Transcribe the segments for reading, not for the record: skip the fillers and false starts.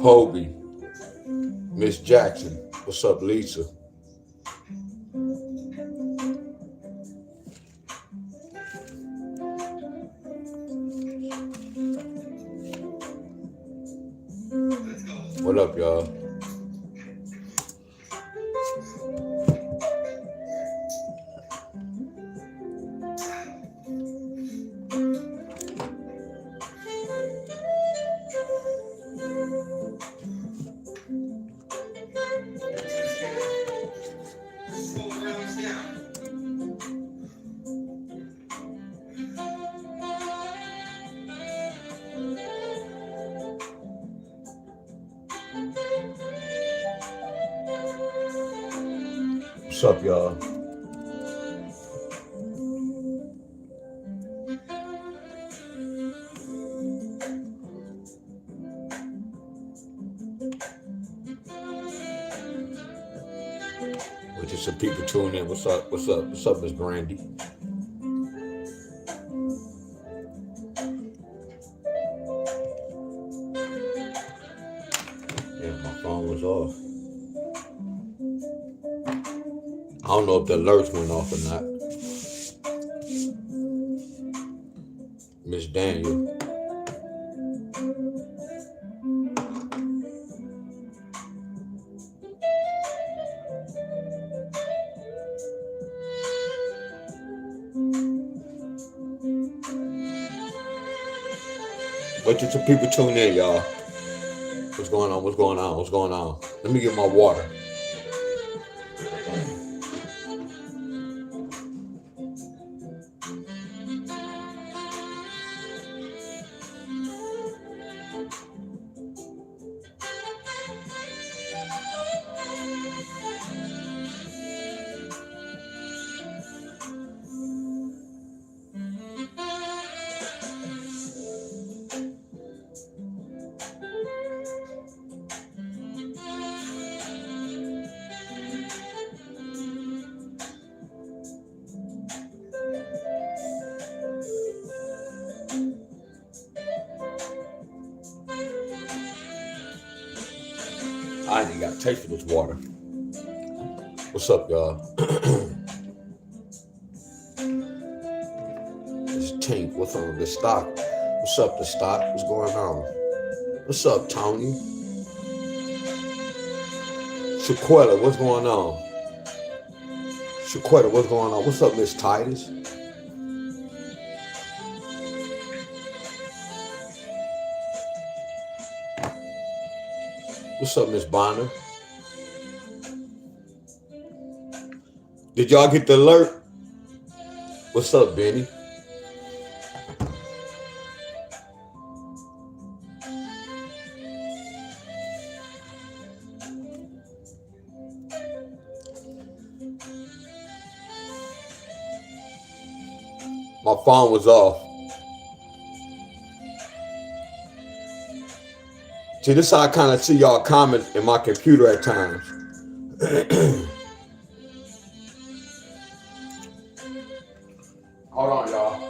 Poby, Miss Jackson. What's up, Lisa? What up, y'all? What's up, y'all? Which is some people tuning in. What's up? What's up? What's up, Miss Brandy? Yeah, my phone was off. I don't know if the alerts went off or not. Miss Daniel. Wait till some people tune in, y'all. What's going on? What's going on? What's going on? Let me get my water. I ain't even got a taste for this water. What's up, y'all? This Tink. What's on the stock? What's up, the stock? What's going on? What's up, Tony? Shaquetta, what's going on? Shaquetta, what's going on? What's up, Miss Titus? What's up, Miss Bonner? Did y'all get the alert? What's up, Benny? My phone was off. See, this is how I kind of see y'all comment in my computer at times. Hold on, y'all.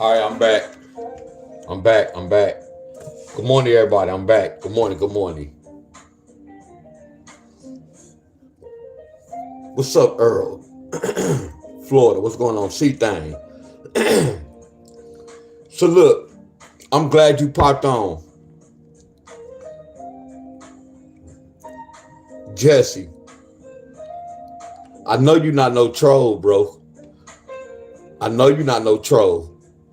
All right, I'm back. I'm back. Good morning, everybody. I'm back. Good morning. What's up, Earl? Florida, what's going on? C-Thing. So look, I'm glad you popped on. Jesse, I know you're not no troll, bro. I know you're not no troll.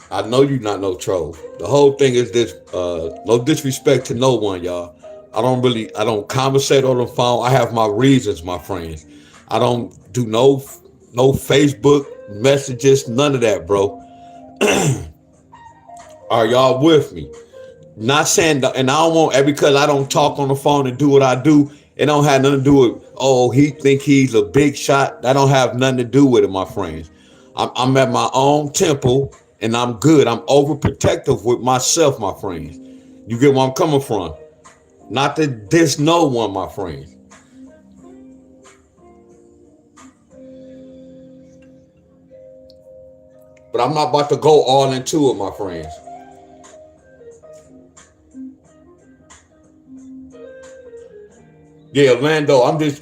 The whole thing is this, no disrespect to no one, y'all. I don't conversate on the phone. I have my reasons, my friends. I don't do no Facebook messages, none of that, bro. Are y'all with me? Not saying that, and I don't want, because I don't talk on the phone and do what I do, it don't have nothing to do with, oh, he think he's a big shot. That don't have nothing to do with it, my friends. I'm at my own tempo and I'm good. I'm overprotective with myself, my friends. You get where I'm coming from? Not to diss no one, my friends. But I'm not about to go all into it, my friends. Yeah, Lando, I'm just.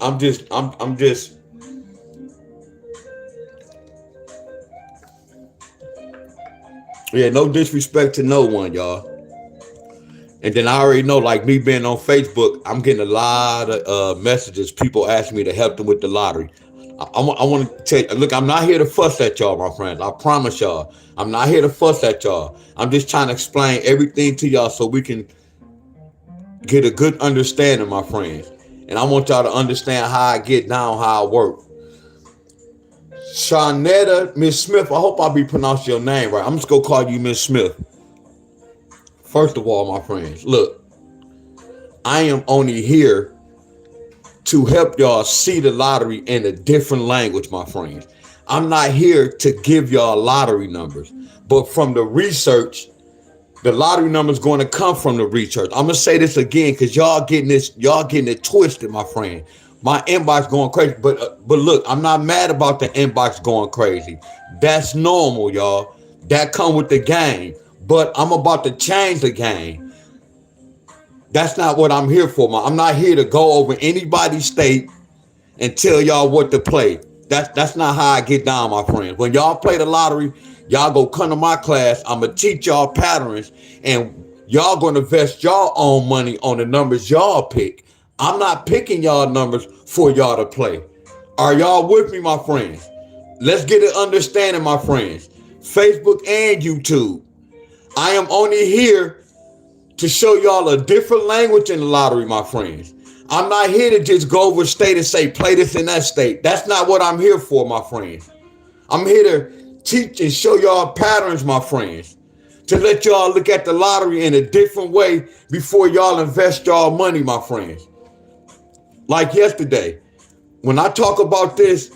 Yeah, no disrespect to no one, y'all. And then I already know, like me being on Facebook, I'm getting a lot of messages. People asking me to help them with the lottery. I want to tell you, look, I'm not here to fuss at y'all, my friends. I promise y'all. I'm not here to fuss at y'all. I'm just trying to explain everything to y'all so we can get a good understanding, my friends. And I want y'all to understand how I get down, how I work. Shawnetta, Miss Smith, I hope I be pronouncing your name right. I'm just going to call you Miss Smith. First of all, my friends, look, I am only here to help y'all see the lottery in a different language, my friends. I'm not here to give y'all lottery numbers, but from the research, the lottery number is going to come from the research. I'm gonna say this again because y'all getting it twisted, my friend. My inbox going crazy, but look, I'm not mad about the inbox going crazy. That's normal, y'all. That come with the game. But I'm about to change the game. That's not what I'm here for, man. I'm not here to go over anybody's state and tell y'all what to play. That's not how I get down, my friends. When y'all play the lottery, y'all go come to my class. I'm going to teach y'all patterns, and y'all going to invest y'all own money on the numbers y'all pick. I'm not picking y'all numbers for y'all to play. Are y'all with me, my friends? Let's get an understanding, my friends. Facebook and YouTube. I am only here to show y'all a different language in the lottery, my friends. I'm not here to just go over state and say, play this in that state. That's not what I'm here for, my friends. I'm here to teach and show y'all patterns, my friends. To let y'all look at the lottery in a different way before y'all invest y'all money, my friends. Like yesterday, when I talk about this,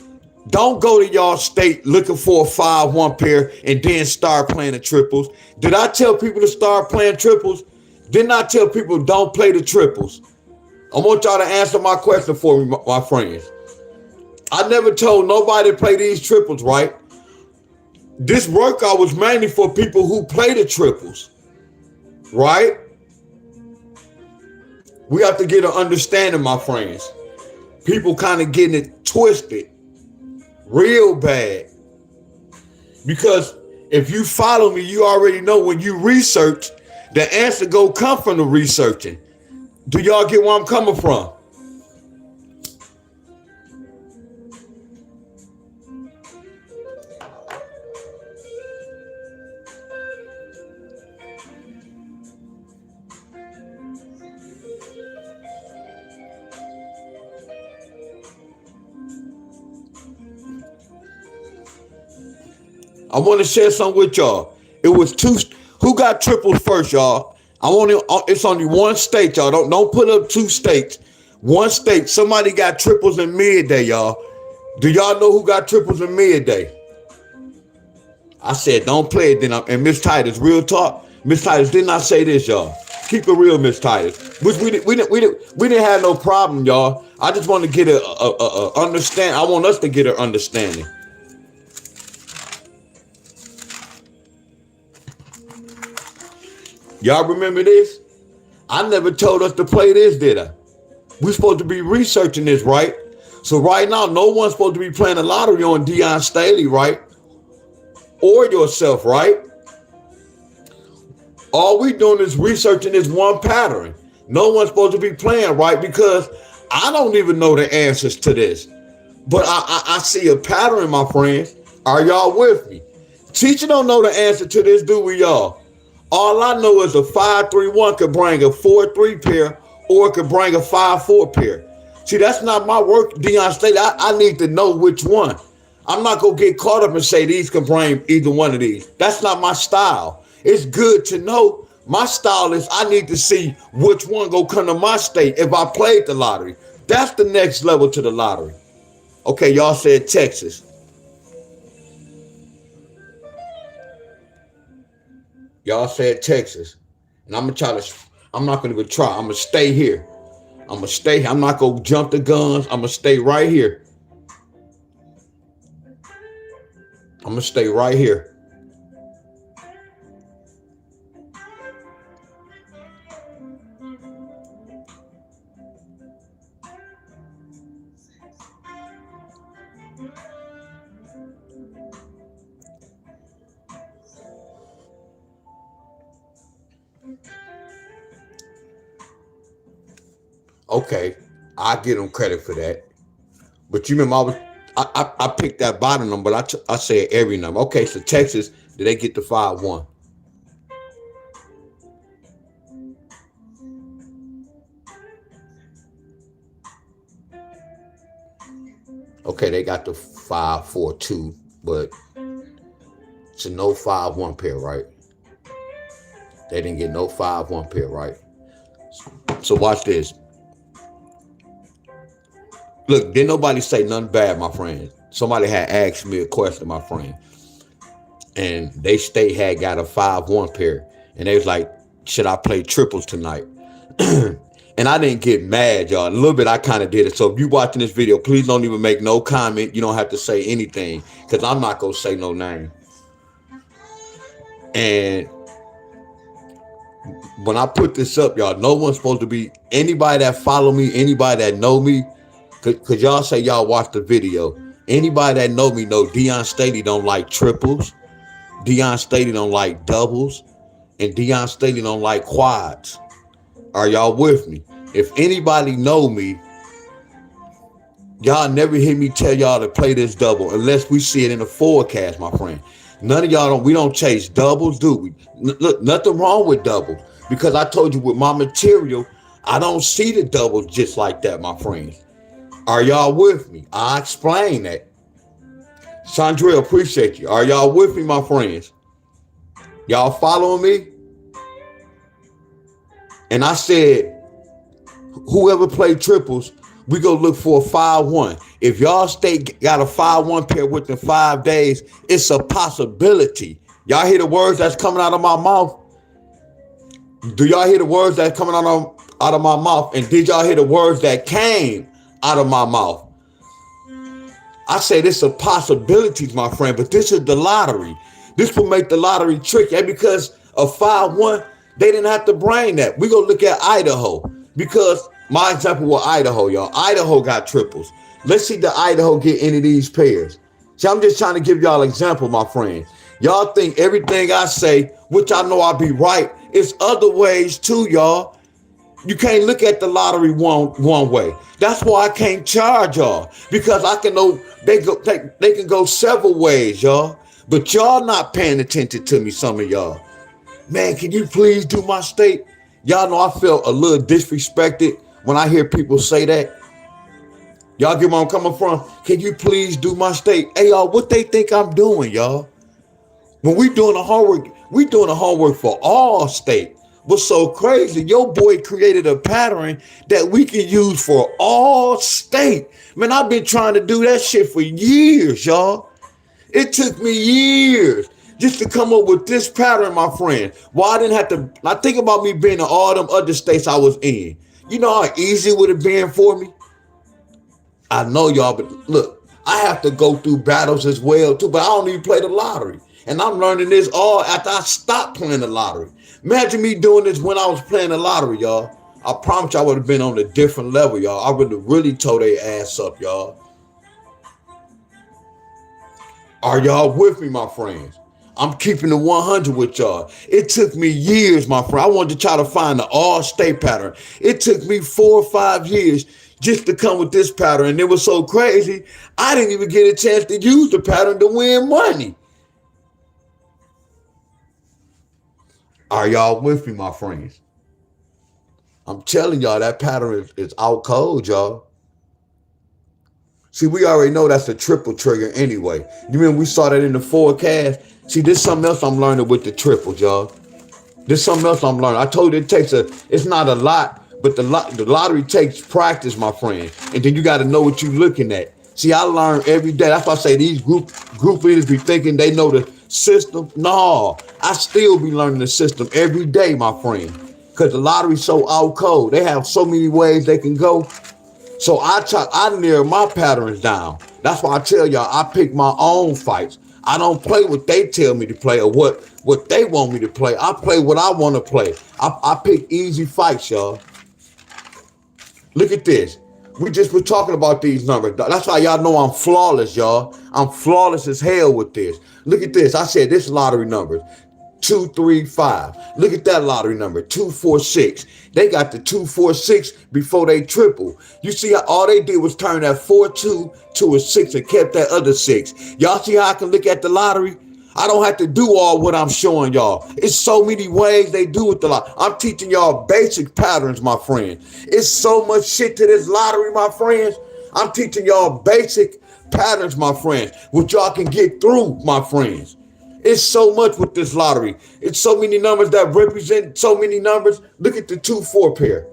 don't go to y'all state looking for a 5-1 pair and then start playing the triples. Did I tell people to start playing triples? Didn't I tell people don't play the triples? I want y'all to answer my question for me, my friends. I never told nobody to play these triples, right? This workout was mainly for people who play the triples, right? We have to get an understanding, my friends. People kind of getting it twisted real bad. Because if you follow me, you already know when you research, the answer go come from the researching. Do y'all get where I'm coming from? I want to share something with y'all. It was two. Who got triples first, y'all? It's only one state, y'all. Don't put up two states. One state. Somebody got triples in midday, y'all. Do y'all know who got triples in midday? I said don't play it then. And Miss Titus, real talk. Miss Titus did not say this, y'all. Keep it real, Miss Titus. Which we didn't have no problem, y'all. I just want to get a understand. I want us to get an understanding. Y'all remember this? I never told us to play this, did I? We're supposed to be researching this, right? So right now, no one's supposed to be playing the lottery on Deon Staley, right? Or yourself, right? All we doing is researching this one pattern. No one's supposed to be playing, right? Because I don't even know the answers to this. But I see a pattern, my friends. Are y'all with me? Teacher don't know the answer to this, do we, y'all? All I know is a 5-3-1 could bring a 4-3 pair or it could bring a 5-4 pair. See, that's not my work, Deon Staley. I need to know which one. I'm not going to get caught up and say these can bring either one of these. That's not my style. It's good to know. My style is I need to see which one go come to my state if I played the lottery. That's the next level to the lottery. Okay, y'all said Texas. Y'all said Texas. And I'm not going to even try. I'm going to stay here. I'm going to stay here. I'm not going to jump the guns. I'm going to stay right here. I'm going to stay right here. Okay, I give them credit for that. But you remember, I picked that bottom number, but I said every number. Okay, so Texas, did they get the 5-1? Okay, they got the 5-4-2, but it's a no 5-1 pair, right? They didn't get no 5-1 pair, right? So watch this. Look, didn't nobody say nothing bad, my friend. Somebody had asked me a question, my friend. And they had got a 5-1 pair. And they was like, should I play triples tonight? And I didn't get mad, y'all. A little bit, I kind of did it. So if you watching this video, please don't even make no comment. You don't have to say anything because I'm not going to say no name. And when I put this up, y'all, no one's supposed to be, anybody that follow me, anybody that know me, because y'all say y'all watch the video. Anybody that know me know Deon Staley don't like triples. Deon Staley don't like doubles. And Deon Staley don't like quads. Are y'all with me? If anybody know me, y'all never hear me tell y'all to play this double unless we see it in the forecast, my friend. None of y'all we don't chase doubles, do we? Look, nothing wrong with doubles. Because I told you with my material, I don't see the doubles just like that, my friends. Are y'all with me? I explain that. Sandra, appreciate you. Are y'all with me, my friends? Y'all following me? And I said, whoever played triples, we go look for a 5-1. If y'all got a 5-1 pair within 5 days, it's a possibility. Y'all hear the words that's coming out of my mouth? Do y'all hear the words that's coming out of my mouth? And did y'all hear the words that came out of my mouth? I said it's a possibility, my friend, but this is the lottery. This will make the lottery tricky. And because of 5-1, they didn't have to bring that. We go look at Idaho because my example with Idaho, y'all. Idaho got triples. Let's see the Idaho get any of these pairs. See, I'm just trying to give y'all an example, my friends. Y'all think everything I say, which I know I'll be right, is other ways too, y'all. You can't look at the lottery one way. That's why I can't charge y'all, because I can know they can go several ways, y'all. But y'all not paying attention to me, some of y'all. Man, can you please do my state? Y'all know I felt a little disrespected when I hear people say that. Y'all get where I'm coming from? Can you please do my state? Hey, y'all, what they think I'm doing, y'all? When we doing the homework for all state. What's so crazy, your boy created a pattern that we can use for all state. Man, I've been trying to do that shit for years, y'all. It took me years just to come up with this pattern, my friend. Well, I didn't have to, I think about me being in all them other states I was in. You know how easy it would have been for me? I know y'all, but look, I have to go through battles as well too, but I don't even play the lottery. And I'm learning this all after I stopped playing the lottery. Imagine me doing this when I was playing the lottery, y'all. I promise you I would have been on a different level, y'all. I would have really tore their ass up, y'all. Are y'all with me, my friends? I'm keeping the 100 with y'all. It took me years, my friend. I wanted to try to find the all-state pattern. It took me 4 or 5 years just to come with this pattern. And it was so crazy, I didn't even get a chance to use the pattern to win money. Are y'all with me, my friends? I'm telling y'all, that pattern is out cold, y'all. See, we already know that's a triple trigger anyway. You remember we saw that in the forecast? See, this something else I'm learning with the triples, y'all. This something else I'm learning. I told you it's not a lot, but the lottery takes practice, my friend. And then you got to know what you're looking at. See, I learn every day. That's why I say these group leaders be thinking they know the system. No, I still be learning the system every day, my friend. Because the lottery's so out cold. They have so many ways they can go. So I narrow my patterns down. That's why I tell y'all I pick my own fights. I don't play what they tell me to play or what they want me to play. I play what I want to play. I pick easy fights, y'all. Look at this. We just were talking about these numbers. That's why y'all know I'm flawless, y'all. I'm flawless as hell with this. Look at this. I said this lottery numbers. 235. Look at that lottery number. 246. They got the 246 before they triple. You see how all they did was turn that 42 to a 6 and kept that other 6. Y'all see how I can look at the lottery? I don't have to do all what I'm showing y'all. It's so many ways they do with the lottery. I'm teaching y'all basic patterns, my friend. It's so much shit to this lottery, my friends. I'm teaching y'all basic patterns, my friends, which y'all can get through, my friends. It's so much with this lottery. It's so many numbers that represent so many numbers. Look at the 2-4 pair.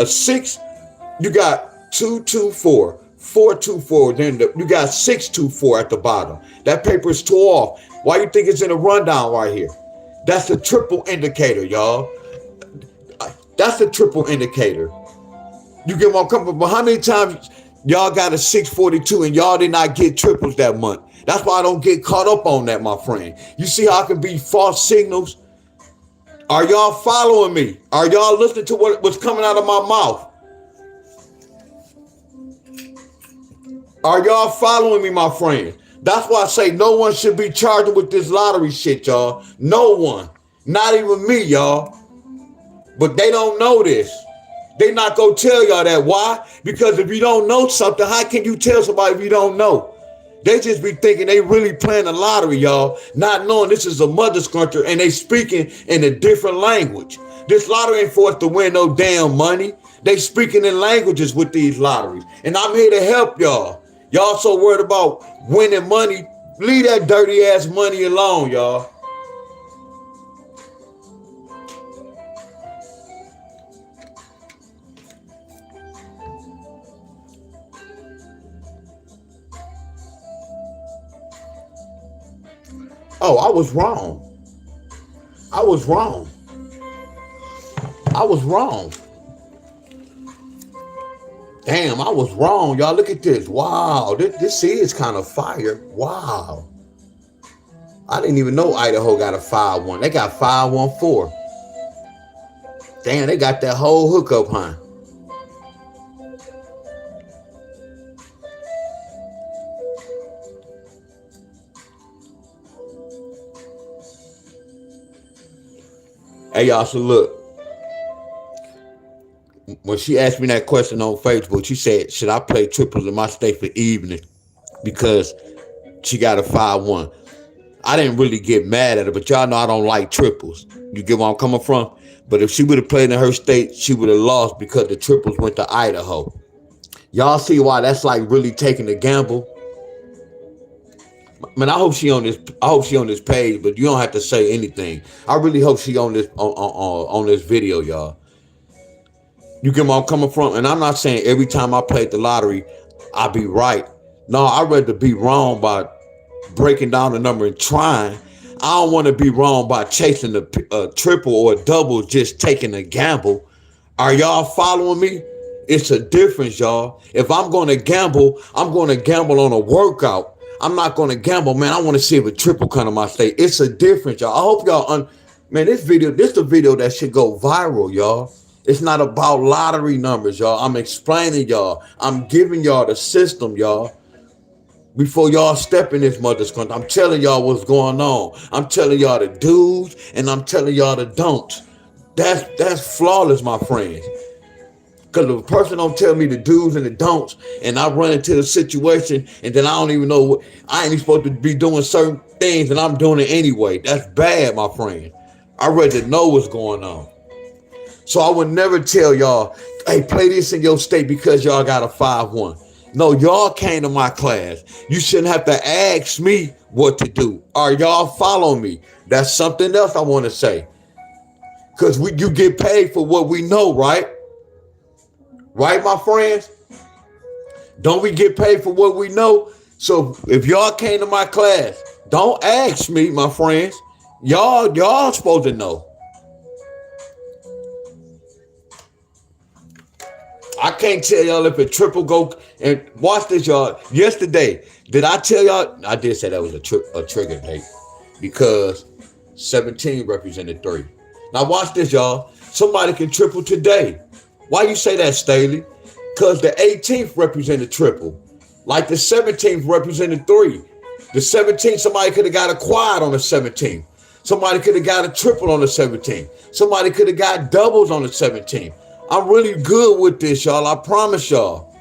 A 6, you got 2-2-4, 4-2-4. Then you got 6-2-4 at the bottom. That paper is tore off. Why you think it's in a rundown right here? That's the triple indicator, y'all. That's the triple indicator. You get one coming, but how many times y'all got a 642 and y'all did not get triples that month? That's why I don't get caught up on that, my friend. You see how I can be false signals? Are y'all following me? Are y'all listening to what's coming out of my mouth? Are y'all following me, my friend? That's why I say no one should be charged with this lottery shit, y'all. No one. Not even me, y'all. But they don't know this. They not gonna tell y'all that. Why? Because if you don't know something, how can you tell somebody if you don't know? They just be thinking they really playing the lottery, y'all, not knowing this is a mother scruncher and they speaking in a different language. This lottery ain't for us to win no damn money. They speaking in languages with these lotteries. And I'm here to help y'all. Y'all so worried about winning money. Leave that dirty ass money alone, y'all. Oh, I was wrong. I was wrong. I was wrong. Damn, I was wrong. Y'all look at this. Wow, this is kind of fire. Wow. I didn't even know Idaho got a 5-1. They got 5-1-4. Damn, they got that whole hookup, huh? Hey, y'all, so look. When she asked me that question on Facebook, she said, should I play triples in my state for evening? Because she got a 5-1. I didn't really get mad at her, but y'all know I don't like triples. You get where I'm coming from? But if she would have played in her state, she would have lost because the triples went to Idaho. Y'all see why that's like really taking a gamble? Man, I hope she on this page, but you don't have to say anything. I really hope she on this video, y'all. You get where I'm coming from? And I'm not saying every time I played the lottery, I be right. No, I'd rather be wrong by breaking down the number and trying. I don't want to be wrong by chasing a triple or a double, just taking a gamble. Are y'all following me? It's a difference, y'all. If I'm going to gamble, I'm going to gamble on a workout. I'm not going to gamble, man. I want to see if a triple come to my state. It's a difference, y'all. I hope y'all, man, this is a video that should go viral, y'all. It's not about lottery numbers, y'all. I'm explaining y'all. I'm giving y'all the system, y'all. Before y'all step in this mother's country, I'm telling y'all what's going on. I'm telling y'all the do's and I'm telling y'all the don'ts. That's flawless, my friends. Because if a person don't tell me the do's and the don'ts, and I run into a situation, and then I don't even know what, I ain't even supposed to be doing certain things, and I'm doing it anyway. That's bad, my friend. I rather know what's going on. So I would never tell y'all, hey, play this in your state because y'all got a 5-1. No, y'all came to my class. You shouldn't have to ask me what to do. Or y'all follow me. That's something else I want to say. Because you get paid for what we know, right? Right, my friends? Don't we get paid for what we know? So if y'all came to my class, don't ask me, my friends. Y'all supposed to know. I can't tell y'all if a triple go, and watch this, y'all. Yesterday, did I tell y'all? I did say that was a trigger date because 17 represented 3. Now watch this, y'all. Somebody can triple today. Why you say that, Staley? Because the 18th represented triple. Like the 17th represented 3. The 17th, somebody could have got a quad on the 17th. Somebody could have got a triple on the 17th. Somebody could have got doubles on the 17th. I'm really good with this, y'all. I promise y'all.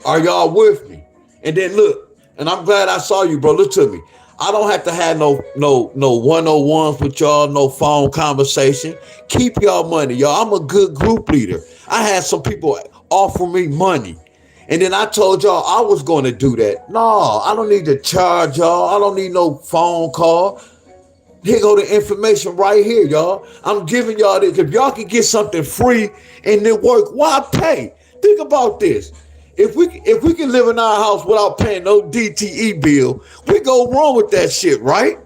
Are y'all with me? And then look, and I'm glad I saw you, bro. Look to me. I don't have to have no 101s with y'all, no phone conversation. Keep y'all money, y'all. I'm a good group leader. I had some people offer me money. And then I told y'all I was going to do that. No, I don't need to charge y'all. I don't need no phone call. Here go the information right here, y'all. I'm giving y'all this. If y'all can get something free and it work, why pay? Think about this. If we can live in our house without paying no DTE bill, we go wrong with that shit, right?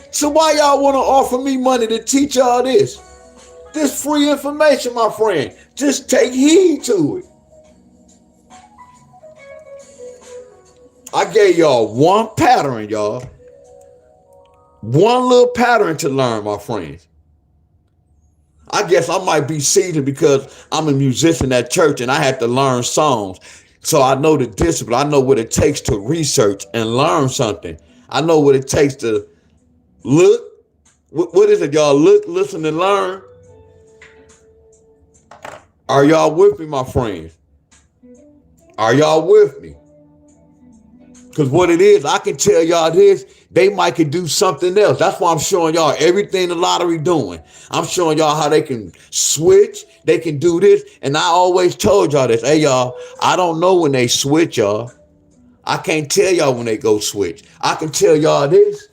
So why y'all want to offer me money to teach y'all this? This free information, my friend. Just take heed to it. I gave y'all one pattern, y'all. One little pattern to learn, my friends. I guess I might be seasoned because I'm a musician at church and I had to learn songs. So I know the discipline. I know what it takes to research and learn something. I know what it takes to look. What is it, y'all? Look, listen, and learn. Are y'all with me, my friends? Are y'all with me? Because what it is, I can tell y'all this, they might could do something else. That's why I'm showing y'all everything the lottery doing. I'm showing y'all how they can switch, they can do this. And I always told y'all this. Hey, y'all, I don't know when they switch, y'all. I can't tell y'all when they go switch. I can tell y'all this.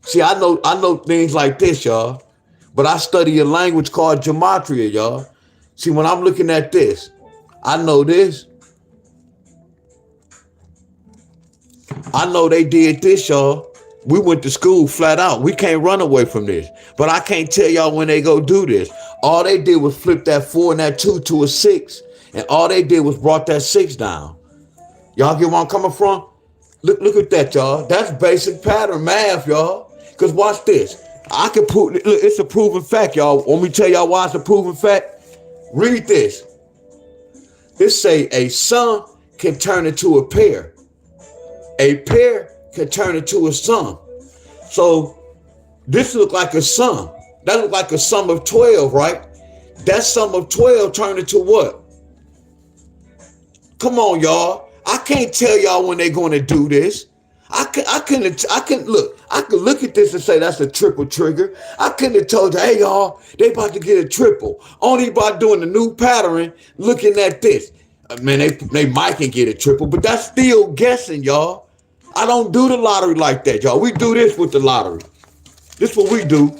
See, I know things like this, y'all. But I study a language called gematria, y'all. See, when I'm looking at this, I know this. I know they did this, y'all. We went to school flat out. We can't run away from this. But I can't tell y'all when they go do this. All they did was flip that 4 and that 2 to a 6. And all they did was brought that 6 down. Y'all get where I'm coming from? Look at that, y'all. That's basic pattern math, y'all. Because watch this. I can prove, look, it's a proven fact, y'all. Want me to tell y'all why it's a proven fact? Read this. This say a sum can turn into a pair. A pair can turn into a sum. So this look like a sum. That look like a sum of 12, right? That sum of 12 turned into what? Come on, y'all. I can't tell y'all when they're going to do this. I can look at this and say that's a triple trigger. I couldn't have told you, hey, y'all, they about to get a triple. Only by doing the new pattern, looking at this. Man, they might can get a triple, but that's still guessing, y'all. I don't do the lottery like that, y'all. We do this with the lottery. This is what we do.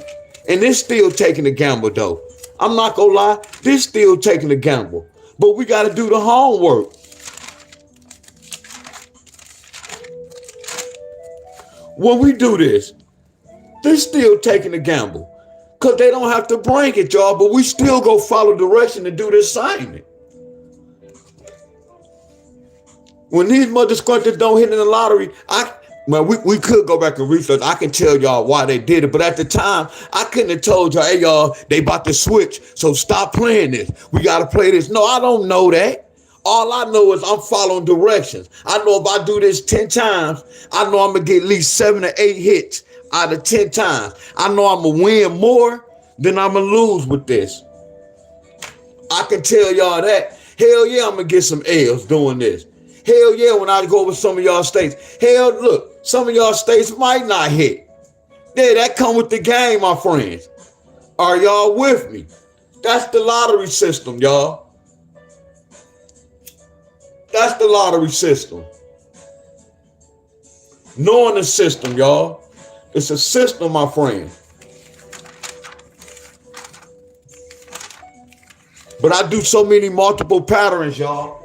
And this still taking a gamble, though. I'm not going to lie. This still taking a gamble. But we got to do the homework. When we do this still taking a gamble. Because they don't have to bring it, y'all. But we still go follow direction to do this assignment. When these mother squanches don't hit in the lottery, we could go back and research. I can tell y'all why they did it. But at the time, I couldn't have told y'all, hey, y'all, they about to switch. So stop playing this. We got to play this. No, I don't know that. All I know is I'm following directions. I know if I do this 10 times, I know I'm going to get at least 7 or 8 hits out of 10 times. I know I'm going to win more than I'm going to lose with this. I can tell y'all that. Hell yeah, I'm going to get some L's doing this. Hell yeah, when I go over some of y'all states. Hell, look, some of y'all states might not hit. Yeah, that come with the game, my friends. Are y'all with me? That's the lottery system, y'all. That's the lottery system. Knowing the system, y'all. It's a system, my friend. But I do so many multiple patterns, y'all.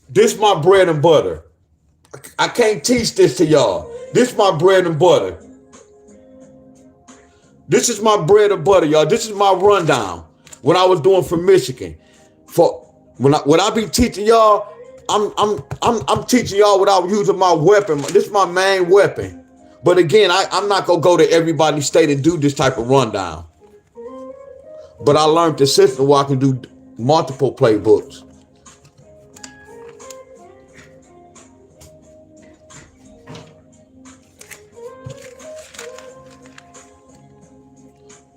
This my bread and butter. I can't teach this to y'all. This my bread and butter. This is my bread and butter, y'all. This is my rundown. What I was doing for Michigan. For when I be teaching y'all, I'm teaching y'all without using my weapon. This is my main weapon. But again, I'm not gonna go to everybody's state and do this type of rundown. But I learned the system where I can do multiple playbooks.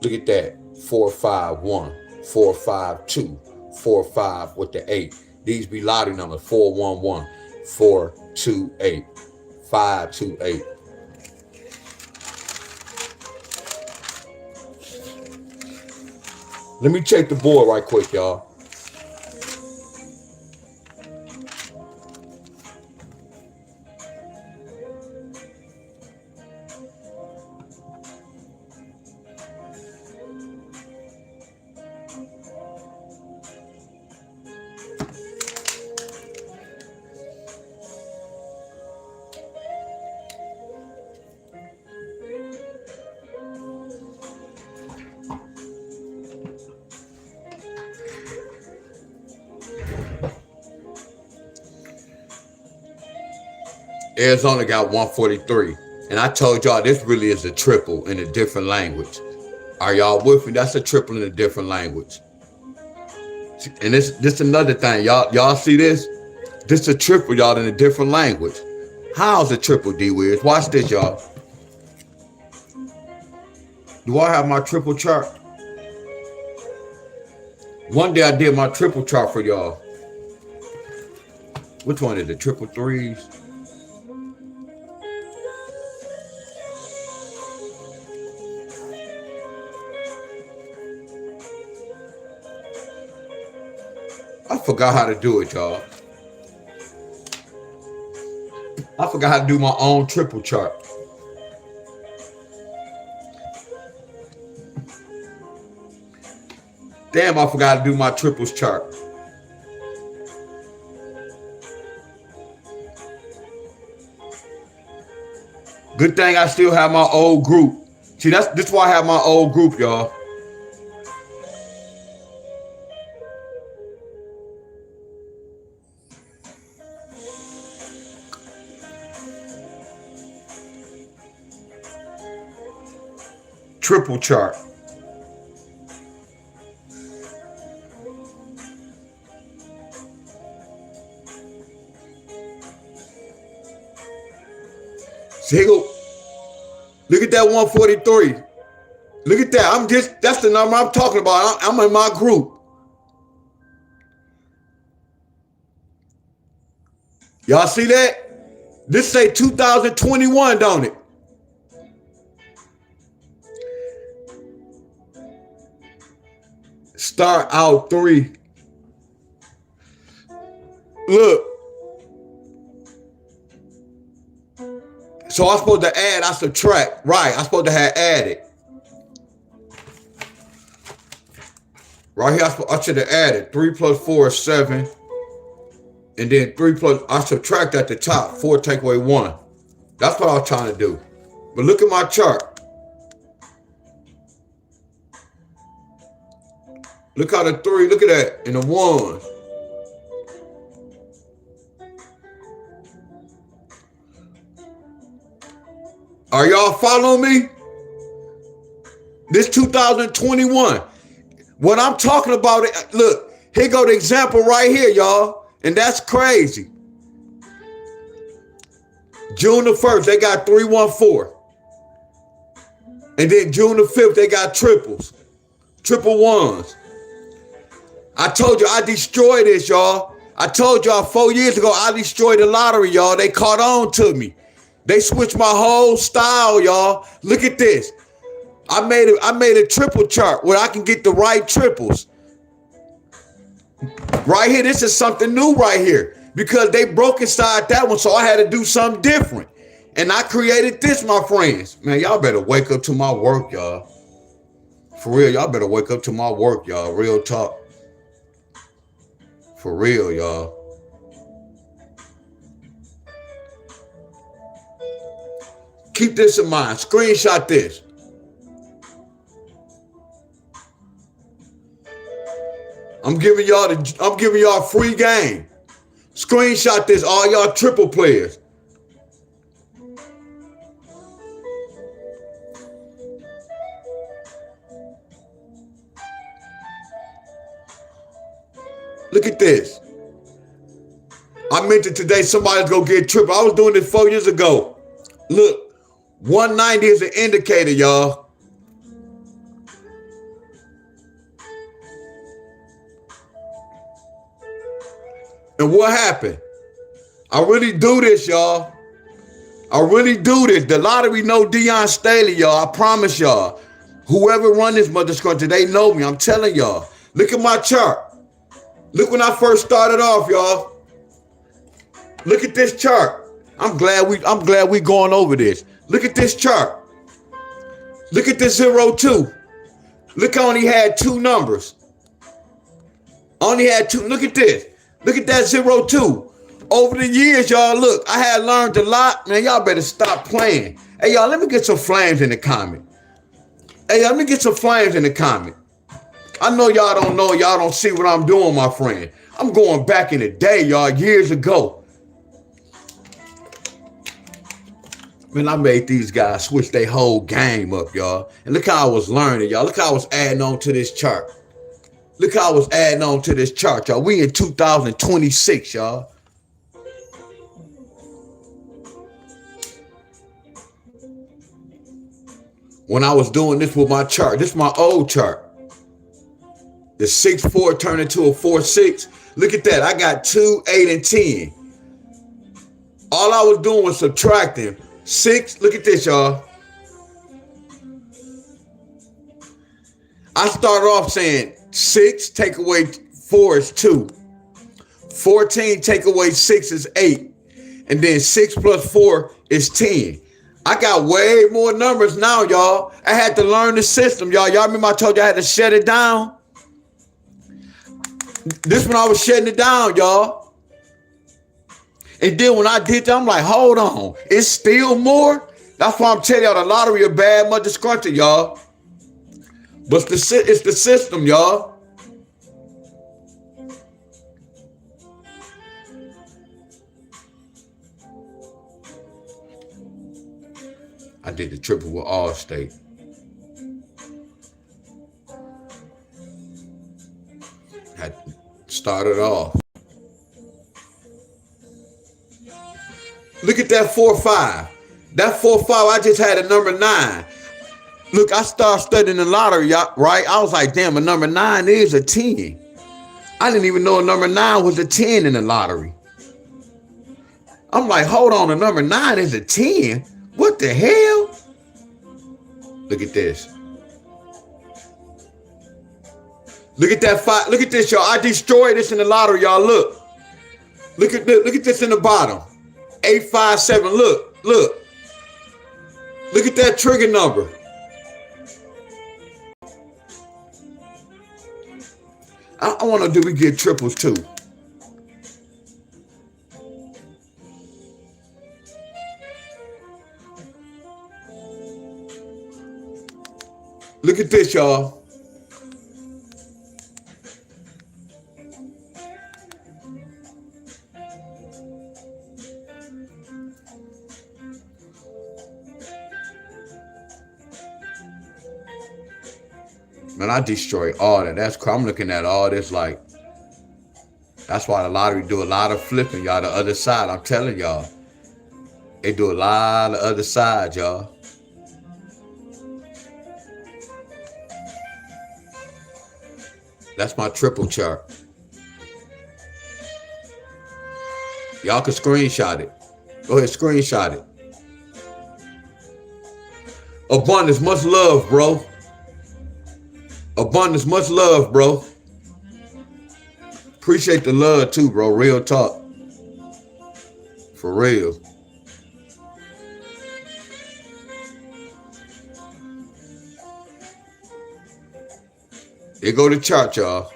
Look at that. 4-5-1, 4-5-2, 4-5 with the 8. These be lottery numbers. 4-1-1, 4-2-8, 5-2-8. Let me check the board right quick, y'all. Arizona got 143. And I told y'all this really is a triple in a different language. Are y'all with me? That's a triple in a different language. And this another thing. Y'all see this? This is a triple, y'all, in a different language. How's a triple, D-Wiz? Watch this, y'all. Do I have my triple chart? One day I did my triple chart for y'all. Which one is it? Triple threes? I forgot how to do it, y'all. I forgot how to do my own triple chart. Damn, I forgot to do my triples chart. Good thing I still have my old group. See, this is why I have my old group, y'all. Triple chart. See, look at that 143. Look at that. That's the number I'm talking about. I'm in my group. Y'all see that? This say 2021, don't it? Start out 3. Look. So I'm supposed to add, I subtract. Right, I'm supposed to have added. Right here, I should have added. 3 plus 4 is 7. And then 3 plus, I subtract at the top. 4 take away 1. That's what I was trying to do. But look at my chart. Look how the 3, look at that, and the 1. Are y'all following me? This 2021. What I'm talking about, look, here go the example right here, y'all. And that's crazy. June the 1st, they got 314. And then June the 5th, they got triples. Triple ones. I told you I destroyed this, y'all. I told y'all 4 years ago I destroyed the lottery, y'all. They caught on to me. They switched my whole style, y'all. Look at this. I made a triple chart where I can get the right triples. Right here, this is something new right here because they broke inside that one, so I had to do something different. And I created this, my friends. Man, y'all better wake up to my work, y'all. For real, y'all better wake up to my work, y'all. Real talk. For real, y'all. Keep this in mind. Screenshot this. I'm giving y'all free game. Screenshot this, all y'all triple players. Look at this. I mentioned today somebody's gonna get triple. I was doing this 4 years ago. Look, 190 is an indicator, y'all. And what happened? I really do this, y'all. I really do this. The lottery know Deon Staley, y'all. I promise y'all. Whoever run this mother country, they know me. I'm telling y'all. Look at my chart. Look when I first started off, y'all. Look at this chart. I'm glad we going over this. Look at this chart. Look at this 02. Look, I only had 2 numbers. Only had 2. Look at this. Look at that 02. Over the years, y'all, look, I had learned a lot. Man, y'all better stop playing. Hey, y'all, let me get some flames in the comment. Hey, y'all, let me get some flames in the comment. I know y'all don't know. Y'all don't see what I'm doing, my friend. I'm going back in the day, y'all, years ago. Man, I made these guys switch their whole game up, y'all. And look how I was learning, y'all. Look how I was adding on to this chart. Look how I was adding on to this chart, y'all. We in 2026, y'all. When I was doing this with my chart, this is my old chart. The 6-4 turned into a 4-6. Look at that. I got 2, 8, and 10. All I was doing was subtracting. 6, look at this, y'all. I started off saying 6 take away 4 is 2. 14 take away 6 is 8. And then 6 plus 4 is 10. I got way more numbers now, y'all. I had to learn the system, y'all. Y'all remember I told you I had to shut it down? This when I was shutting it down, y'all. And then when I did that, I'm like, hold on. It's still more? That's why I'm telling y'all the lottery a bad mother scruncher, y'all. But it's the system, y'all. I did the triple with Allstate. I started off. Look at that 4-5. That 4-5, I just had a number 9. Look, I started studying the lottery, right? I was like, damn, a number 9 is a 10. I didn't even know a number 9 was a 10 in the lottery. I'm like, hold on, a number 9 is a 10? What the hell? Look at this. Look at that 5. Look at this, y'all. I destroyed this in the lottery, y'all. Look. Look at this in the bottom. 857. Look. Look at that trigger number. I want to do we get triples too. Look at this, y'all. Man, I destroy all that. That's crazy. I'm looking at all this like, that's why the lottery do a lot of flipping, y'all. The other side, I'm telling y'all. They do a lot of other sides, y'all. That's my triple chart. Y'all can screenshot it. Go ahead, screenshot it. Abundance, much love, bro. Abundance, much love, bro. Appreciate the love too, bro. Real talk. For real. Here go the chart, y'all.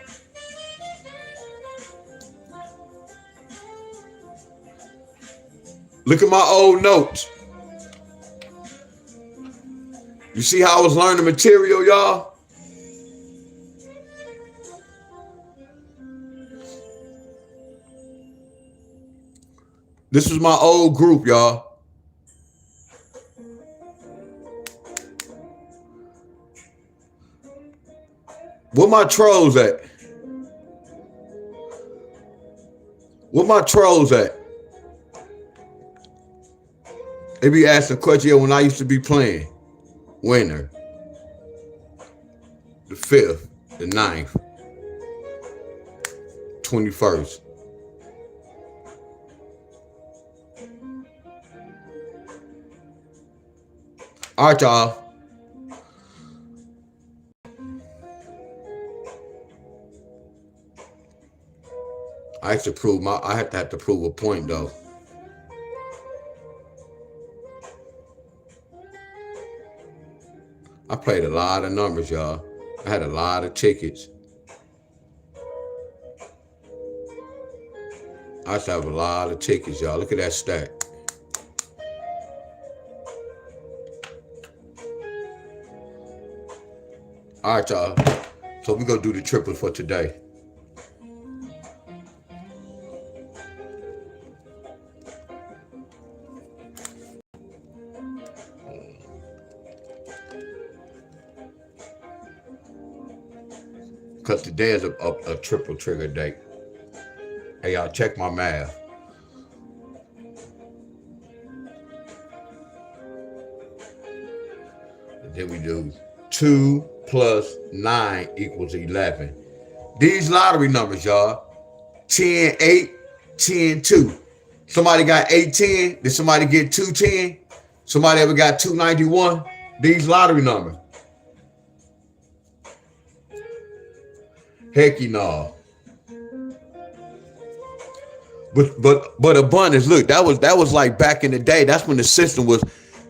Look at my old notes. You see how I was learning material, y'all? This was my old group, y'all. Where my trolls at? Where my trolls at? They be asking questions when I used to be playing. Winner. The 5th, the 9th, 21st. All right, y'all. I have to prove a point though. I played a lot of numbers, y'all. I had a lot of tickets. I used to have a lot of tickets, y'all. Look at that stack. All right, y'all. So we're going to do the triples for today. Because today is a triple trigger day. Hey, y'all, check my math. And then we do 2 plus 9 equals 11. These lottery numbers, y'all. 10, 8, 10, 2. Somebody got 8, 10. Did somebody get 2, 10? Somebody ever got 291? These lottery numbers. Heck no. But abundance, look, that was like back in the day. That's when the system was.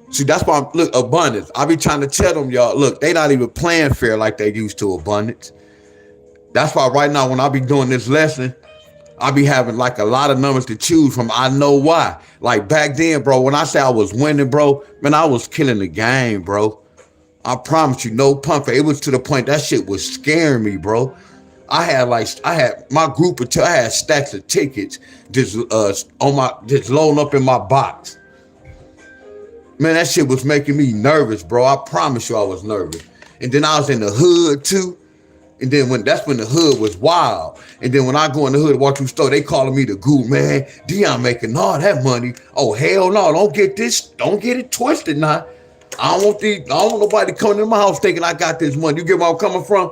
See, that's why look, abundance. I be trying to tell them, y'all, look, they not even playing fair like they used to abundance. That's why right now when I be doing this lesson, I be having like a lot of numbers to choose from. I know why. Like back then, bro, when I say I was winning, bro, man, I was killing the game, bro. I promise you, no pump. It was to the point that shit was scaring me, bro. I had my group of I had stacks of tickets just loading up in my box. Man, that shit was making me nervous, bro. I promise you I was nervous. And then I was in the hood too. And then that's when the hood was wild. And then when I go in the hood and walk through the store, they calling me the guru, man. Deion making all that money. Oh, hell no, don't get it twisted now. I don't want nobody coming in my house thinking I got this money. You get where I'm coming from?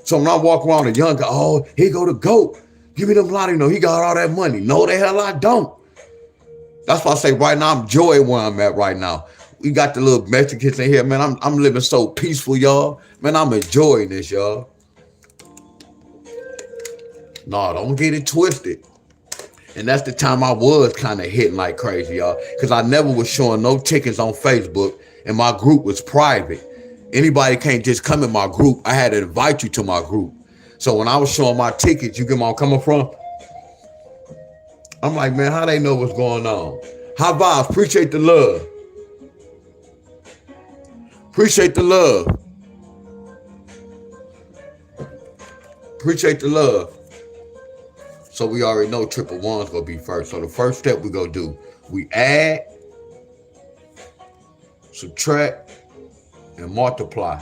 So when I walk around a young guy, oh, here go the GOAT. Give me them lottery, he got all that money. No, the hell I don't. That's why I say right now, I'm enjoying where I'm at right now. We got the little Mexicans in here, man. I'm living so peaceful, y'all. Man, I'm enjoying this, y'all. No, don't get it twisted. And that's the time I was kind of hitting like crazy, y'all. Because I never was showing no tickets on Facebook, and my group was private. Anybody can't just come in my group. I had to invite you to my group. So when I was showing my tickets, you get where I'm coming from? I'm like, man, how they know what's going on? High vibes, appreciate the love. Appreciate the love. Appreciate the love. So we already know triple one's gonna be first. So the first step we gonna do, we add, subtract, and multiply.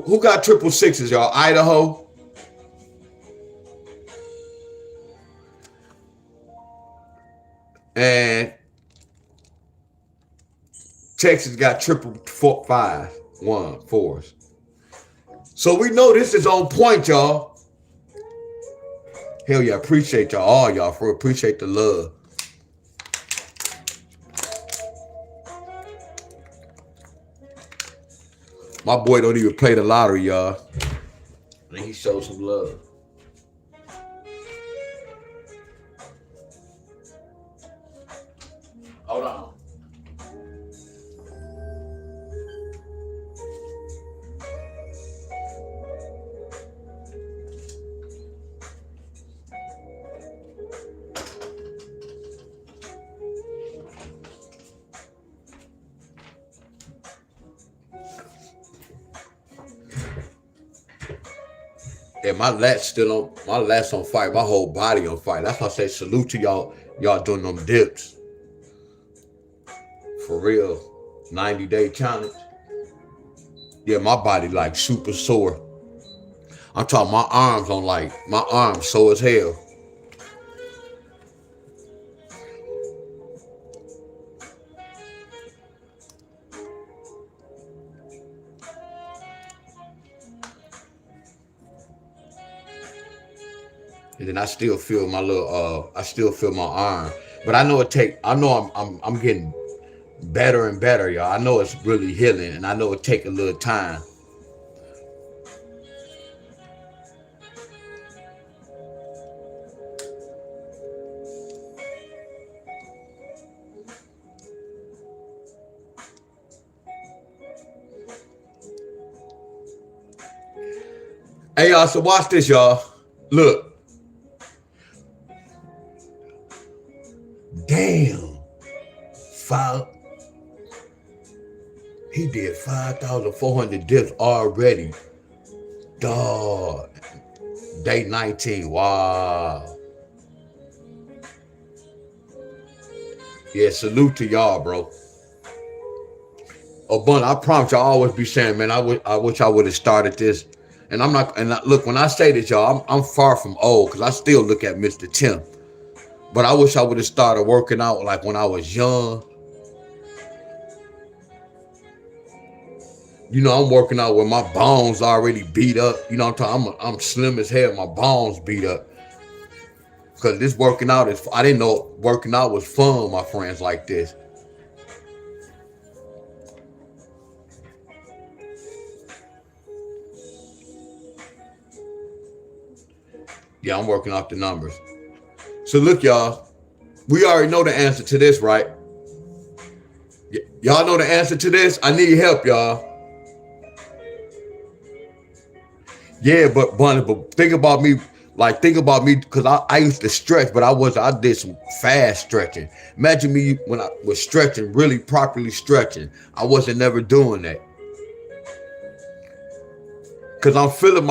Who got triple sixes, y'all? Idaho. And Texas got triple fours. So we know this is on point, y'all. Hell yeah, appreciate y'all, all y'all, for appreciate the love. My boy don't even play the lottery, y'all. And he showed some love. Hold on. Yeah, my lats on fire, my whole body on fire. That's why I say salute to y'all doing them dips. For real. 90-day challenge. Yeah, my body like super sore. I'm talking my arms sore as hell. And then I still feel my arm. But I know I'm getting better and better, y'all. I know it's really healing, and I know it take a little time. Hey, y'all, so watch this, y'all. Look. Damn. He did 5,400 dips already. Dog. Day 19. Wow. Yeah, salute to y'all, bro. Oh, Bun, I promise y'all always be saying, man, I wish I would have started this. And I'm not, look, when I say this, y'all, I'm far from old, because I still look at Mr. Tim. But I wish I would have started working out like when I was young. You know, I'm working out with my bones already beat up. You know what I'm talking? I'm slim as hell. My bones beat up. Because this working out I didn't know working out was fun, my friends, like this. Yeah, I'm working off the numbers. So look, y'all, we already know the answer to this, right? Y'all know the answer to this? I need help, y'all. Yeah, but think about me, because I used to stretch, but I did some fast stretching. Imagine me when I was stretching, really properly stretching. I wasn't never doing that. Cause I'm feeling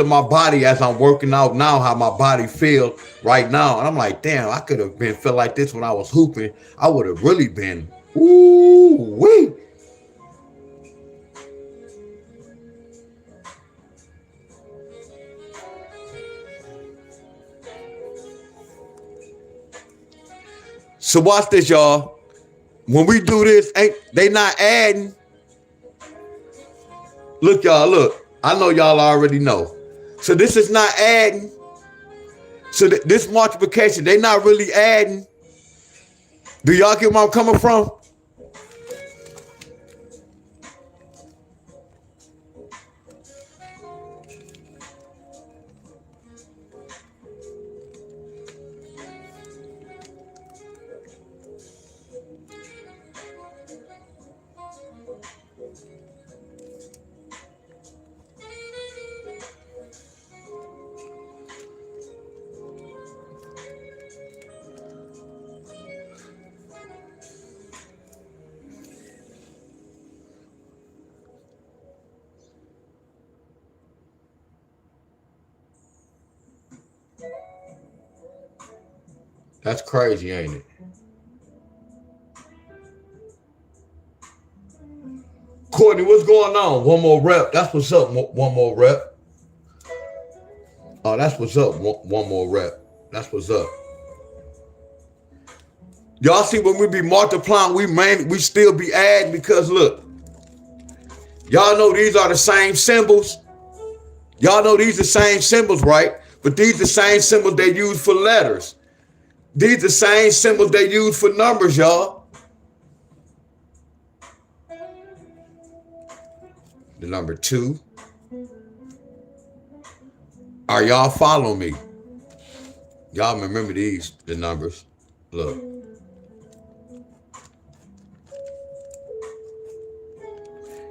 my body as I'm working out now, how my body feels right now. And I'm like, damn, I could have been feel like this when I was hooping. I would have really been, ooh wee. So watch this, y'all. When we do this, they not adding. Look, y'all, look. I know y'all already know. So this is not adding. So this multiplication, they not really adding. Do y'all get where I'm coming from? That's crazy, ain't it? Courtney, what's going on? One more rep. That's what's up. One more rep. Oh, that's what's up. One more rep. That's what's up. Y'all see when we be multiplying, we still be adding, because look, y'all know these are the same symbols. Y'all know these are the same symbols, right? But these the same symbols they use for letters. These the same symbols they use for numbers, y'all. The number 2. Are y'all following me? Y'all remember these, the numbers. Look.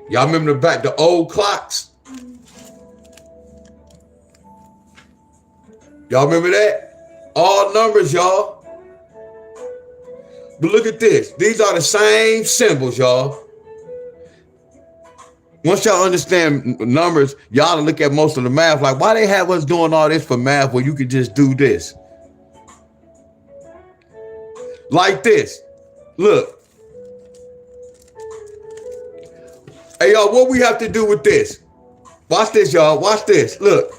Y'all remember the old clocks? Y'all remember that? All numbers, y'all. But look at this. These are the same symbols, y'all. Once y'all understand numbers, y'all look at most of the math like, why they have us doing all this for math where you could just do this? Like this. Look. Hey, y'all, what we have to do with this? Watch this, y'all. Watch this. Look.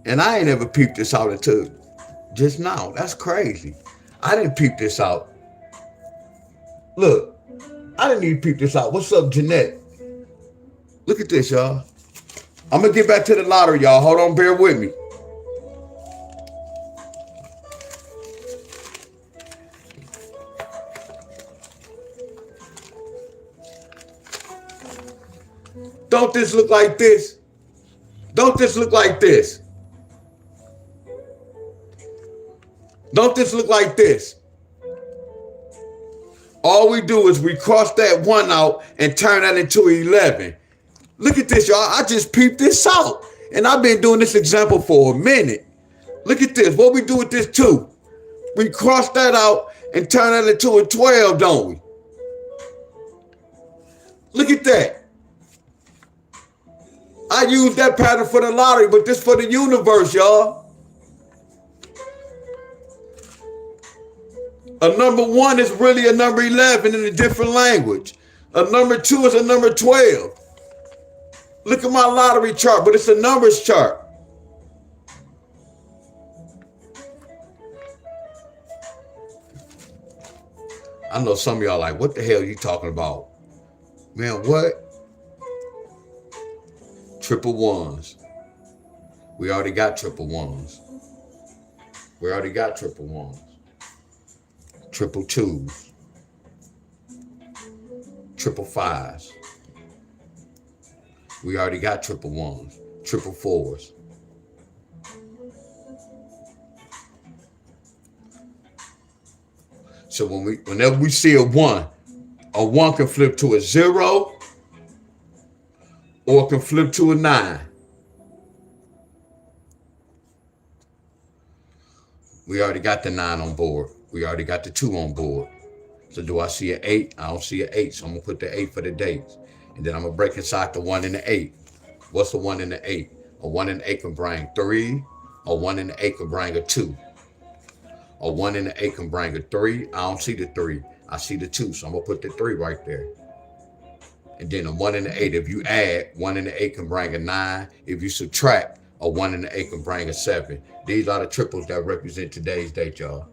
And I ain't ever peeped this out until just now. That's crazy. I didn't peep this out. Look. I didn't even peep this out. What's up, Jeanette? Look at this, y'all. I'm going to get back to the lottery, y'all. Hold on, bear with me. Don't this look like this? Don't this look like this? Don't this look like this? All we do is we cross that 1 out and turn that into 11. Look at this, y'all. I just peeped this out. And I've been doing this example for a minute. Look at this. What we do with this 2? We cross that out and turn that into a 12, don't we? Look at that. I use that pattern for the lottery, but this for the universe, y'all. A number 1 is really a number 11 in a different language. A number 2 is a number 12. Look at my lottery chart, but it's a numbers chart. I know some of y'all like, what the hell are you talking about? Man, what? Triple ones. We already got triple ones. We already got triple ones. Triple twos. Triple fives. We already got triple ones. Triple fours. So whenever we see a 1 can flip to a 0 or it can flip to a 9. We already got the 9 on board. We already got the 2 on board. So do I see an 8? I don't see an 8, so I'm going to put the 8 for the dates. And then I'm going to break inside the 1 and the 8. What's the 1 and the 8? A 1 and the 8 can bring 3. A 1 and the 8 can bring a 2. A 1 and the 8 can bring a 3. I don't see the 3. I see the 2, so I'm going to put the 3 right there. And then a 1 and the 8, if you add, 1 and the 8 can bring a 9. If you subtract, a 1 and the 8 can bring a 7. These are the triples that represent today's date, y'all.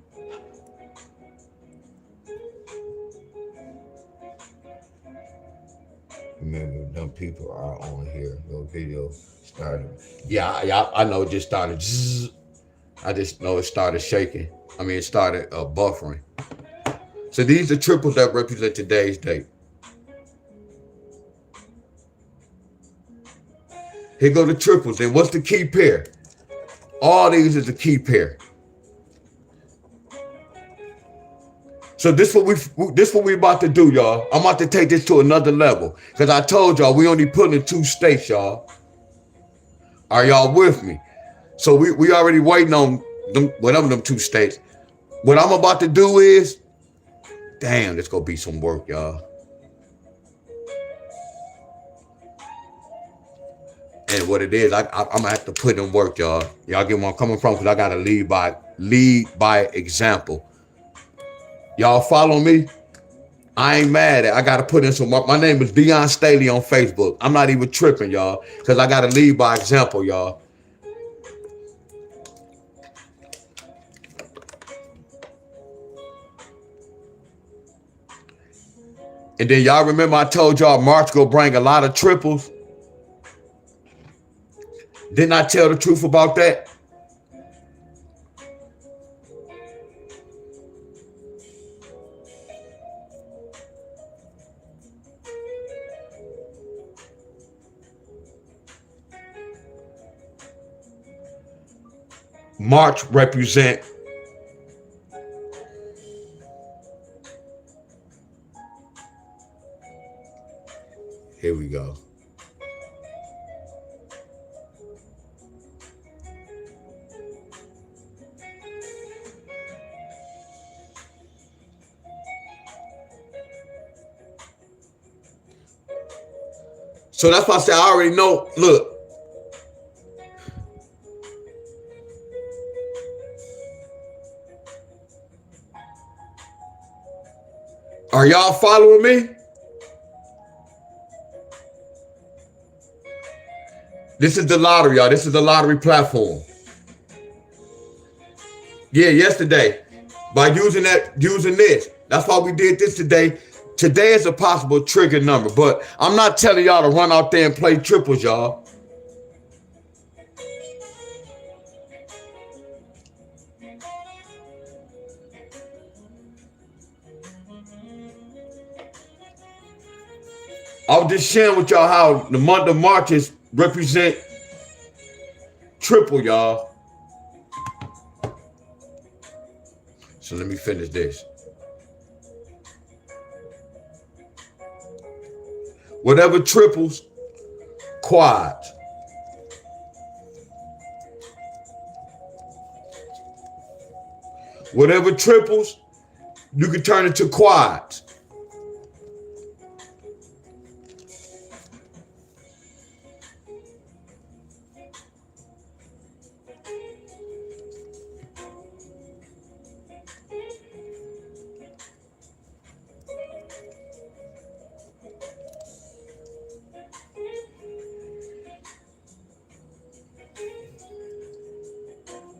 Remember, them people are on here. The video started. Yeah, I know it just started. Zzz. I just know it started shaking. I mean, it started buffering. So these are triples that represent today's date. Here go the triples. And what's the key pair? All these is the key pair. So this what we about to do, y'all. I'm about to take this to another level. Because I told y'all we only put in 2 states, y'all. Are y'all with me? So we already waiting on them, whatever them 2 states. What I'm about to do is, damn, it's gonna be some work, y'all. And what it is, I'm gonna have to put in work, y'all. Y'all get where I'm coming from, because I gotta lead by example. Y'all follow me? I ain't mad at it. I gotta put in some work. My name is Deon Staley on Facebook. I'm not even tripping, y'all, because I gotta lead by example, y'all. And then y'all remember I told y'all March gonna bring a lot of triples. Didn't I tell the truth about that? March represent here we go. So that's why I say I already know. Look, are y'all following me? This is the lottery, y'all. This is the lottery platform. Yeah, yesterday. By using this. That's why we did this today. Today is a possible trigger number, but I'm not telling y'all to run out there and play triples, y'all. I was just sharing with y'all how the month of March is represent triple, y'all. So let me finish this. Whatever triples, quads. Whatever triples, you can turn it to quads.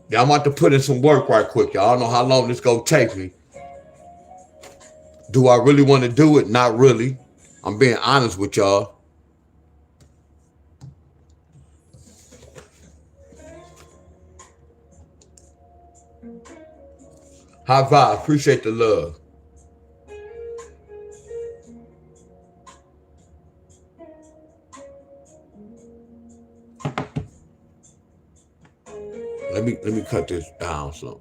Yeah, I'm about to put in some work right quick, y'all. I don't know how long this gonna take me. Do I really want to do it? Not really. I'm being honest with y'all. High vibe. Appreciate the love. Let me cut this down some.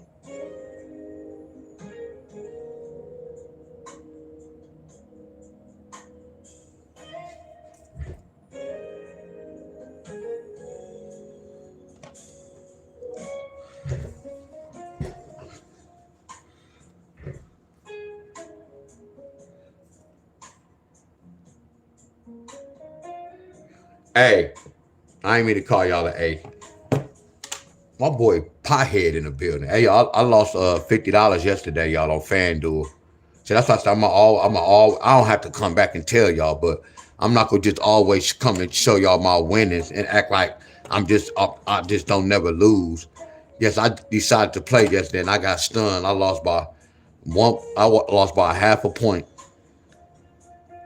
Hey, I ain't mean to call y'all an A. My boy Pothead in the building. Hey, y'all, I lost $50 yesterday, y'all, on FanDuel. So that's why I said I don't have to come back and tell y'all, but I'm not gonna just always come and show y'all my winnings and act like I just don't never lose. Yes, I decided to play yesterday and I got stunned. I lost by a half a point.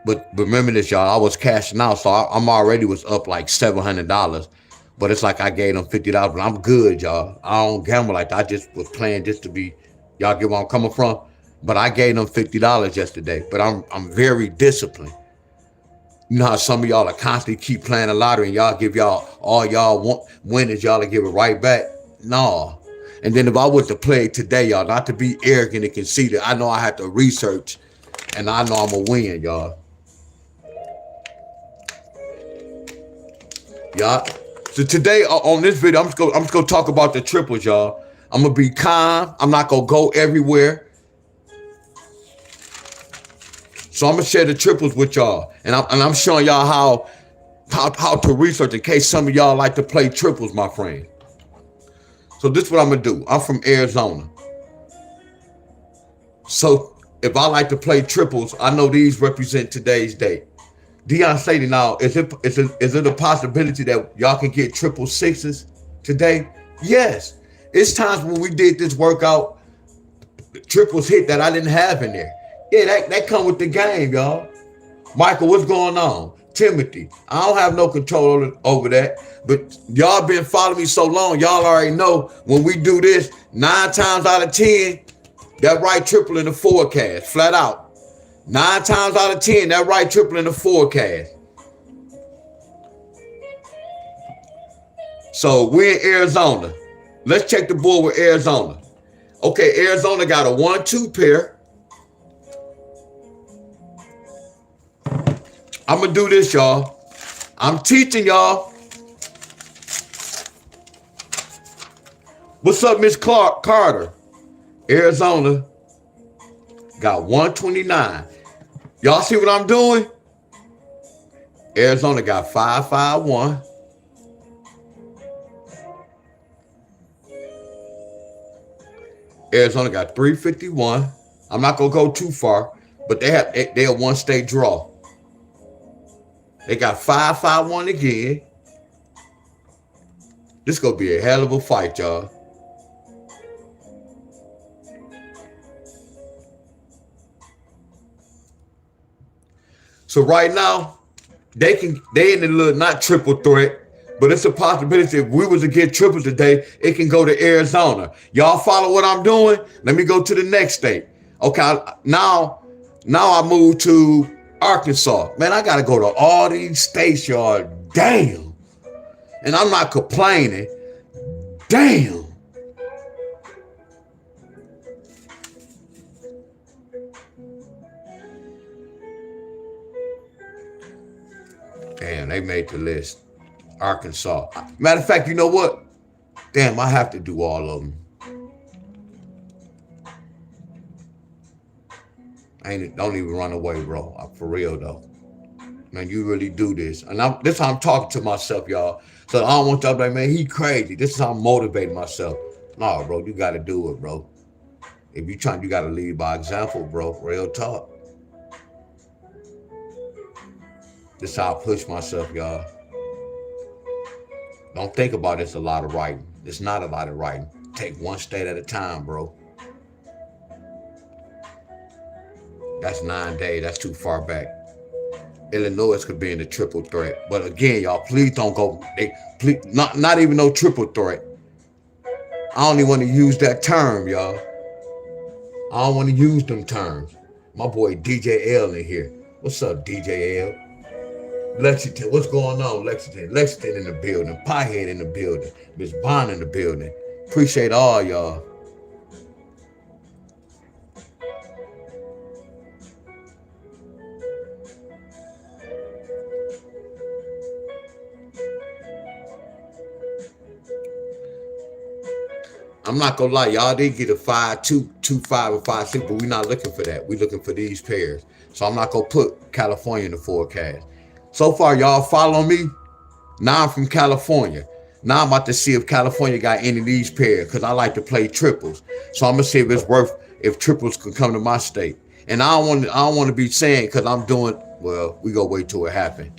But remember this, y'all, I was cashing out, so I'm already was up like $700. But it's like I gave them $50, but I'm good, y'all. I don't gamble like that. I just was playing just to be, y'all get where I'm coming from? But I gave them $50 yesterday. But I'm very disciplined. You know how some of y'all are constantly keep playing the lottery and y'all give y'all all y'all want winners, y'all to give it right back? No. And then if I was to play today, y'all, not to be arrogant and conceited, I know I have to research and I know I'm going to win, y'all. Y'all. So today on this video, I'm just gonna talk about the triples, y'all. I'm gonna be calm. I'm not gonna go everywhere. So I'm gonna share the triples with y'all, and I'm showing y'all how to research in case some of y'all like to play triples, my friend. So this is what I'm gonna do. I'm from Arizona, so if I like to play triples, I know these represent today's date. Deon Staley, now, is it a possibility that y'all can get triple sixes today? Yes. It's times when we did this workout, triples hit that I didn't have in there. Yeah, that come with the game, y'all. Michael, what's going on? Timothy. I don't have no control over that. But y'all been following me so long, y'all already know when we do this, 9 times out of 10, that right triple in the forecast, flat out. 9 times out of 10, that right triple in the forecast. So we're in Arizona. Let's check the board with Arizona. Okay, Arizona got a 1-2 pair. I'm going to do this, y'all. I'm teaching y'all. What's up, Miss Carter? Arizona got 129. Y'all see what I'm doing? Arizona got 551. Arizona got 351. I'm not gonna go too far, but they're a one-state draw. They got 551 again. This gonna be a hell of a fight, y'all. So right now, they in the little not triple threat, but it's a possibility if we was to get triple today, it can go to Arizona. Y'all follow what I'm doing? Let me go to the next state. Okay, now I move to Arkansas. Man, I gotta go to all these states, y'all. Damn. And I'm not complaining. Damn. Damn, they made the list. Arkansas. Matter of fact, you know what? Damn, I have to do all of them. Don't even run away, bro. For real though. Man, you really do this. And this is how I'm talking to myself, y'all. So I don't want y'all to be like, man, he crazy. This is how I'm motivating myself. No, bro, you gotta do it, bro. If you trying, you gotta lead by example, bro. Real talk. This is how I push myself, y'all. Don't think about it's a lot of writing. It's not a lot of writing. Take one state at a time, bro. That's 9 days. That's too far back. Illinois could be in the triple threat. But again, y'all, please don't go. Please, not even no triple threat. I don't even want to use that term, y'all. I don't want to use them terms. My boy DJ L in here. What's up, DJ L? Lexington, what's going on, Lexington? Lexington in the building. Piehead in the building. Miss Bond in the building. Appreciate all y'all. I'm not gonna lie, y'all did get a 5-2, 2-5, and 5-6, but we're not looking for that. We're looking for these pairs. So I'm not gonna put California in the forecast. So far, y'all follow me. Now I'm from California. Now I'm about to see if California got any of these pairs because I like to play triples. So I'm gonna see if it's worth if triples could come to my state. And I don't want to be saying because I'm doing well. We gonna wait till it happens.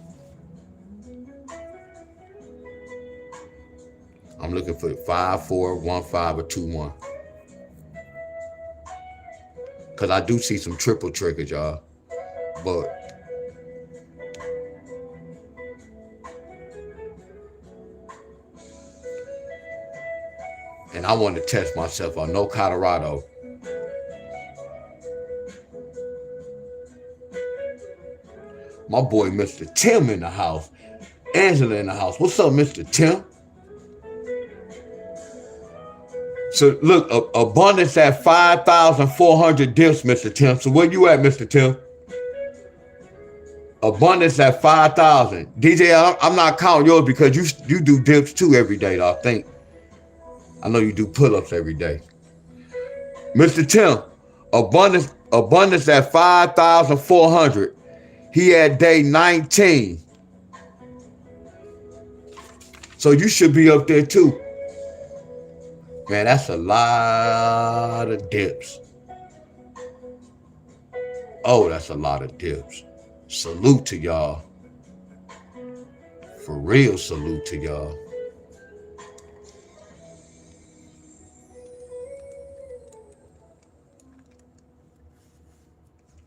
I'm looking for 5-4, 1-5, or 2-1. Cause I do see some triple triggers, y'all. But and I want to test myself on no Colorado. My boy Mr. Tim in the house. Angela in the house. What's up, Mr. Tim? So look, abundance at 5,400 dips, Mr. Tim. So where you at, Mr. Tim? Abundance at 5,000. DJ, I'm not counting yours because you do dips too every day, I think. I know you do pull-ups every day. Mr. Tim, abundance at 5,400. He had day 19. So you should be up there too. Man, that's a lot of dips. Oh, that's a lot of dips. Salute to y'all. For real, salute to y'all.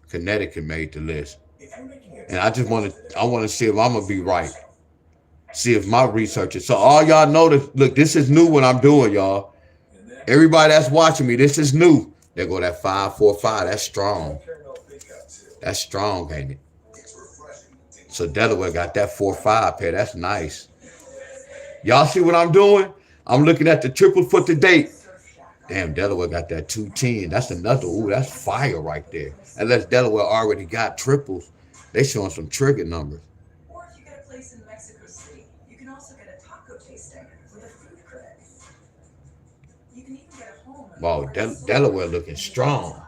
Connecticut made the list. And I want to see if I'm gonna be right. See if my research is. So all y'all know that, look, this is new what I'm doing, y'all. Everybody that's watching me, this is new. There go that 545. That's strong. That's strong, ain't it? So Delaware got that 4-5 pair. That's nice. Y'all see what I'm doing? I'm looking at the triple for today. Damn, Delaware got that 210. That's another. Ooh, that's fire right there. Unless Delaware already got triples, they showing some trigger numbers. Or if you get a place in Mexico City, you can also get a taco tasting with a food critic. You can even get a home. Wow, Delaware looking strong.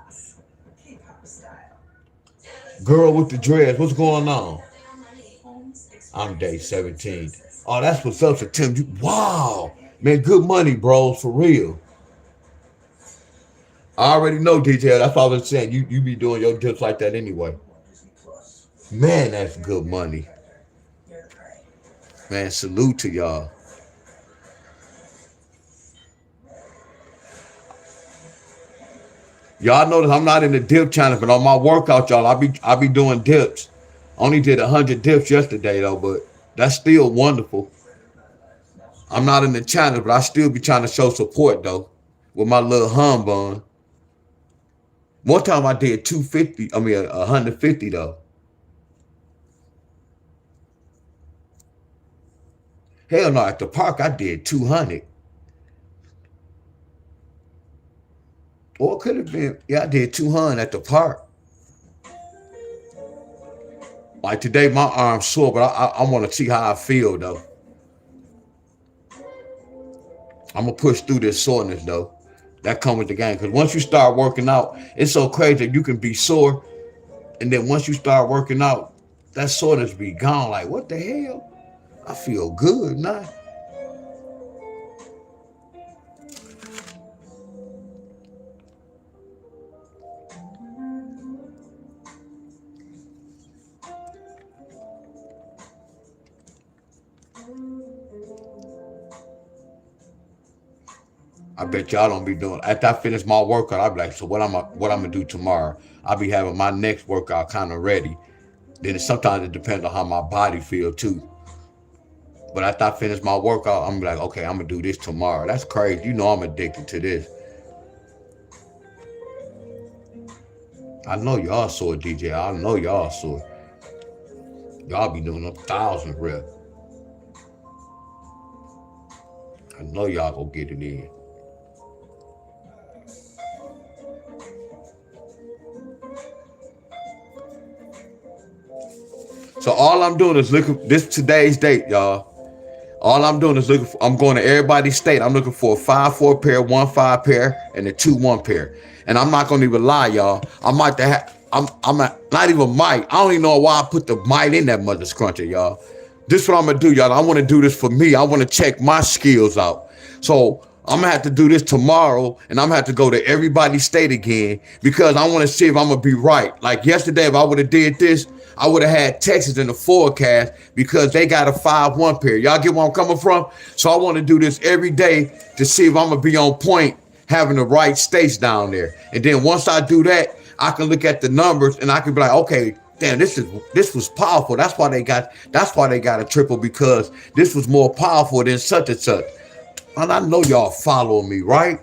Girl with the dreads, what's going on? I'm day 17. Oh, that's what's up, September. Wow, man, good money, bros, for real. I already know, DJ. That's all I'm saying. You be doing your dips like that anyway. Man, that's good money. Man, salute to y'all. Y'all notice I'm not in the dip challenge, but on my workout, y'all, I be doing dips. Only did 100 dips yesterday though, but that's still wonderful. I'm not in the challenge, but I still be trying to show support though with my little hum bun. One time I did 250, 150 though. Hell no, at the park I did 200. Or it could have been, yeah, I did 200 at the park. Like today, my arm's sore, but I want to see how I feel though. I'm gonna push through this soreness though. That comes with the game. Because once you start working out, it's so crazy that you can be sore. And then once you start working out, that soreness be gone. Like, what the hell? I feel good now. I bet y'all don't be doing. After I finish my workout, I'll be like, so what I'm gonna do tomorrow? I'll be having my next workout kind of ready. Then sometimes it depends on how my body feel too. But after I finish my workout, I'm like, okay, I'm gonna do this tomorrow. That's crazy. You know I'm addicted to this. I know y'all saw it, DJ. I know y'all saw it. Y'all be doing 1,000 reps. I know y'all gonna get it in. So all I'm doing is looking. This today's date, y'all. All I'm doing is looking for. I'm going to everybody's state. I'm looking for a 5-4 pair, 1-5 pair, and a 2-1 pair. And I'm not gonna even lie, y'all. I might have. Not even might. I don't even know why I put the might in that mother scruncher, y'all. This is what I'm gonna do, y'all. I want to do this for me. I want to check my skills out. So I'm gonna have to do this tomorrow, and I'm gonna have to go to everybody's state again because I want to see if I'm gonna be right. Like yesterday, if I would have did this, I would have had Texas in the forecast because they got a 5-1 pair. Y'all get where I'm coming from? So I want to do this every day to see if I'm gonna be on point, having the right states down there. And then once I do that, I can look at the numbers and I can be like, okay, damn, this was powerful. That's why they got a triple, because this was more powerful than such and such. And I know y'all following me, right?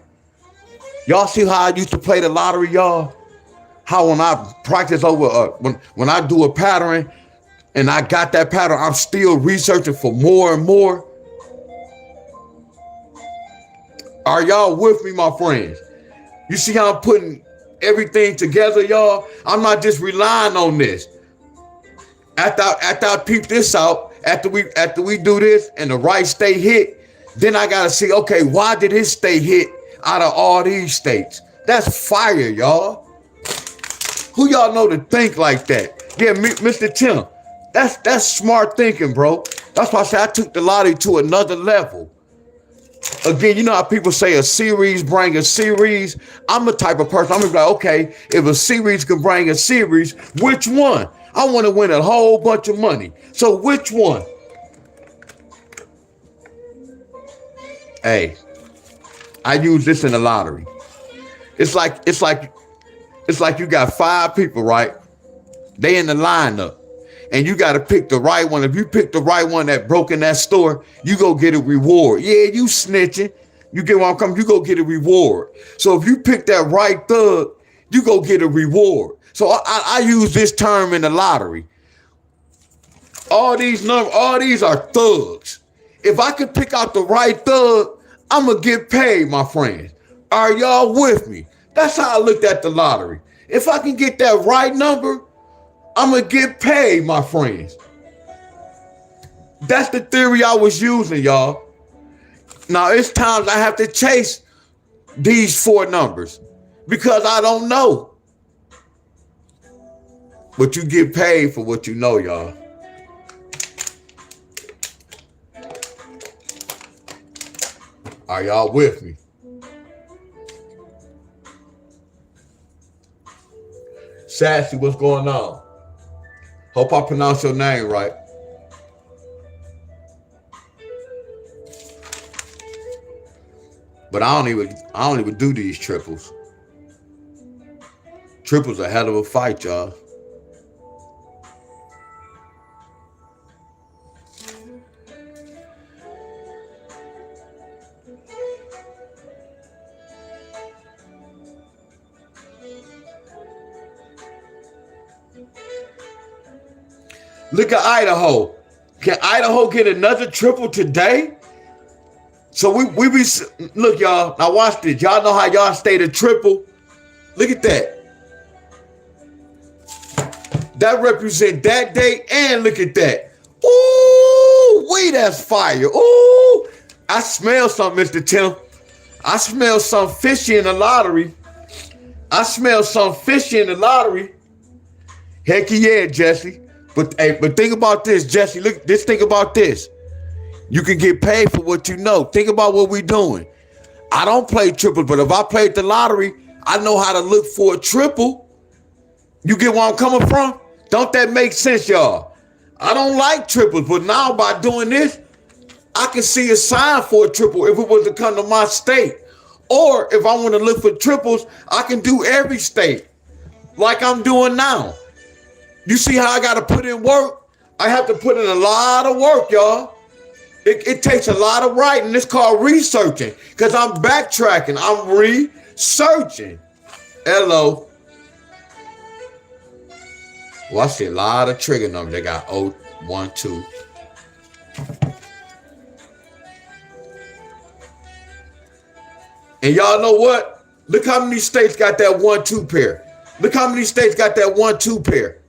Y'all see how I used to play the lottery, y'all? How when I practice over, when I do a pattern and I got that pattern, I'm still researching for more and more. Are y'all with me, my friends? You see how I'm putting everything together, y'all? I'm not just relying on this. After I peep this out, after we do this and the right state hit, then I gotta see, okay, why did his state hit out of all these states? That's fire, y'all. Who y'all know to think like that? Yeah, Mr. Tim, that's smart thinking, bro. That's why I say I took the lottery to another level. Again, you know how people say a series bring a series? I'm the type of person, I'm gonna be like, okay, if a series can bring a series, which one? I want to win a whole bunch of money. So which one? Hey, I use this in the lottery. It's like you got 5 people, right? They in the lineup. And you got to pick the right one. If you pick the right one that broke in that store, you go get a reward. Yeah, you snitching. You get where I'm coming, you go get a reward. So if you pick that right thug, you go get a reward. So I use this term in the lottery. All these are thugs. If I could pick out the right thug, I'm going to get paid, my friends. Are y'all with me? That's how I looked at the lottery. If I can get that right number, I'm going to get paid, my friends. That's the theory I was using, y'all. Now, it's times I have to chase these 4 numbers because I don't know. But you get paid for what you know, y'all. Are y'all with me? Sassy, what's going on? Hope I pronounce your name right. But I don't even do these triples. Triples a hell of a fight, y'all. Look at Idaho. Can Idaho get another triple today? So we be, look, y'all. Now watch this. Y'all know how y'all stayed a triple. Look at that. That represent that day, and look at that. Ooh, wait, that's fire. Ooh, I smell something, Mr. Tim. I smell some fishy in the lottery. I smell some fishy in the lottery. Heck yeah, Jesse. But think about this, Jesse. Look, just think about this. You can get paid for what you know. Think about what we're doing. I don't play triples, but if I played the lottery, I know how to look for a triple. You get where I'm coming from? Don't that make sense, y'all? I don't like triples, but now by doing this, I can see a sign for a triple if it was to come to my state. Or if I want to look for triples, I can do every state like I'm doing now. You see how I got to put in work? I have to put in a lot of work, y'all. It takes a lot of writing. It's called researching because I'm backtracking. I'm researching. Hello. Well, I see a lot of trigger numbers. They got 0, 1, 2. And y'all know what? Look how many states got that 1, 2 pair. Look how many states got that 1, 2 pair.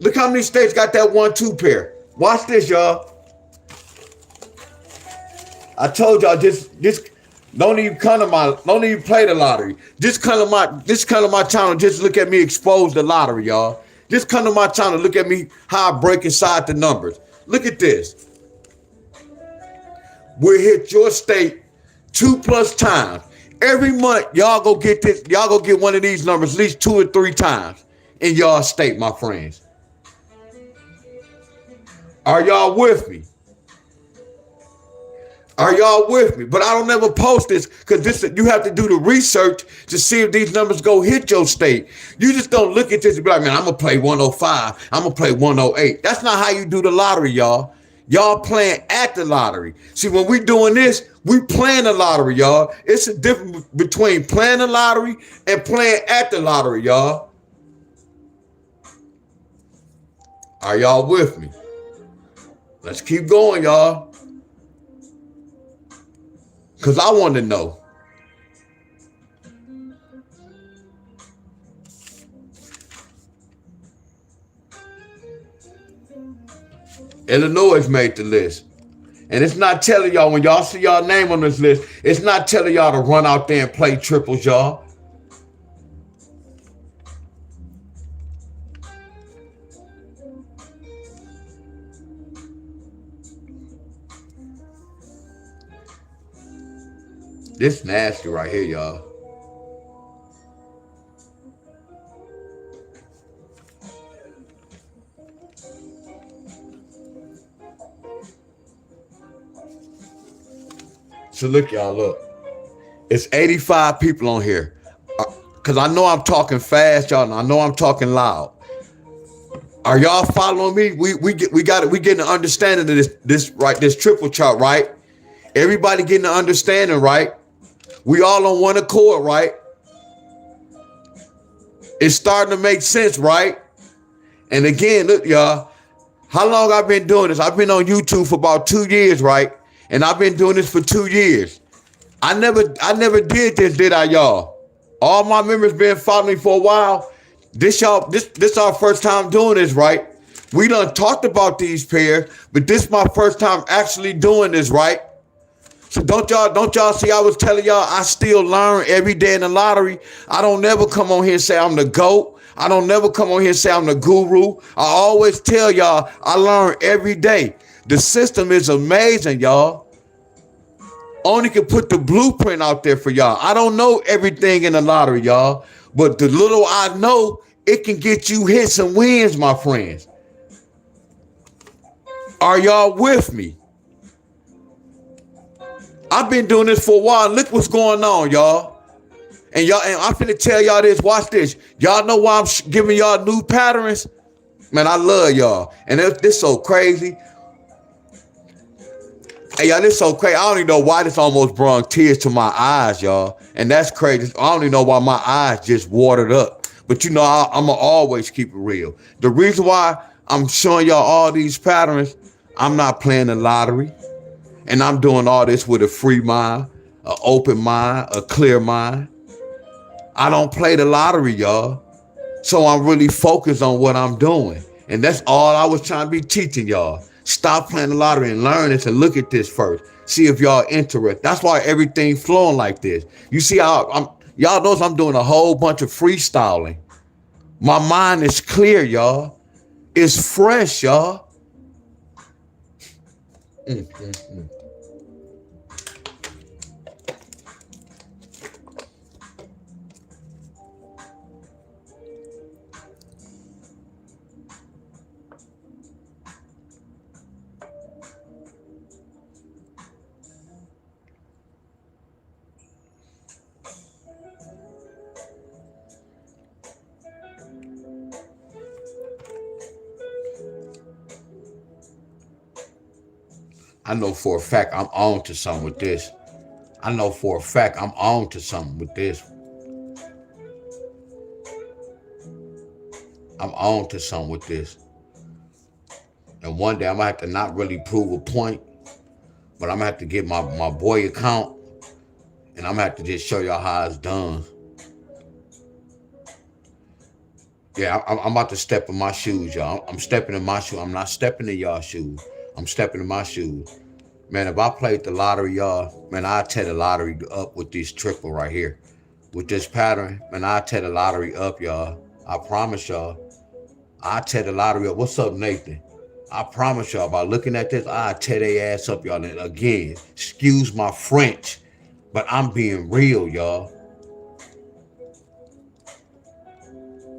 Look how many states got that 1, 2 pair. Watch this, y'all. I told y'all just don't even play the lottery. Just come to my channel. Just look at me expose the lottery, y'all. Just come to my channel. Look at me how I break inside the numbers. Look at this. We'll hit your state 2+ times. Every month, y'all go get this. Y'all go get one of these numbers at least 2 or 3 times in y'all state, my friends. Are y'all with me? Are y'all with me? But I don't ever post this because you have to do the research to see if these numbers go hit your state. You just don't look at this and be like, man, I'm going to play 105. I'm going to play 108. That's not how you do the lottery, y'all. Y'all playing at the lottery. See, when we doing this, we playing the lottery, y'all. It's a difference between playing the lottery and playing at the lottery, y'all. Are y'all with me? Let's keep going, y'all. Because I want to know. Illinois made the list. And it's not telling y'all, when y'all see y'all name on this list, it's not telling y'all to run out there and play triples, y'all. This nasty right here, y'all. So look, y'all, look. It's 85 people on here. Because I know I'm talking fast, y'all, and I know I'm talking loud. Are y'all following me? We getting an understanding of this triple chart, right? Everybody getting an understanding, right? We all on one accord, right? It's starting to make sense, right? And again, look, y'all, how long I've been doing this? I've been on YouTube for about 2 years, right? And I've been doing this for 2 years. I never did this, did I, y'all? All my members been following me for a while. This our first time doing this, right? We done talked about these pairs, but this is my first time actually doing this, right? So don't y'all see I was telling y'all I still learn every day in the lottery. I don't never come on here and say I'm the GOAT. I don't never come on here and say I'm the guru. I always tell y'all I learn every day. The system is amazing, y'all. Only can put the blueprint out there for y'all. I don't know everything in the lottery, y'all. But the little I know, it can get you hits and wins, my friends. Are y'all with me? I've been doing this for a while. Look what's going on, y'all. And I'm finna tell y'all this. Watch this. Y'all know why I'm giving y'all new patterns? Man, I love y'all. And this so crazy. Hey, y'all, this so crazy. I don't even know why this almost brought tears to my eyes, y'all. And that's crazy. I don't even know why my eyes just watered up. But you know, I'm going to always keep it real. The reason why I'm showing y'all all these patterns, I'm not playing the lottery. And I'm doing all this with a free mind, an open mind, a clear mind. I don't play the lottery, y'all. So I'm really focused on what I'm doing. And that's all I was trying to be teaching y'all. Stop playing the lottery and learn this and look at this first. See if y'all interested. That's why everything's flowing like this. You see how y'all notice I'm doing a whole bunch of freestyling. My mind is clear, y'all. It's fresh, y'all. I know for a fact I'm on to something with this. I know for a fact I'm on to something with this. I'm on to something with this. And one day I'm going to have to not really prove a point, but I'm going to have to get my boy account, and I'm going to have to just show y'all how it's done. Yeah, I'm about to step in my shoes, y'all. I'm stepping in my shoes. I'm not stepping in y'all shoes. I'm stepping in my shoes. Man, if I played the lottery, y'all, man, I'd tear the lottery up with this triple right here. With this pattern, man, I'd tear the lottery up, y'all. I promise y'all. I'd tear the lottery up. What's up, Nathan? I promise y'all, by looking at this, I'd tear their ass up, y'all. And again, excuse my French, but I'm being real, y'all.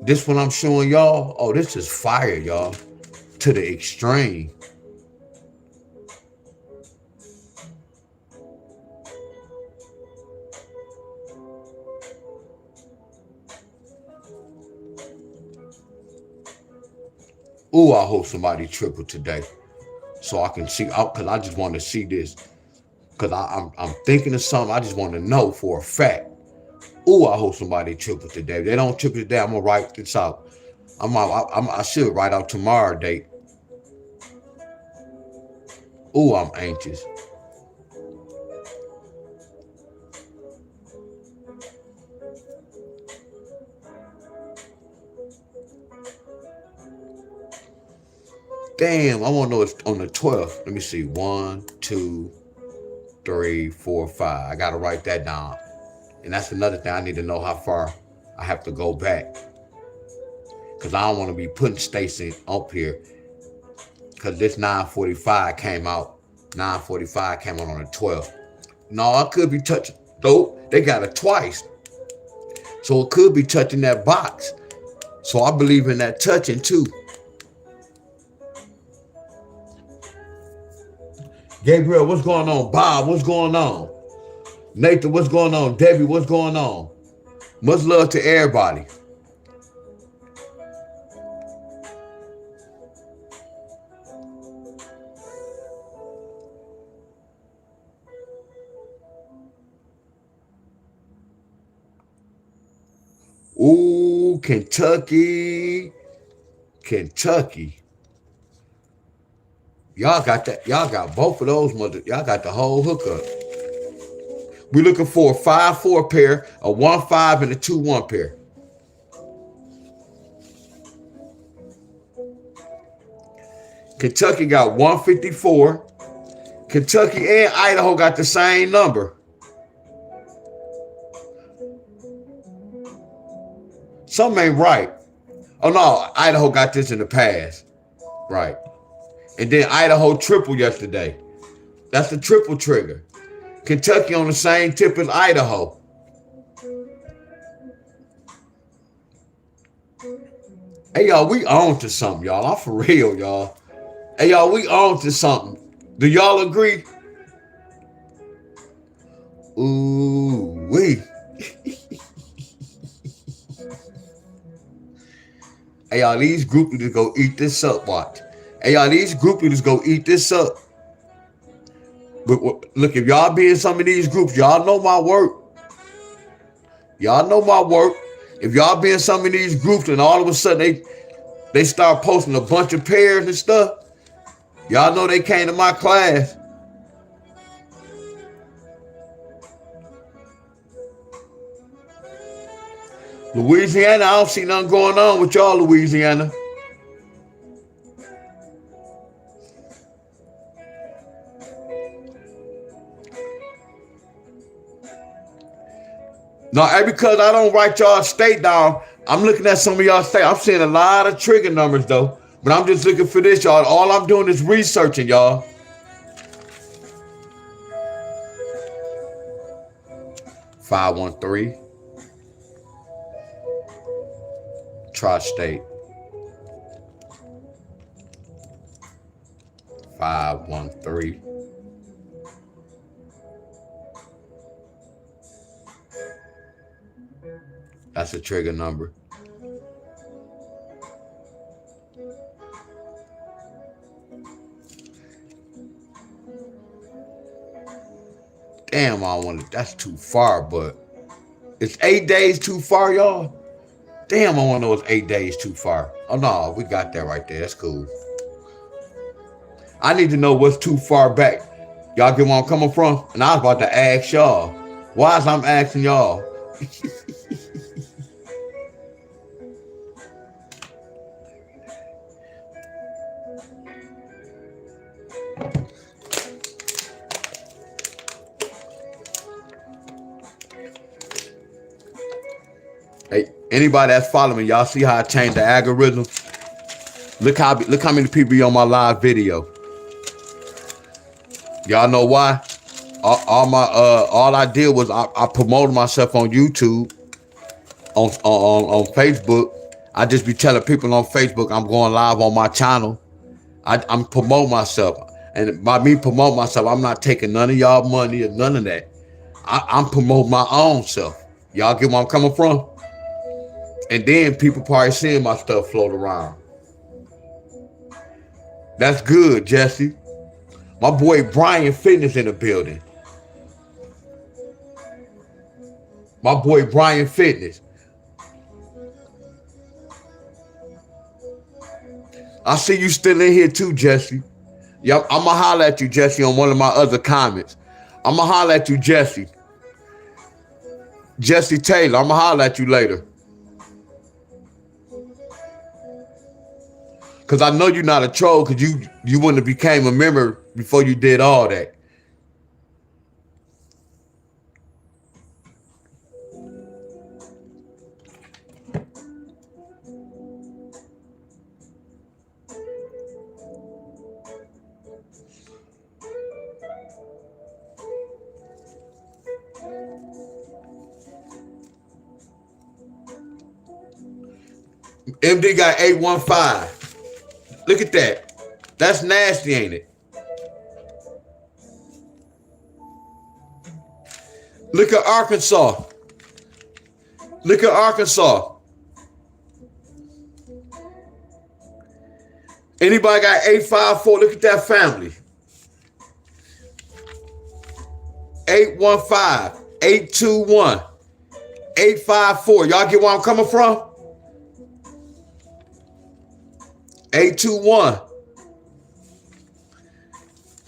This one I'm showing y'all, oh, this is fire, y'all. To the extreme. Ooh, I hope somebody triple today so I can see, because I just want to see this. Because I'm thinking of something I just want to know for a fact. Ooh, I hope somebody triple today. If they don't triple today, I'm going to write this out. I should write out tomorrow date. Ooh, I'm anxious. Damn, I want to know it's on the 12th. Let me see. 1, 2, 3, 4, 5. I got to write that down. And that's another thing. I need to know how far I have to go back. Because I don't want to be putting Stacy up here. Because this 945 came out. 945 came out on the 12th. No, I could be touching. Though, they got it twice. So it could be touching that box. So I believe in that touching too. Gabriel, what's going on? Bob, what's going on? Nathan, what's going on? Debbie, what's going on? Much love to everybody. Kentucky. Y'all got that. Y'all got both of those mother. Y'all got the whole hookup. We're looking for a 5-4 pair, a 1-5, and a 2-1 pair. Kentucky got 154. Kentucky and Idaho got the same number. Something ain't right. Oh no, Idaho got this in the past. Right. And then Idaho triple yesterday. That's the triple trigger. Kentucky on the same tip as Idaho. Hey y'all, we on to something, y'all. I'm for real, y'all. Hey y'all, we on to something. Do y'all agree? Ooh, we. Hey y'all, these group leaders go eat this up, watch. Hey y'all, these group leaders go eat this up. But look, if y'all be in some of these groups, y'all know my work. Y'all know my work. If y'all be in some of these groups and all of a sudden they start posting a bunch of pairs and stuff, y'all know they came to my class. Louisiana, I don't see nothing going on with y'all, Louisiana. No, because I don't write y'all state down, I'm looking at some of y'all state. I'm seeing a lot of trigger numbers though, but I'm just looking for this, y'all. All I'm doing is researching, y'all. 513. Tri-State. 513. That's a trigger number. Damn, I want to. That's too far, but it's 8 days too far, y'all. Damn, I want to know it's 8 days too far. Oh no, we got that right there. That's cool. I need to know what's too far back. Y'all get where I'm coming from? And I was about to ask y'all. Why is I'm asking y'all? Hey, anybody that's following, y'all see how I changed the algorithm? Look how many people be on my live video. Y'all know why? All I did was I promoted myself on YouTube, on Facebook. I just be telling people on Facebook I'm going live on my channel. I'm promoting myself, and by me promoting myself, I'm not taking none of y'all money or none of that. I'm promoting my own self. Y'all get where I'm coming from? And then people probably seeing my stuff float around. That's good, Jesse. My boy Brian Fitness in the building. My boy Brian Fitness. I see you still in here too, Jesse. Yep, I'm going to holler at you, Jesse, on one of my other comments. I'm going to holler at you, Jesse. Jesse Taylor, I'm going to holler at you later. Because I know you're not a troll, because you wouldn't have became a member before you did all that. MD got 815. Look at that. That's nasty, ain't it? Look at Arkansas. Look at Arkansas. Anybody got 854? Look at that family. 815, 821, 854. Y'all get where I'm coming from? 821.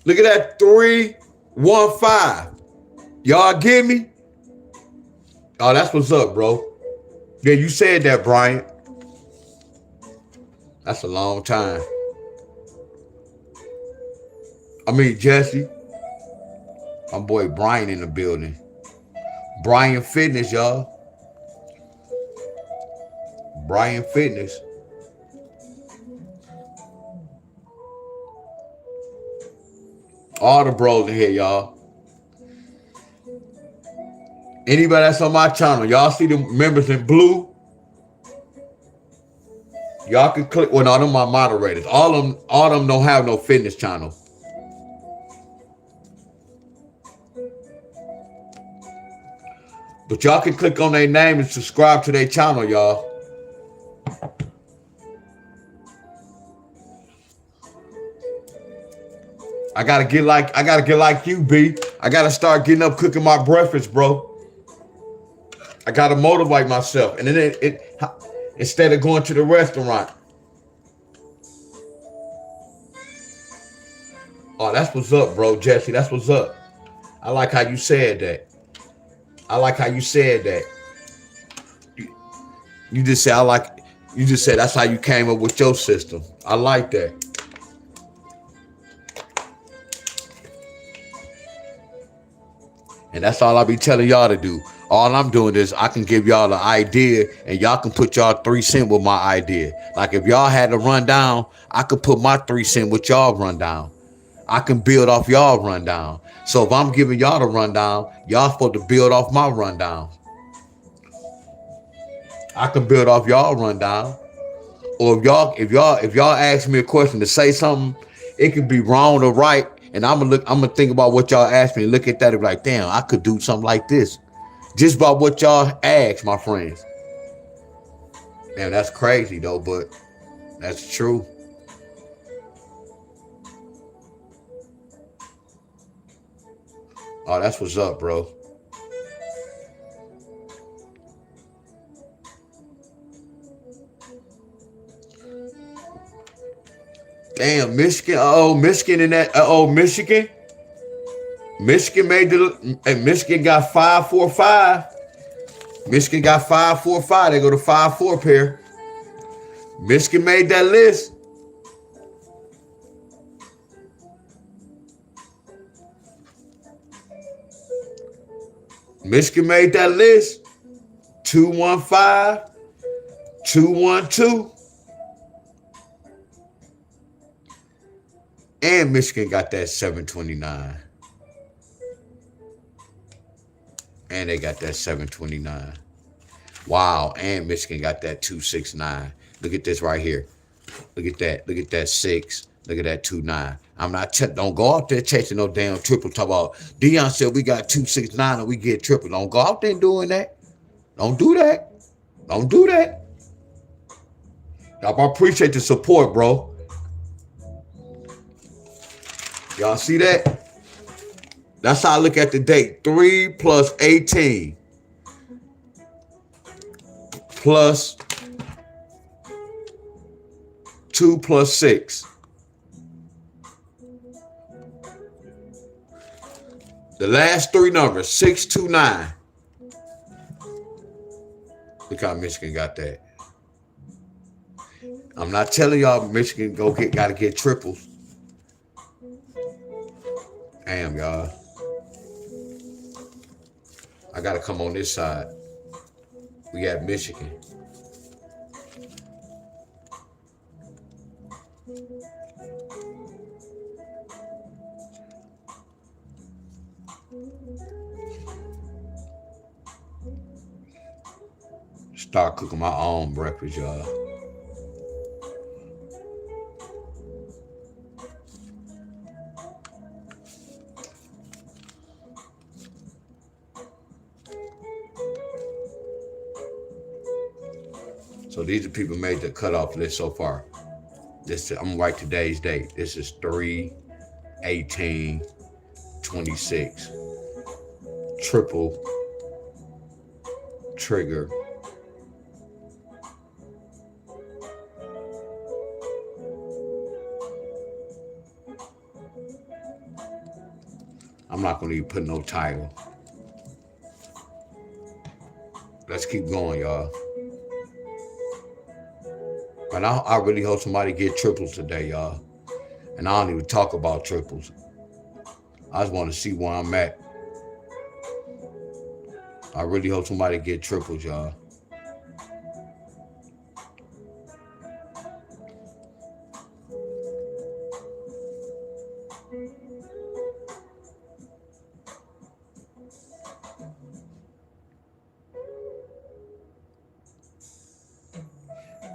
Look at that 315. Y'all get me? Oh, that's what's up, bro. Yeah, you said that, Brian. That's a long time. I mean, Jesse. My boy Brian in the building. Brian Fitness, y'all. Brian Fitness. All the bros in here, y'all. Anybody that's on my channel, y'all see the members in blue? Y'all can click. Well, no, them my moderators. All of them don't have no fitness channel. But y'all can click on their name and subscribe to their channel, y'all. I gotta get like you, B. I gotta start getting up cooking my breakfast, bro. I gotta motivate myself. And then instead of going to the restaurant. Oh, that's what's up, bro, Jesse. That's what's up. I like how you said that. You just said that's how you came up with your system. I like that. And that's all I be telling y'all to do. All I'm doing is I can give y'all an idea and y'all can put y'all 3 cents with my idea. Like if y'all had a rundown, I could put my 3 cents with y'all rundown. I can build off y'all rundown. So if I'm giving y'all the rundown, y'all supposed to build off my rundown. I can build off y'all rundown. Or if y'all ask me a question to say something, it could be wrong or right. And I'm gonna think about what y'all asked me and look at that and be like, damn, I could do something like this. Just by what y'all asked, my friends. Damn, that's crazy though, but that's true. Oh, that's what's up, bro. Damn, Michigan. Michigan in that. Michigan. Michigan Michigan got 5-4-5. Michigan got 5-4-5. They go to 5-4 pair. Michigan made that list. Michigan made that list. 215, 212. And Michigan got that 729. And they got that 729. Wow. And Michigan got that 269. Look at this right here. Look at that. Look at that 6. Look at that 29. I'm not don't go out there chasing no damn triple. Talk about Deion said we got 269 and we get triple. Don't go out there doing that. Don't do that. Don't do that. Y'all appreciate the support, bro. Y'all see that? That's how I look at the date. 3 plus 18 plus 2 plus 6. The last 3 numbers, 629. Look how Michigan got that. I'm not telling y'all Michigan gotta get triples. Damn, y'all. I gotta come on this side. We got Michigan. Start cooking my own breakfast, y'all. So these are people made the cutoff list so far. I'm gonna write today's date. This is 3/18/26. Triple trigger. I'm not gonna even put no title. Let's keep going, y'all. But I really hope somebody get triples today, y'all. And I don't even talk about triples. I just want to see where I'm at. I really hope somebody get triples, y'all.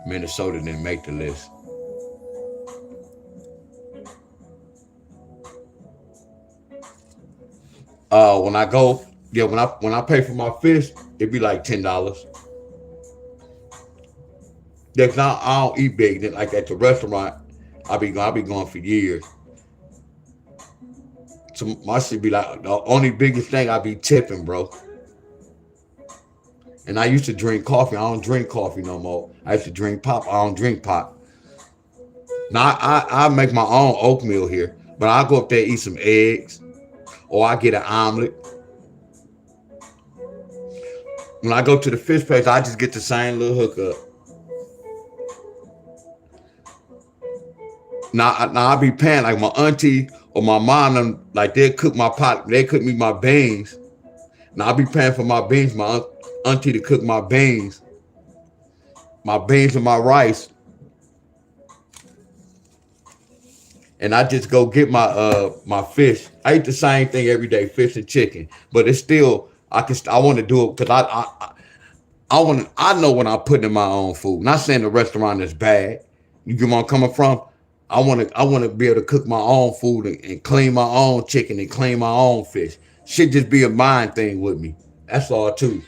Minnesota didn't make the list. When I go, yeah, when I pay for my fish, it'd be like $10. Yeah, 'cause I don't eat big. Then like at the restaurant, I'll be going for years. So my shit be like the only biggest thing I be tipping, bro. And I used to drink coffee. I don't drink coffee no more. I used to drink pop. I don't drink pop. Now I make my own oatmeal here, but I go up there eat some eggs, or I get an omelet. When I go to the fish place, I just get the same little hookup. Now I be paying like my auntie or my mom, them, like they cook my pot, they cook me my beans. Now I be paying for my beans, my auntie to cook my beans and my rice. And I just go get my fish. I eat the same thing every day, fish and chicken. But it's still I want to do it because I know when I'm putting in my own food. Not saying the restaurant is bad. You get where I'm coming from? I want to be able to cook my own food and clean my own chicken and clean my own fish. Should just be a mind thing with me. That's all too.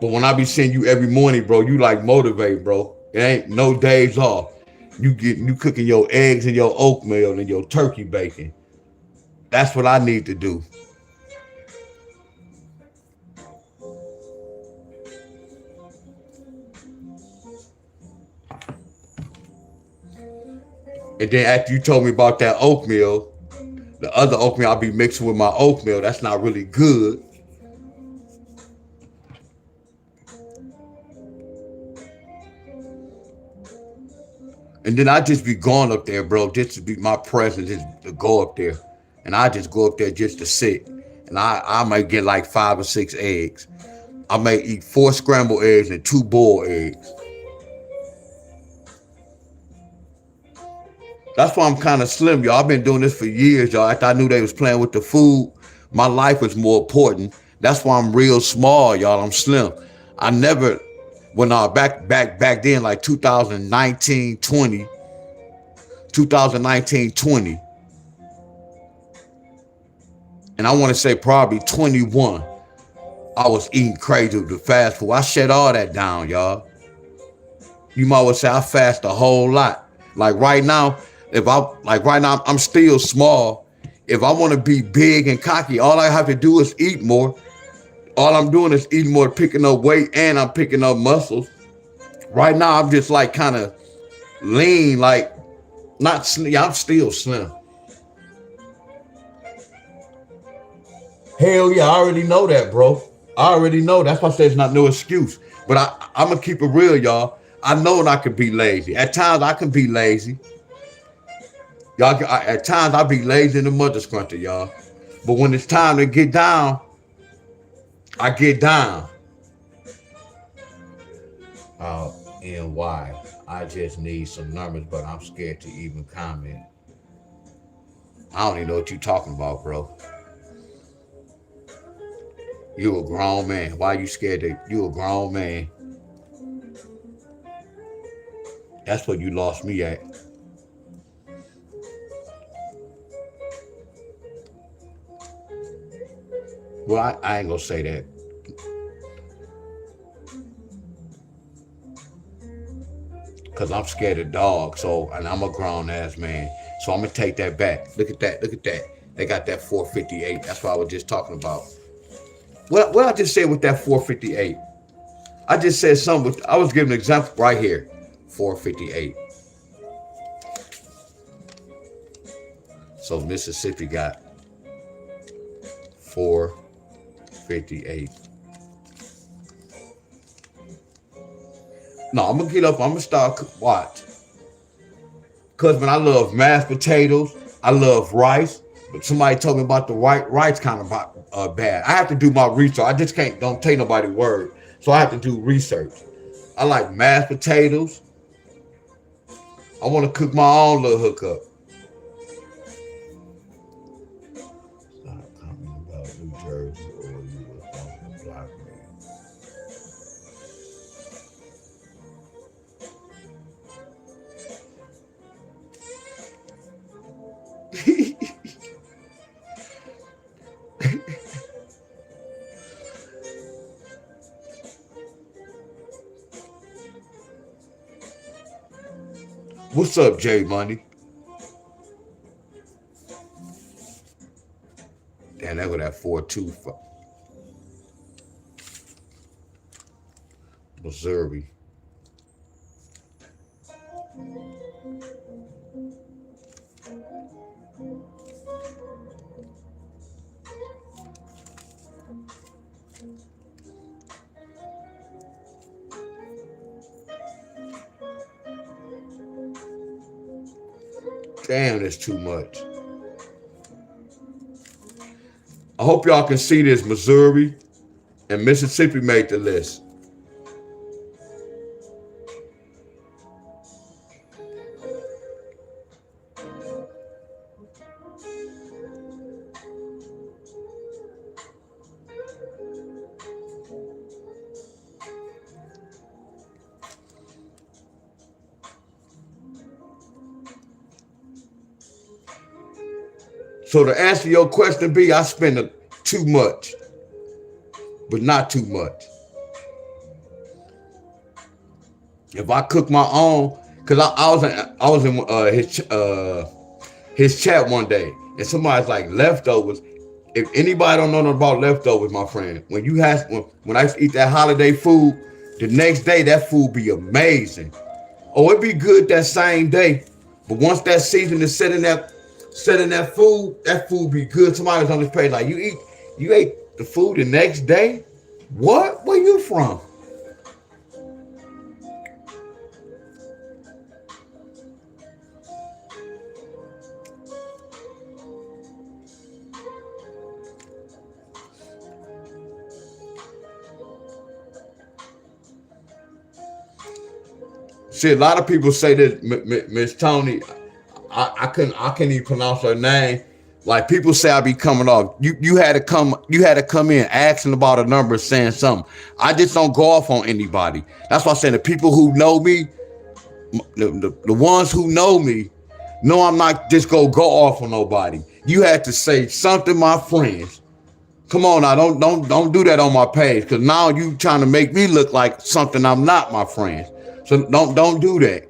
But when I be seeing you every morning, bro, you like motivate, bro. It ain't no days off. You cooking your eggs and your oatmeal and your turkey bacon. That's what I need to do. And then after you told me about that oatmeal, the other oatmeal I'll be mixing with my oatmeal, that's not really good. And then I just be going up there, bro, just to be my presence, just to go up there. And I just go up there just to sit. And I might get like 5 or 6 eggs. I may eat 4 scrambled eggs and 2 boiled eggs. That's why I'm kind of slim, y'all. I've been doing this for years, y'all. After I knew they was playing with the food, my life was more important. That's why I'm real small, y'all. I'm slim. I never, when back then, like 2019, 20, and I want to say probably 21, I was eating crazy with the fast food. I shut all that down, y'all. You might well say I fast a whole lot. Like right now, I'm still small. If I want to be big and cocky, all I have to do is eat more. All I'm doing is eating more, picking up weight, and I'm picking up muscles. Right now, I'm just like kind of lean, like not slim. I'm still slim. Hell yeah, I already know that, bro. I already know. That's why I say it's not no excuse. But I'm going to keep it real, y'all. I know that I can be lazy. At times, I can be lazy. Y'all, at times, I be lazy in the mother scrunter, y'all. But when it's time to get down, I get down. NY. I just need some numbers, but I'm scared to even comment. I don't even know what you're talking about, bro. You a grown man. Why are you scared that you a grown man? That's where you lost me at. Well, I ain't gonna say that. Cause I'm scared of dogs, and I'm a grown ass man. So I'm gonna take that back. Look at that. They got that 458. That's what I was just talking about. What I just said with that 458? I just said something. I was giving an example right here. 458. So Mississippi got 458. No, I'm gonna get up. I'm gonna start watch. Cause man, I love mashed potatoes. I love rice. But somebody told me about the rice kind of bad. I have to do my research. I just don't take nobody's word. So I have to do research. I like mashed potatoes. I want to cook my own little hookup. Stop talking about New Jersey or you was going to block me. What's up, Jay Money? Damn, that was that 4-2 for Missouri. Damn, that's too much. I hope y'all can see this. Missouri and Mississippi made the list. So to answer your question, B, I spend too much, but not too much. If I cook my own, cause I was in his chat one day, and somebody's like leftovers. If anybody don't know nothing about leftovers, my friend, when I used to eat that holiday food, the next day that food be amazing. Oh, it be good that same day, but once that season is set in that food be good. Somebody was on this page like, you ate the food the next day? What? Where you from? See, a lot of people say that Miss Tony, I can't even pronounce her name. Like people say I be coming off. You had to come in asking about a number, saying something. I just don't go off on anybody. That's why I'm saying the people who know me, the ones who know me, know I'm not just go off on nobody. You had to say something, my friends. Come on now, don't do that on my page, because now you trying to make me look like something I'm not, my friends. So don't do that.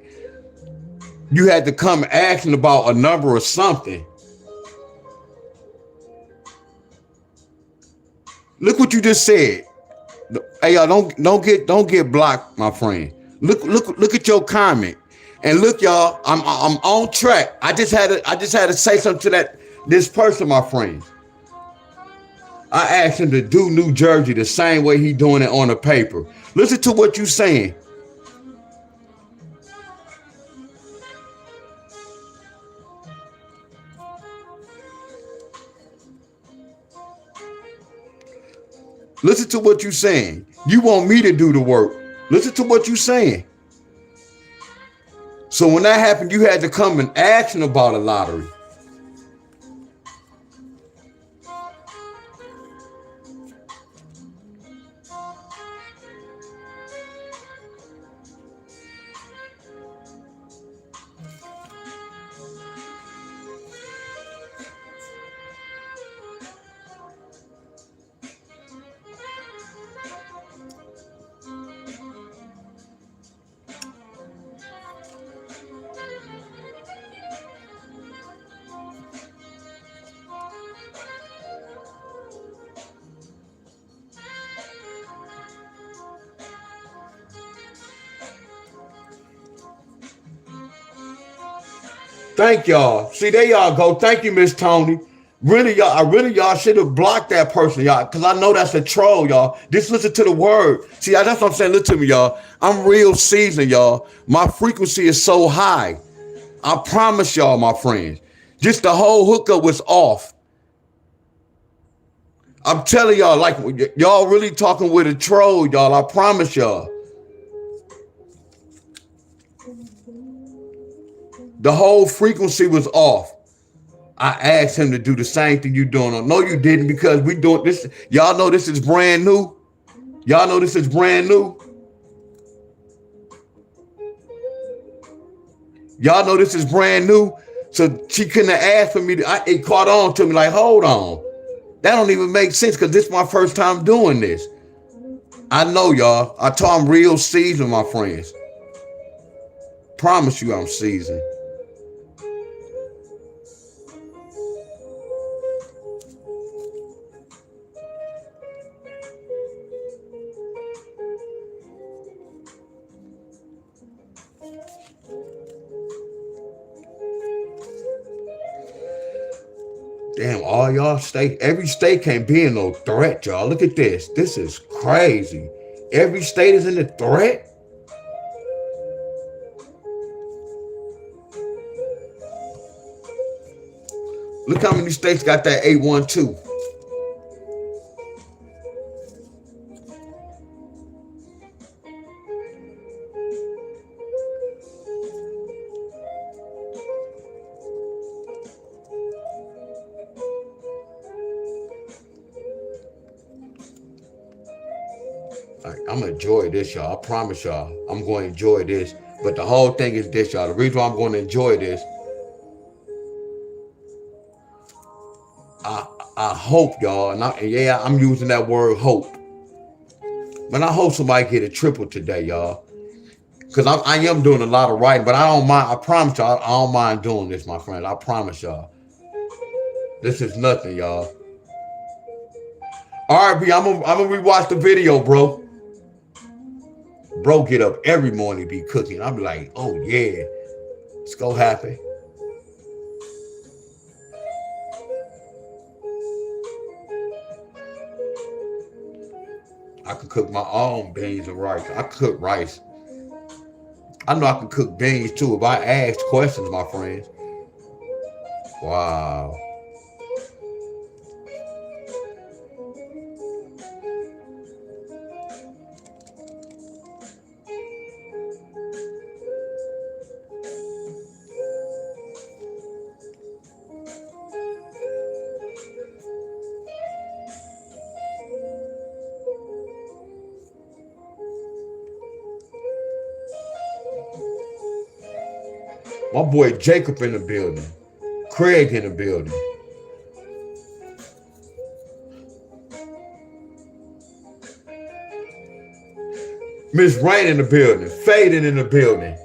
You had to come asking about a number or something. Look what you just said. Hey y'all, don't get blocked, my friend. Look at your comment. And look, y'all, I'm on track. I just had to say something to this person, my friend. I asked him to do New Jersey the same way he doing it on the paper. Listen to what you saying. Listen to what you're saying. You want me to do the work. Listen to what you're saying. So when that happened, you had to come and ask him about a lottery. Thank y'all. See, there y'all go. Thank you, Miss Tony. Y'all should have blocked that person, y'all, because I know that's a troll, y'all. Just listen to the word. See, that's what I'm saying. Listen to me, y'all. I'm real seasoned, y'all. My frequency is so high. I promise y'all, my friends. Just the whole hookup was off. I'm telling y'all, like, y'all really talking with a troll, y'all. I promise y'all. The whole frequency was off. I asked him to do the same thing you doing. No, you didn't, because we doing this. Y'all know this is brand new. Y'all know this is brand new. Y'all know this is brand new. So she couldn't have asked for me. It caught on to me like, hold on. That don't even make sense, because this is my first time doing this. I know, y'all. I told I'm real seasoned, my friends. Promise you I'm seasoned. Damn, all y'all state, every state can't be in no threat, y'all. Look at this. This is crazy. Every state is in the threat. Look how many states got that 812. I'm gonna enjoy this, y'all. I promise y'all, I'm going to enjoy this. But the whole thing is this, y'all. The reason why I'm going to enjoy this, I hope, y'all, and I'm using that word hope. But I hope somebody get a triple today, y'all. Because I am doing a lot of writing, but I don't mind. I promise y'all, I don't mind doing this, my friend. I promise y'all. This is nothing, y'all. All right, B, I'm gonna rewatch the video, bro. Bro get up every morning, be cooking. I'm like, oh yeah, let's go happy. I could cook my own beans and rice. I cook rice. I know I can cook beans too if I ask questions, my friends. Wow. My boy Jacob in the building. Craig in the building. Miss Rain in the building. Fading in the building.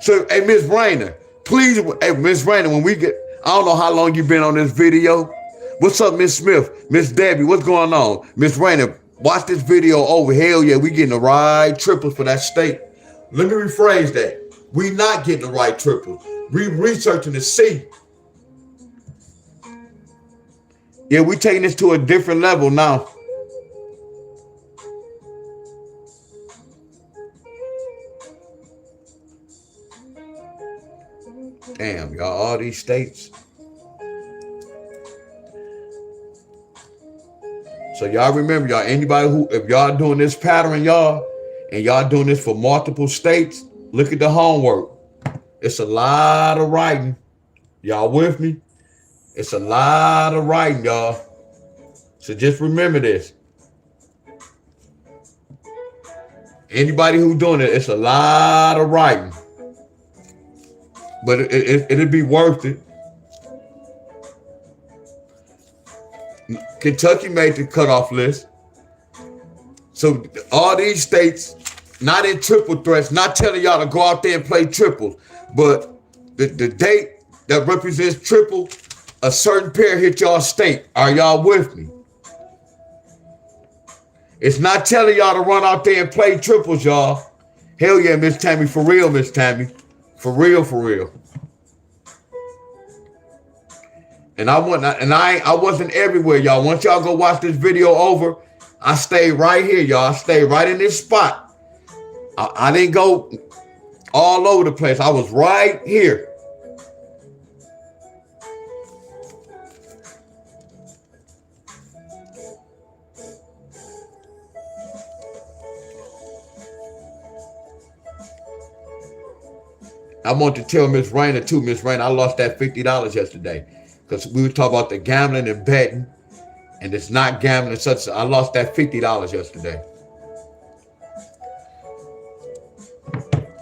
So, hey, Miss Rainer, please, hey, Miss Rainer, when we get, I don't know how long you've been on this video. What's up, Miss Smith? Miss Debbie, what's going on? Miss Rainer, watch this video over. Hell yeah, we getting the right triples for that state. Let me rephrase that. We not getting the right triples. We researching to see. Yeah, we taking this to a different level now. Damn, y'all, all these states. So y'all remember, y'all, anybody who, if y'all doing this pattern, y'all, and y'all doing this for multiple states, look at the homework. It's a lot of writing. Y'all with me? It's a lot of writing, y'all. So just remember this. Anybody who doing it, it's a lot of writing. But it'll be worth it. Kentucky made the cutoff list. So all these states, not in triple threats, not telling y'all to go out there and play triples, but the date that represents triple, a certain pair hit y'all state. Are y'all with me? It's not telling y'all to run out there and play triples, y'all. Hell yeah, Miss Tammy, for real, Miss Tammy. For real, for real. And I wasn't everywhere, y'all. Once y'all go watch this video over, I stayed right here, y'all. I stayed right in this spot. I didn't go all over the place. I was right here. I want to tell Miss Raina too. Miss Raina, I lost that $50 yesterday because we were talking about the gambling and betting, and it's not gambling. Such. I lost that $50 yesterday.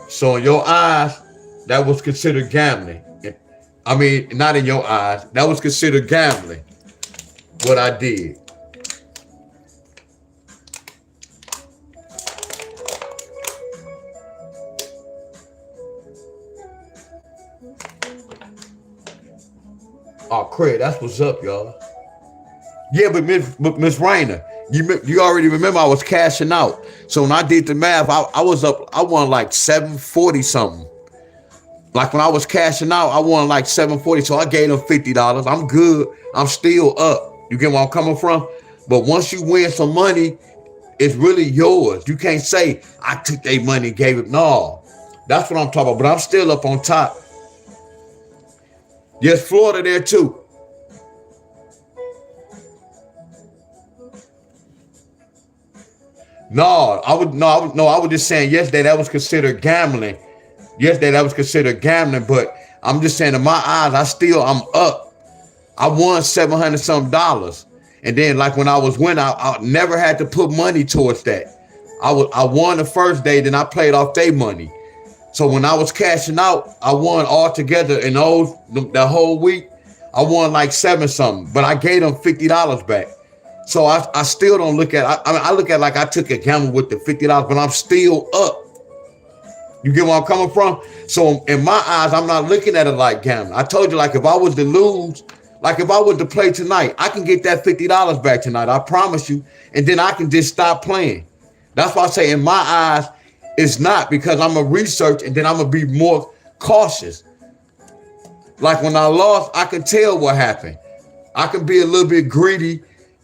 So in your eyes, that was considered gambling. I mean, not in your eyes. That was considered gambling. What I did. Oh, Craig, that's what's up, y'all. Yeah, but Miss Raina, you already remember I was cashing out. So when I did the math, I was up. I won like 740 something. Like when I was cashing out, I won like 740. So I gave them $50. I'm good. I'm still up. You get where I'm coming from? But once you win some money, it's really yours. You can't say I took their money and gave it. No, that's what I'm talking about. But I'm still up on top. Yes, Florida there too. I was just saying yesterday that was considered gambling. Yesterday that was considered gambling, but I'm just saying in my eyes, I'm up. I won $700 something. And then like when I was winning, I never had to put money towards that. I won the first day, then I played off their money. So when I was cashing out, I won all together in the whole week. I won like 7 something, but I gave them $50 back. So I still don't look at I look at like I took a gamble with the $50, but I'm still up. You get where I'm coming from? So in my eyes, I'm not looking at it like gambling. I told you, like if I was to lose, like if I was to play tonight, I can get that $50 back tonight. I promise you. And then I can just stop playing. That's why I say in my eyes, it's not, because I'm going to research and then I'm going to be more cautious. Like when I lost, I can tell what happened. I can be a little bit greedy.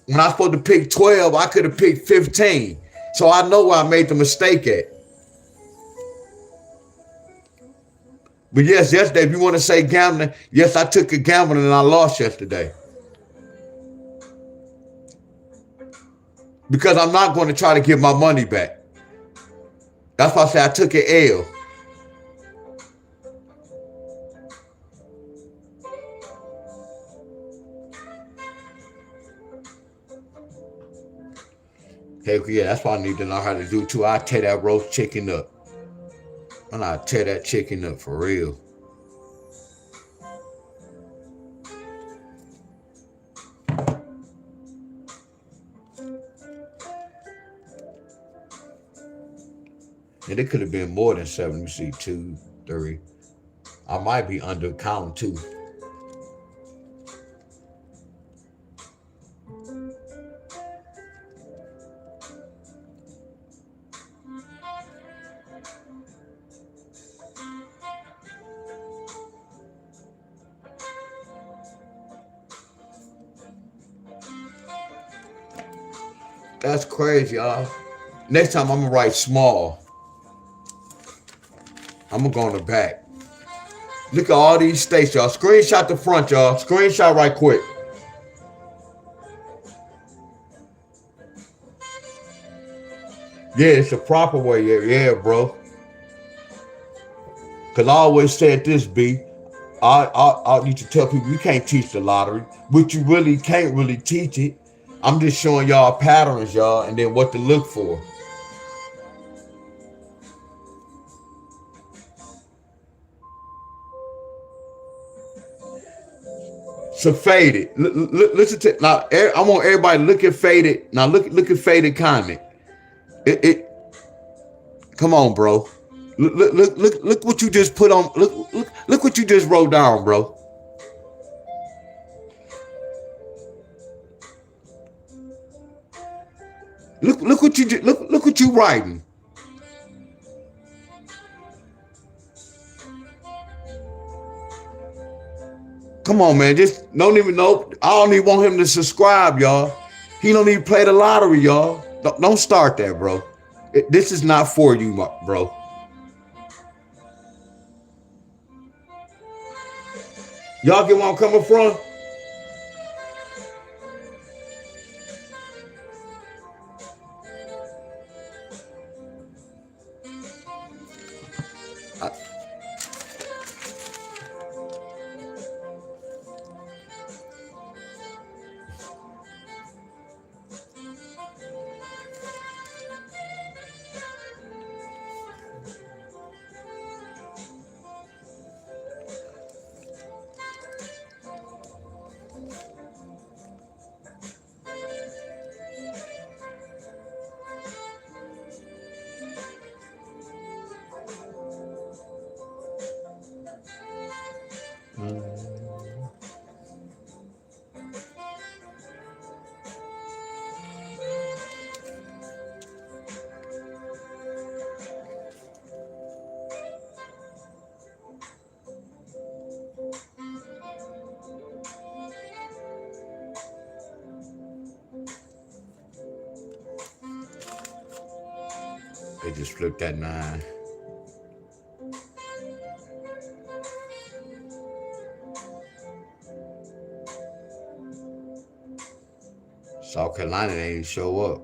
When I was supposed to pick 12, I could have picked 15. So I know where I made the mistake at. But yes, yesterday, if you want to say gambling, yes, I took a gamble and I lost yesterday. Because I'm not going to try to get my money back. That's why I say I took an L. Heck yeah, that's what I need to know how to do too. I tear that roast chicken up. And I tear that chicken up for real. And it could have been more than 7. Let me see, 2, 3. I might be under count too. That's crazy, y'all. Next time I'm gonna write small. I'm gonna go on the back. Look at all these states, y'all. Screenshot the front, y'all. Screenshot right quick. Yeah, it's the proper way. Yeah, bro. Cause I always said this, B. I need to tell people you can't teach the lottery, but you really can't really teach it. I'm just showing y'all patterns, y'all, and then what to look for. So faded. Listen to now. I want everybody to look at faded. Now look at faded comment. Come on, bro. Look what you just put on. Look what you just wrote down, bro. Look what you look what you writing. Come on, man. Just don't even know. I don't even want him to subscribe, y'all. He don't even play the lottery, y'all. Don't start that, bro. This is not for you, bro. Y'all get where I'm coming from? I, they just flipped that 9. South Carolina ain't show up.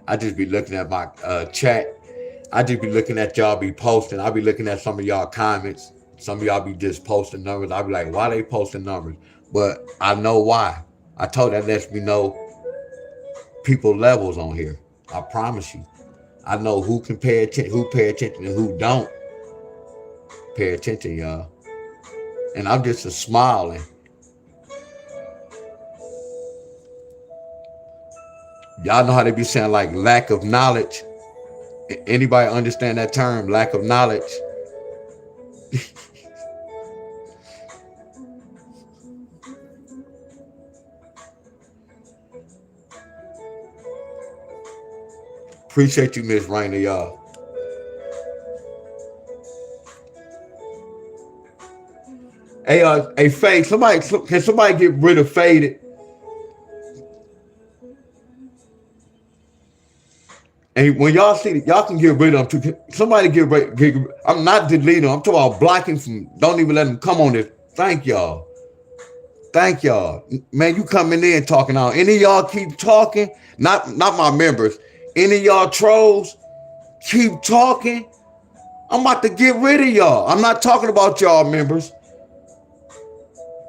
I just be looking at my chat. I just be looking at y'all be posting. I be looking at some of y'all comments. Some of y'all be just posting numbers. I be like, why they posting numbers? But I know why. I told that lets me know people levels on here. I promise you. I know who can pay attention, and who don't pay attention, y'all. And I'm just a smiling. Y'all know how they be saying like lack of knowledge. Anybody understand that term, lack of knowledge? Appreciate you, Miss Rainer, y'all. Hey, Fade, can somebody get rid of Faded? And when y'all see it, y'all can get rid of them too. Somebody I'm not deleting them. I'm talking about blocking from, don't even let them come on this. Thank y'all. Thank y'all. Man, you coming in talking out. Any of y'all keep talking, not my members. Any of y'all trolls, keep talking. I'm about to get rid of y'all. I'm not talking about y'all members.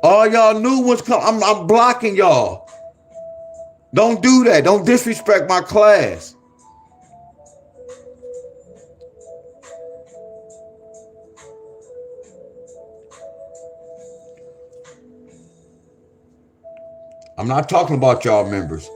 All y'all new ones come. I'm blocking y'all. Don't do that. Don't disrespect my class. I'm not talking about y'all members.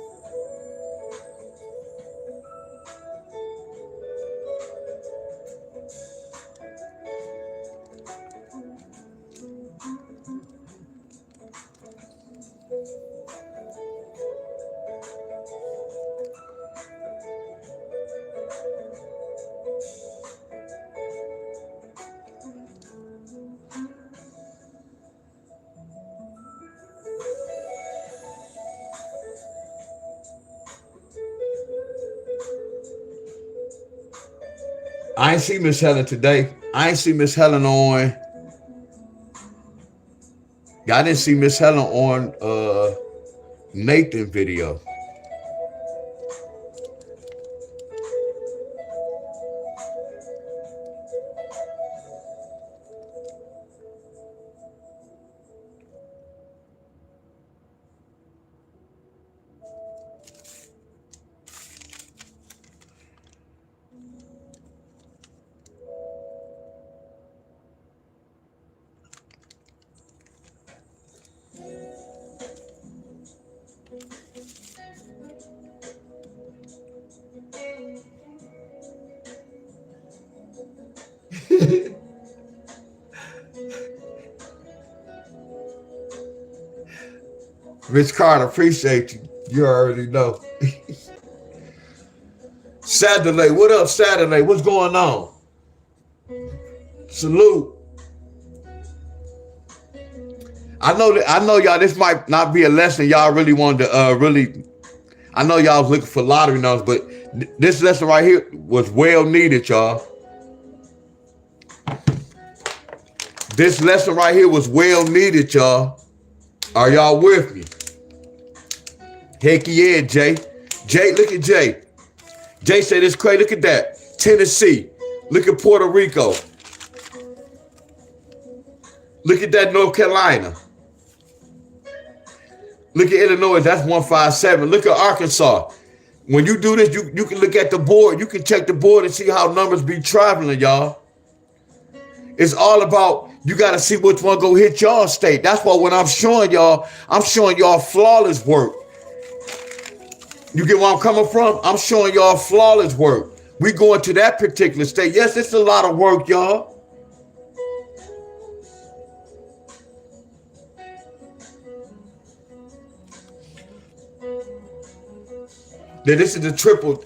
I ain't see Miss Helen today. I ain't see Miss Helen on. I didn't see Miss Helen on Nathan video. Rich Carter, appreciate you. You already know. Saturday, what up, Saturday? What's going on? Salute. I know y'all, this might not be a lesson y'all really wanted to really. I know y'all was looking for lottery numbers, but this lesson right here was well needed, y'all. This lesson right here was well needed, y'all. Are y'all with me? Heck yeah, Jay. Jay, look at Jay. Jay said it's crazy. Look at that. Tennessee. Look at Puerto Rico. Look at that, North Carolina. Look at Illinois. That's 157. Look at Arkansas. When you do this, you can look at the board. You can check the board and see how numbers be traveling, y'all. It's all about, you got to see which one go hit y'all state. That's why when I'm showing y'all flawless work. You get where I'm coming from? I'm showing y'all flawless work. We going to that particular state. Yes, it's a lot of work, y'all. Then this is the triple.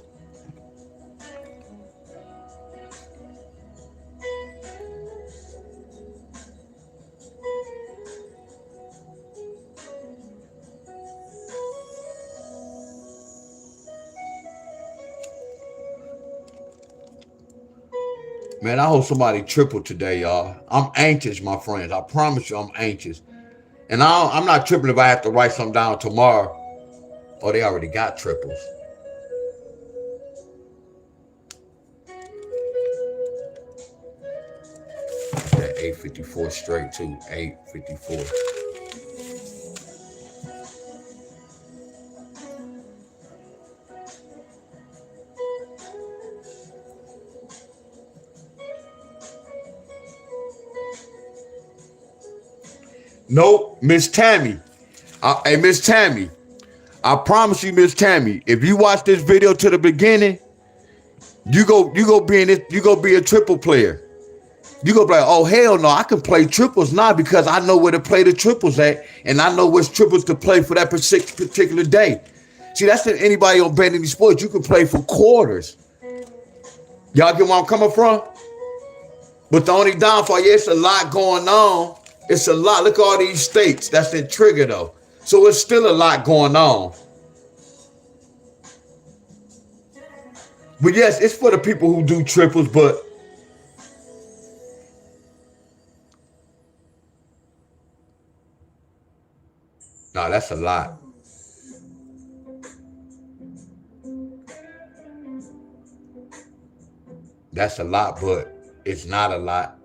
Man, I hope somebody triple today, y'all. I'm anxious, my friends. I promise you I'm anxious. And I'm not tripping if I have to write something down tomorrow. Oh, they already got triples. That 854 straight too. 854. Nope, Miss Tammy. Hey, Miss Tammy. I promise you, Miss Tammy, if you watch this video to the beginning, you go be a triple player. You go be like, oh hell no, I can play triples now because I know where to play the triples at, and I know which triples to play for that particular day. See, that's if anybody on betting sports, you can play for quarters. Y'all get where I'm coming from? But the only downfall, yeah, it's a lot going on. It's a lot. Look at all these states that's in trigger though. So it's still a lot going on. But yes, it's for the people who do triples, but no, that's a lot. That's a lot, but it's not a lot.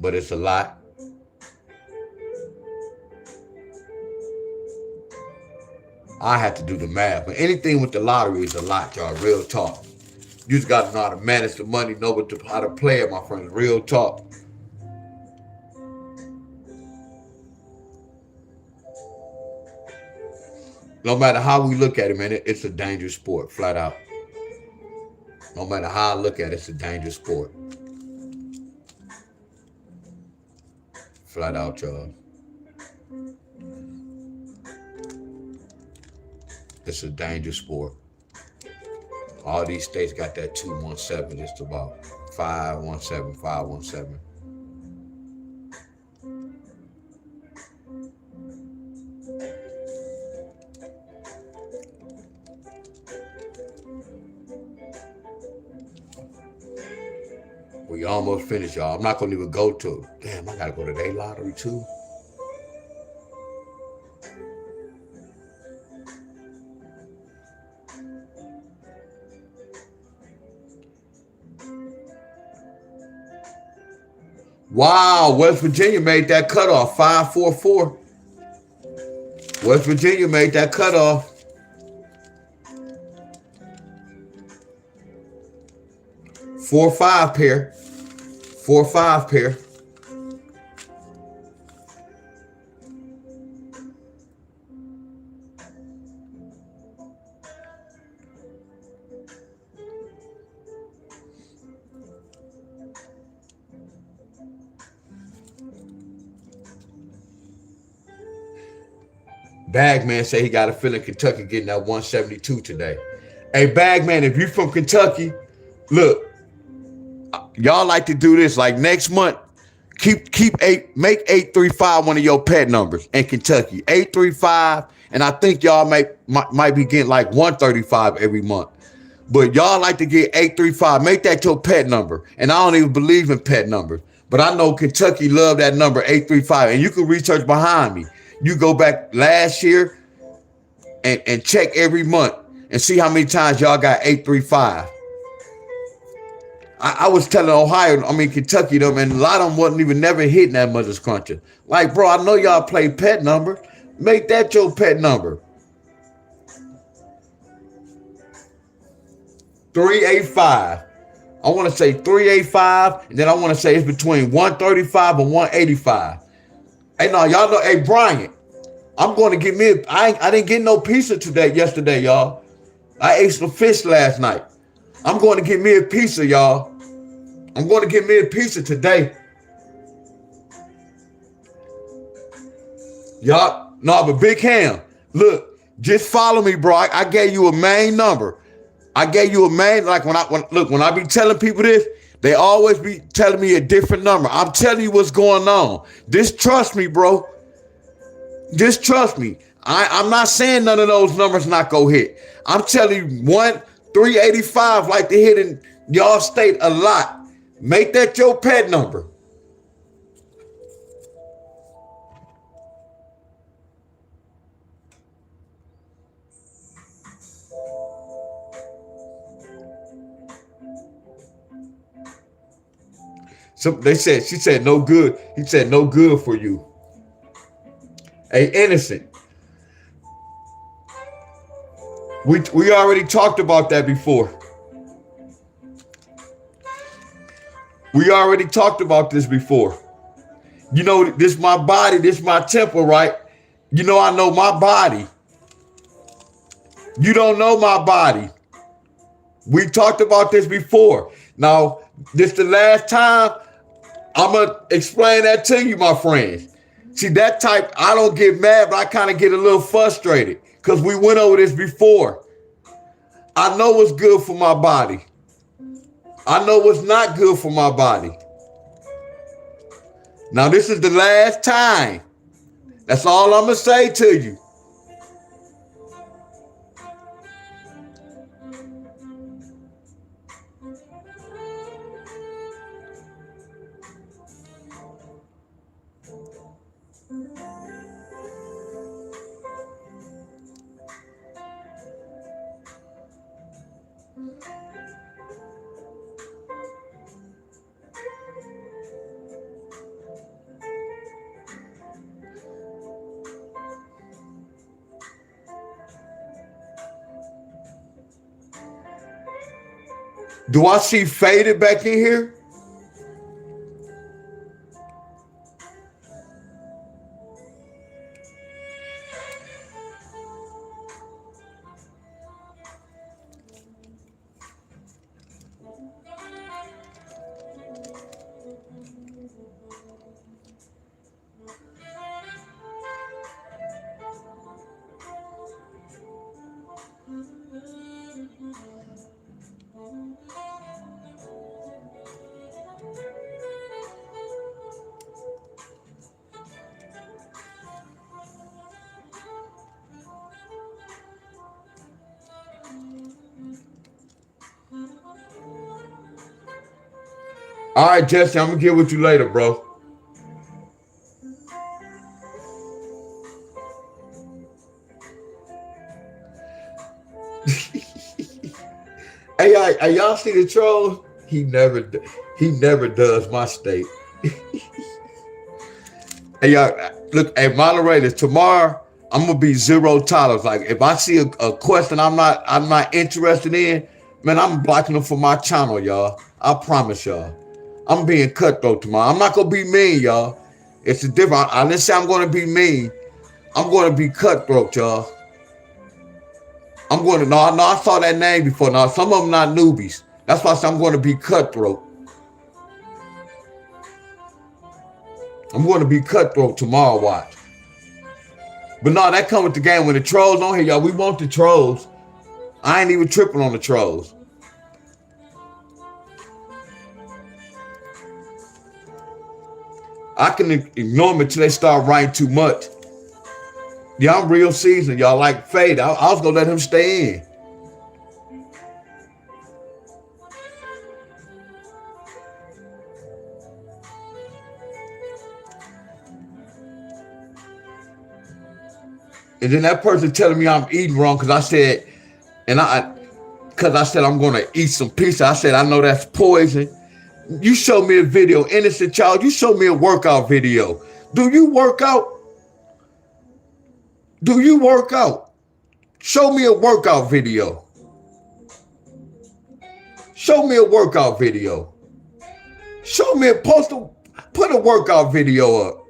But it's a lot. I have to do the math. But anything with the lottery is a lot, y'all. Real talk. You just got to know how to manage the money, know how to play it, my friends. Real talk. No matter how we look at it, man, it's a dangerous sport, flat out. No matter how I look at it, it's a dangerous sport. Flat out, y'all. It's a dangerous sport. All these states got that 217. It's about 517, 517. We almost finished, y'all. I'm not gonna even go to. Damn, I gotta go to their lottery too. Wow, West Virginia made that cutoff. 544. West Virginia made that cutoff. 4-5 pair. 4-5 pair. Bagman say he got a feeling Kentucky getting that 172 today. Hey, Bagman, if you from Kentucky, look, y'all like to do this. Like next month, make 835 one of your pet numbers in Kentucky. 835, and I think y'all might be getting like 135 every month. But y'all like to get 835. Make that your pet number. And I don't even believe in pet numbers. But I know Kentucky love that number 835. And you can research behind me. You go back last year and check every month and see how many times y'all got 835. I was telling Kentucky them, and a lot of them wasn't even never hitting that mother's cruncher. Like, bro, I know y'all play pet number. Make that your pet number. 385. I want to say 385, and then I want to say it's between 135 and 185. Hey, no, y'all know, hey, Brian, I'm going to get me, I didn't get no pizza yesterday, y'all. I ate some fish last night. I'm going to get me a pizza, y'all. I'm going to get me a pizza today. Y'all, no, but Big Ham, look, just follow me, bro. I gave you a main number. I gave you a main, like when I be telling people this, they always be telling me a different number. I'm telling you what's going on. Just trust me, bro. Just trust me. I'm not saying none of those numbers not go hit. I'm telling you 385 like to hit in y'all state a lot. Make that your pet number. So she said no good. He said no good for you. Hey, innocent. We already talked about that before. We already talked about this before. You know, this my body, this my temple, right? You know, I know my body. You don't know my body. We talked about this before. Now, this the last time I'm going to explain that to you, my friends. See, that type, I don't get mad, but I kind of get a little frustrated because we went over this before. I know what's good for my body. I know what's not good for my body. Now, this is the last time. That's all I'm going to say to you. Do I see Faded back in here? All right, Jesse, I'm going to get with you later, bro. Hey, y'all see the troll? He never does my state. Hey, y'all, look, hey, moderators, tomorrow I'm gonna be zero tolerance. Like, if I see a question I'm not interested in, man, I'm blocking them from my channel, y'all. I promise y'all. I'm being cutthroat tomorrow. I'm not gonna be mean, y'all. It's a different. I didn't say I'm gonna be mean. I'm gonna be cutthroat, y'all. No, I saw that name before. Now, some of them not newbies. That's why I said I'm going to be cutthroat. I'm going to be cutthroat tomorrow, watch. But no, that come with the game. When the trolls on here, y'all, we want the trolls. I ain't even tripping on the trolls. I can ignore them until they start writing too much. Yeah, I'm real seasoned, y'all. Like Fade, I was gonna let him stay in. And then that person telling me I'm eating wrong because I said I'm gonna eat some pizza. I said I know that's poison. You show me a video, innocent child. You show me a workout video. Do you work out? Do you work out? Show me a workout video. Show me a workout video. Show me put a workout video up.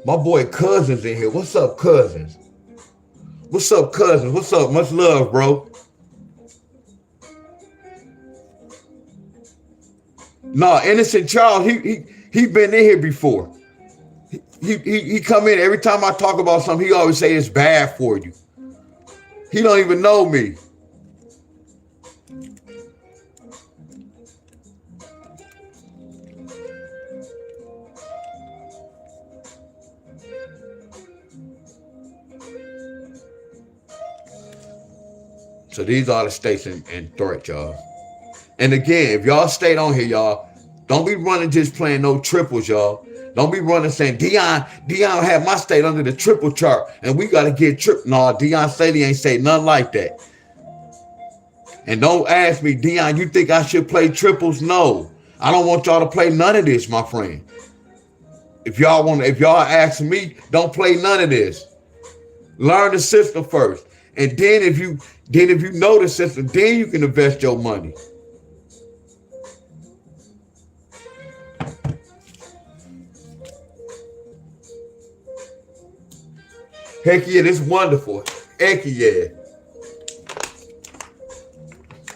My boy Cousins in here. What's up, Cousins? What's up, Cousins? What's up? Much love, bro. Nah, innocent child. He been in here before. He come in every time I talk about something. He always say it's bad for you. He don't even know me. So these are the states in threat, y'all. And again, if y'all stayed on here, y'all, don't be running just playing no triples, y'all. Don't be running saying, Deon had my state under the triple chart, and we got to get triple. No, Deon Staley ain't say nothing like that. And don't ask me, Deon, you think I should play triples? No. I don't want y'all to play none of this, my friend. If y'all asking me, don't play none of this. Learn the system first. And then if you know the system, then you can invest your money. Heck yeah, this is wonderful. Heck yeah.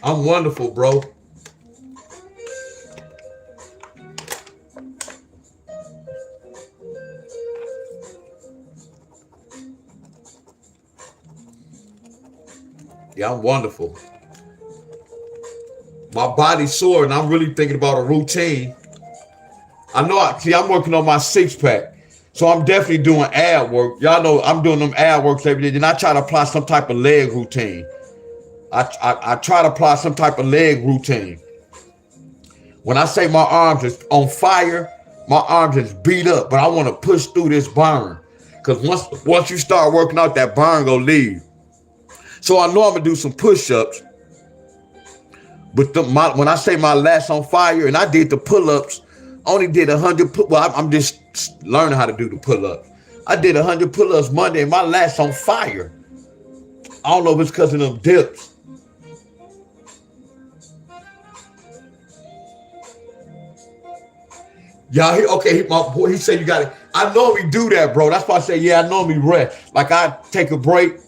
I'm wonderful, bro. Yeah, I'm wonderful. My body's sore and I'm really thinking about a routine. I'm working on my six-pack. So I'm definitely doing ab work. Y'all know I'm doing them ab works every day. Then I try to apply some type of leg routine. I try to apply some type of leg routine. When I say my arms is on fire, my arms is beat up, but I want to push through this burn. Because once you start working out, that burn gonna leave. So I know I'm gonna do some push-ups. But when I say my lats on fire, and I did the pull-ups, only did 100. I'm just learning how to do the pull-ups. I did 100 pull-ups Monday, and my lats on fire. I don't know if it's because of them dips. Y'all, my boy, he said you got it. I normally do that, bro. That's why I say, yeah, I normally rest. Like I take a break.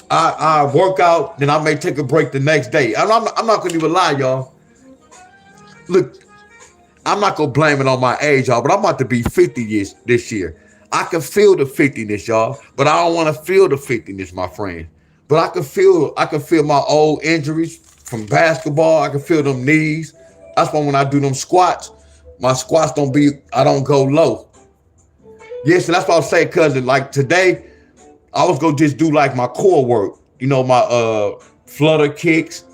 I work out, then I may take a break the next day. I'm not gonna even lie, y'all. Look, I'm not gonna blame it on my age, y'all, but I'm about to be 50 years this year. I can feel the 50ness, y'all, but I don't want to feel the 50ness, my friend. But I can feel my old injuries from basketball. I can feel them knees. That's why when I do them squats, my squats I don't go low. Yes, and that's what I was saying, cousin. Like today, I was gonna just do like my core work, you know, my flutter kicks,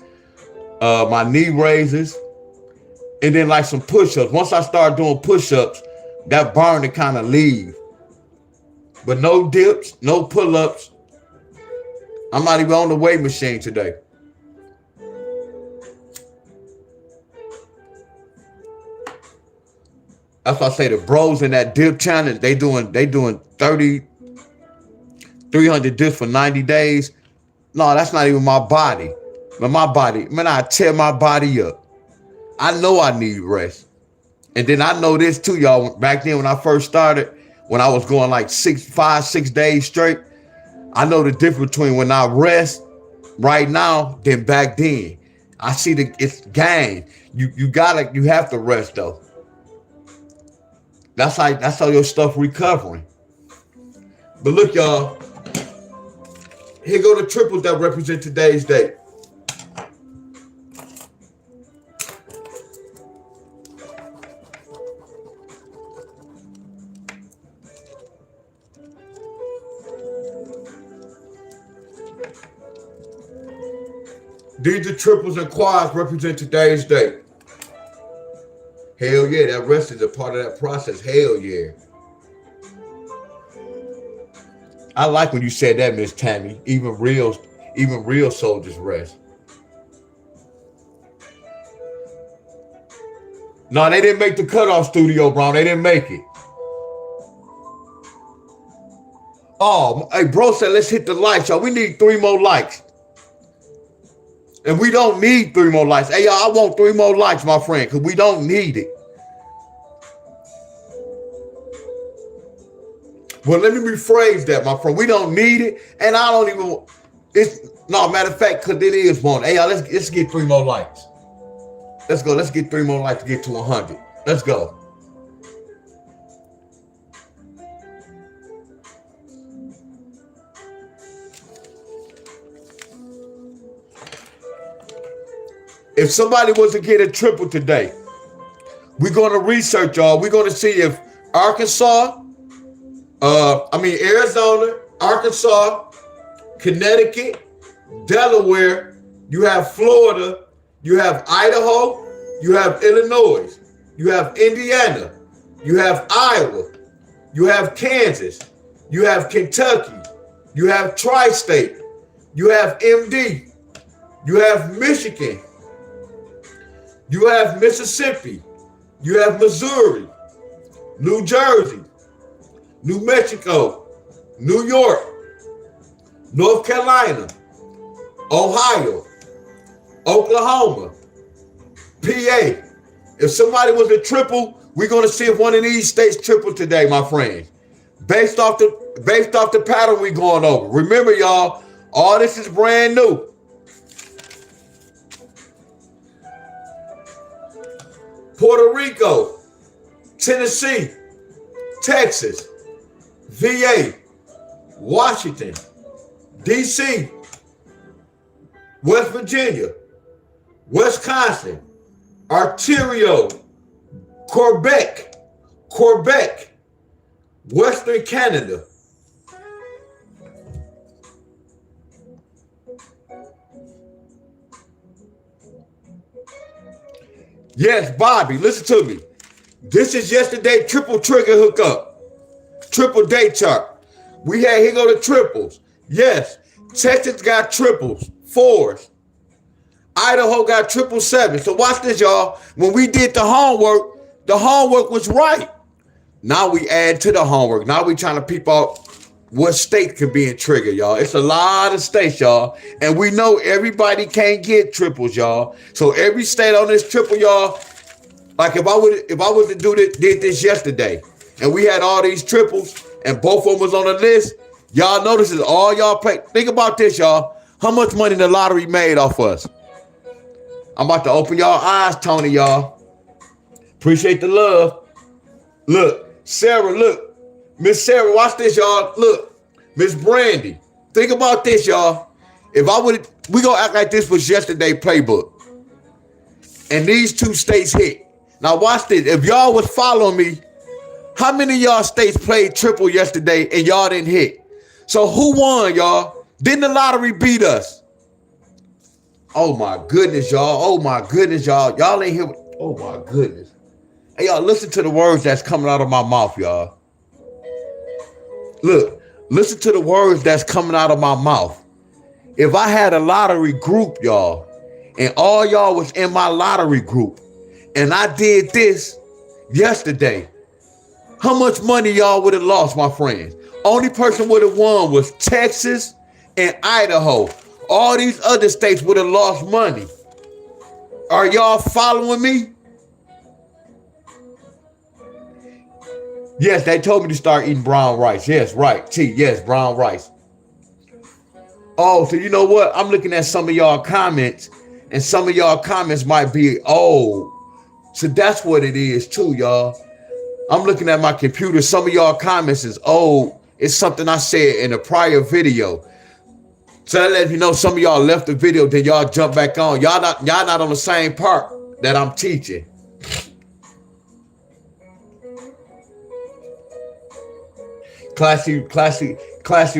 my knee raises, and then like some push-ups. Once I start doing push-ups, that burn to kind of leave. But no dips, no pull-ups. I'm not even on the weight machine today. That's why I say the bros in that dip challenge, they doing 300 dips for 90 days. No, that's not even my body. But my body, man, I tear my body up. I know I need rest. And then I know this too, y'all. Back then when I first started, when I was going like 6 days straight, I know the difference between when I rest right now than back then. I see it's gain. You have to rest though. That's how your stuff recovering. But look, y'all, here go the triples that represent today's date. These are triples and quads represent today's date. Hell yeah, that rest is a part of that process. Hell yeah. I like when you said that, Miss Tammy. Even real soldiers rest. No, they didn't make the cutoff, Studio Brown. They didn't make it. Oh, hey, bro said let's hit the likes, y'all. We need 3 more likes. And we don't need 3 more likes. Hey, y'all, I want 3 more likes, my friend, because we don't need it. Well, let me rephrase that, my friend. We don't need it, and I don't even. Matter of fact, because it is one. Hey, y'all, let's get 3 more likes. Let's go. Let's get 3 more likes to get to 100. Let's go. If somebody was to get a triple today, we're going to research, y'all. We're going to see if Arizona, Arkansas, Connecticut, Delaware, you have Florida, you have Idaho, you have Illinois, you have Indiana, you have Iowa, you have Kansas, you have Kentucky, you have Tri-State, you have MD, you have Michigan, you have Mississippi, you have Missouri, New Jersey, New Mexico, New York, North Carolina, Ohio, Oklahoma, PA. If somebody was a triple, we're going to see if one of these states triple today, my friends. Based off the pattern we're going over. Remember, y'all, all this is brand new. Puerto Rico, Tennessee, Texas, VA, Washington, DC, West Virginia, Wisconsin, Ontario, Quebec, Western Canada. Yes, Bobby, listen to me. This is yesterday triple trigger hookup. Triple day chart. Here go the triples. Yes, Texas got triples, 4s. Idaho got 777. So watch this, y'all. When we did the homework was right. Now we add to the homework. Now we trying to peep out what state could be in trigger, y'all. It's a lot of states, y'all. And we know everybody can't get triples, y'all. So every state on this triple, y'all, like if I was to did this yesterday, and we had all these triples, and both of them was on the list, y'all know this is all y'all play. Think about this, y'all. How much money the lottery made off us? I'm about to open y'all eyes, Tony, y'all. Appreciate the love. Look, Sarah, look. Miss Sarah, watch this, y'all. Look, Miss Brandy. Think about this, y'all. We gonna act like this was yesterday playbook. And these 2 states hit. Now watch this. If y'all was following me, how many of y'all states played triple yesterday and y'all didn't hit? So who won, y'all? Didn't the lottery beat us? Oh my goodness, y'all. Oh my goodness, y'all. Y'all ain't here. Oh my goodness. Hey, y'all, listen to the words that's coming out of my mouth, y'all. Look, listen to the words that's coming out of my mouth. If I had a lottery group, y'all, and all y'all was in my lottery group, and I did this yesterday, how much money y'all would have lost, my friends? Only person would have won was Texas and Idaho. All these other states would have lost money. Are y'all following me? Yes, they told me to start eating brown rice. Yes, right. Yes, brown rice. Oh, so you know what? I'm looking at some of y'all comments, and some of y'all comments might be old. So that's what it is too, y'all. I'm looking at my computer. Some of y'all comments is old. It's something I said in a prior video. So that lets you know some of y'all left the video, then y'all jump back on. Y'all not on the same part that I'm teaching. Classy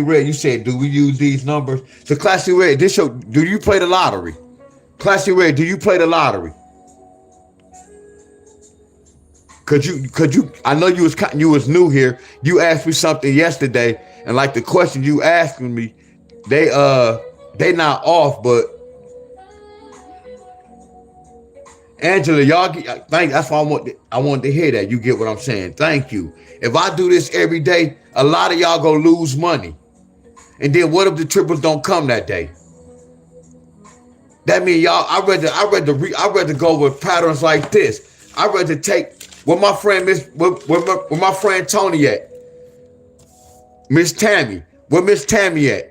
Red, you said, do we use these numbers? So Classy Red, do you play the lottery? Classy Red, do you play the lottery? I know you was new here. You asked me something yesterday, and like the question you asking me, they not off, but Angela, that's why I wanted to hear that. You get what I'm saying? Thank you. If I do this every day, a lot of y'all gonna lose money. And then what if the triples don't come that day? That means y'all, I read to go with patterns like this. I read to take where my friend where my friend Tony at, Miss Tammy, where Miss Tammy at.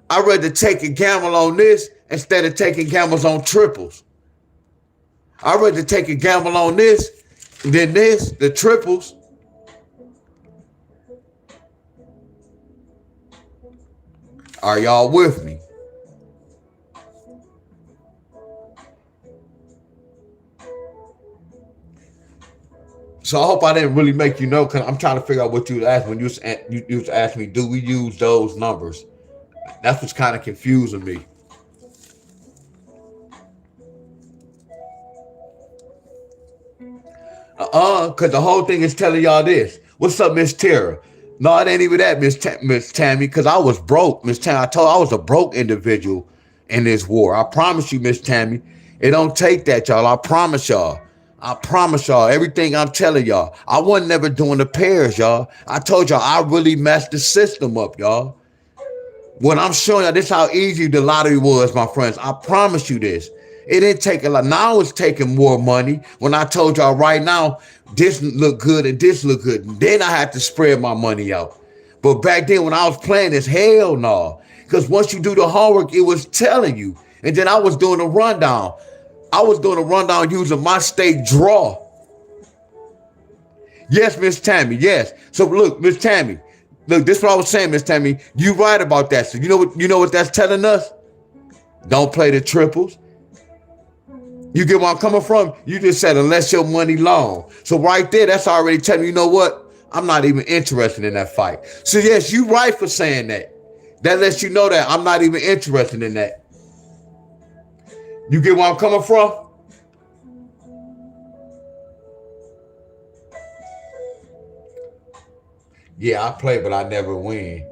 I read to take a gamble on this instead of taking gambles on triples. I read to take a gamble on this, then the triples. Are y'all with me? So I hope I didn't really make you know, because I'm trying to figure out what you asked when you was asking me, do we use those numbers? That's what's kind of confusing me. Because the whole thing is telling y'all this. What's up, Miss Tara? No, it ain't even that, Miss Tammy, because I was broke, Miss Tammy. I told I was a broke individual in this war. I promise you, Miss Tammy. It don't take that, y'all. I promise y'all. I promise y'all, everything I'm telling y'all. I wasn't never doing the pairs, y'all. I told y'all I really messed the system up, y'all. When I'm showing you, this is how easy the lottery was, my friends. I promise you this. It didn't take a lot. Now it's taking more money. When I told y'all right now, this look good and this look good. Then I had to spread my money out. But back then when I was playing this, hell no. Because once you do the homework, it was telling you. And then I was doing a rundown. I was doing a rundown using my state draw. Yes, Miss Tammy. Yes. So look, Miss Tammy. Look, this is what I was saying, Miss Tammy. You right about that. So you know what that's telling us? Don't play the triples. You get where I'm coming from? You just said unless your money long. So right there, that's already telling you know what? I'm not even interested in that fight. So yes, you right for saying that. That lets you know that I'm not even interested in that. You get where I'm coming from? Yeah, I play, but I never win.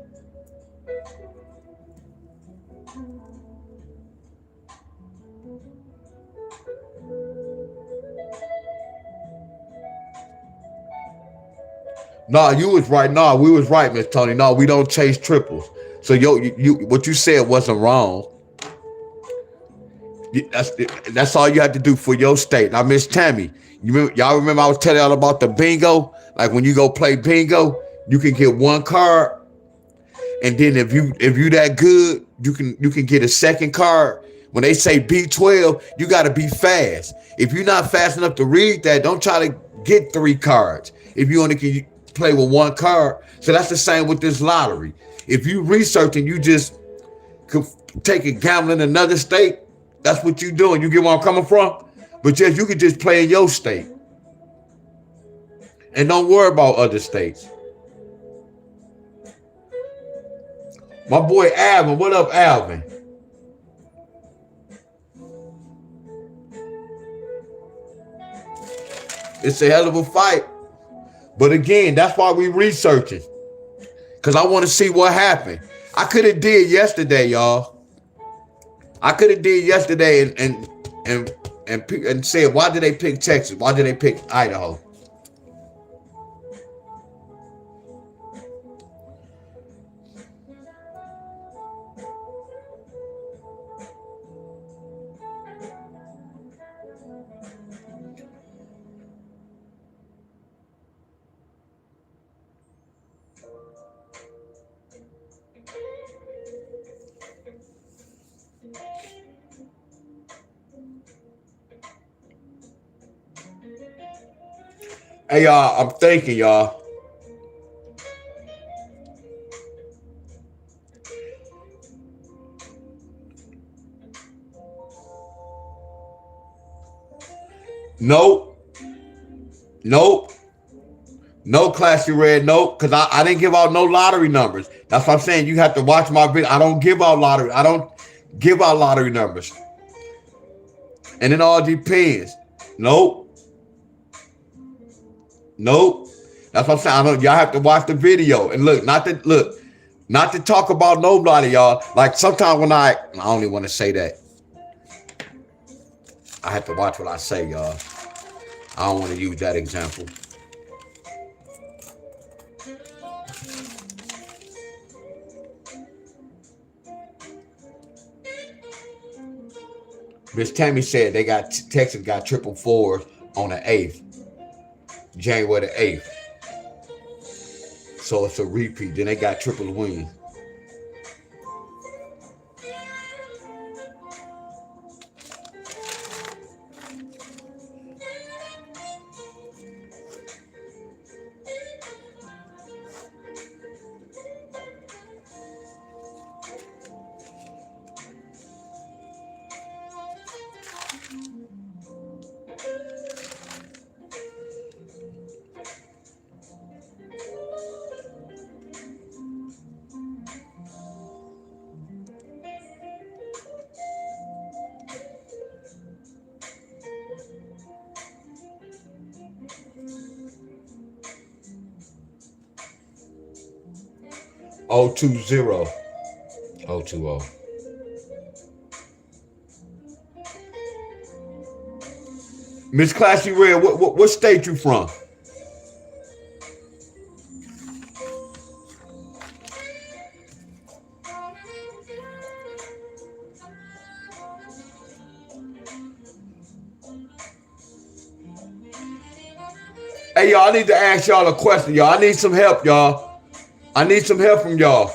No, you was right. No, we was right, Miss Tony. No, we don't chase triples. So you what you said wasn't wrong. That's all you have to do for your state. Now, Miss Tammy, y'all remember I was telling y'all about the bingo? Like when you go play bingo, you can get one card, and then if you that good, you can get a second card. When they say B12, you got to be fast. If you're not fast enough to read that, don't try to get 3 cards. If you only can play with 1 card, so that's the same with this lottery. If you research and you just could take a gamble in another state, that's what you doing. You get where I'm coming from? But yes, you could just play in your state. And don't worry about other states. My boy Alvin, what up, Alvin? It's a hell of a fight. But again, that's why we researching. Because I want to see what happened. I could have did yesterday, y'all. I could have did yesterday and said, why did they pick Texas? Why did they pick Idaho? Hey, y'all, I'm thinking, y'all. Nope. Nope. No, Classy Red, nope. Because I didn't give out no lottery numbers. That's what I'm saying. You have to watch my video. I don't give out lottery. I don't give out lottery numbers. And it all depends. Nope. Nope. That's what I'm saying. I don't, y'all have to watch the video. And look, not to talk about nobody, y'all. Like sometimes when I only want to say that. I have to watch what I say, y'all. I don't want to use that example. Miss Tammy said they got Texas got 444 on the 8th, January the 8th. So it's a repeat. Then they got triple wins. Oh 20. Oh 20. Miss Classy Red, what state you from? Hey, y'all, I need to ask y'all a question, y'all. I need some help, y'all. I need some help from y'all.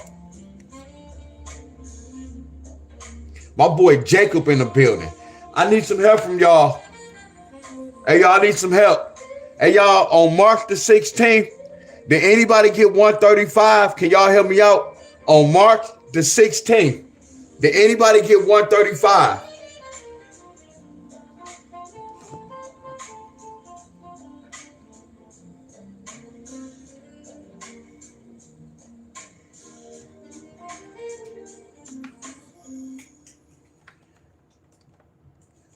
My boy Jacob in the building. I need some help from y'all. Hey, y'all, I need some help. Hey, y'all, on March the 16th, did anybody get 135? Can y'all help me out? On March the 16th, did anybody get 135?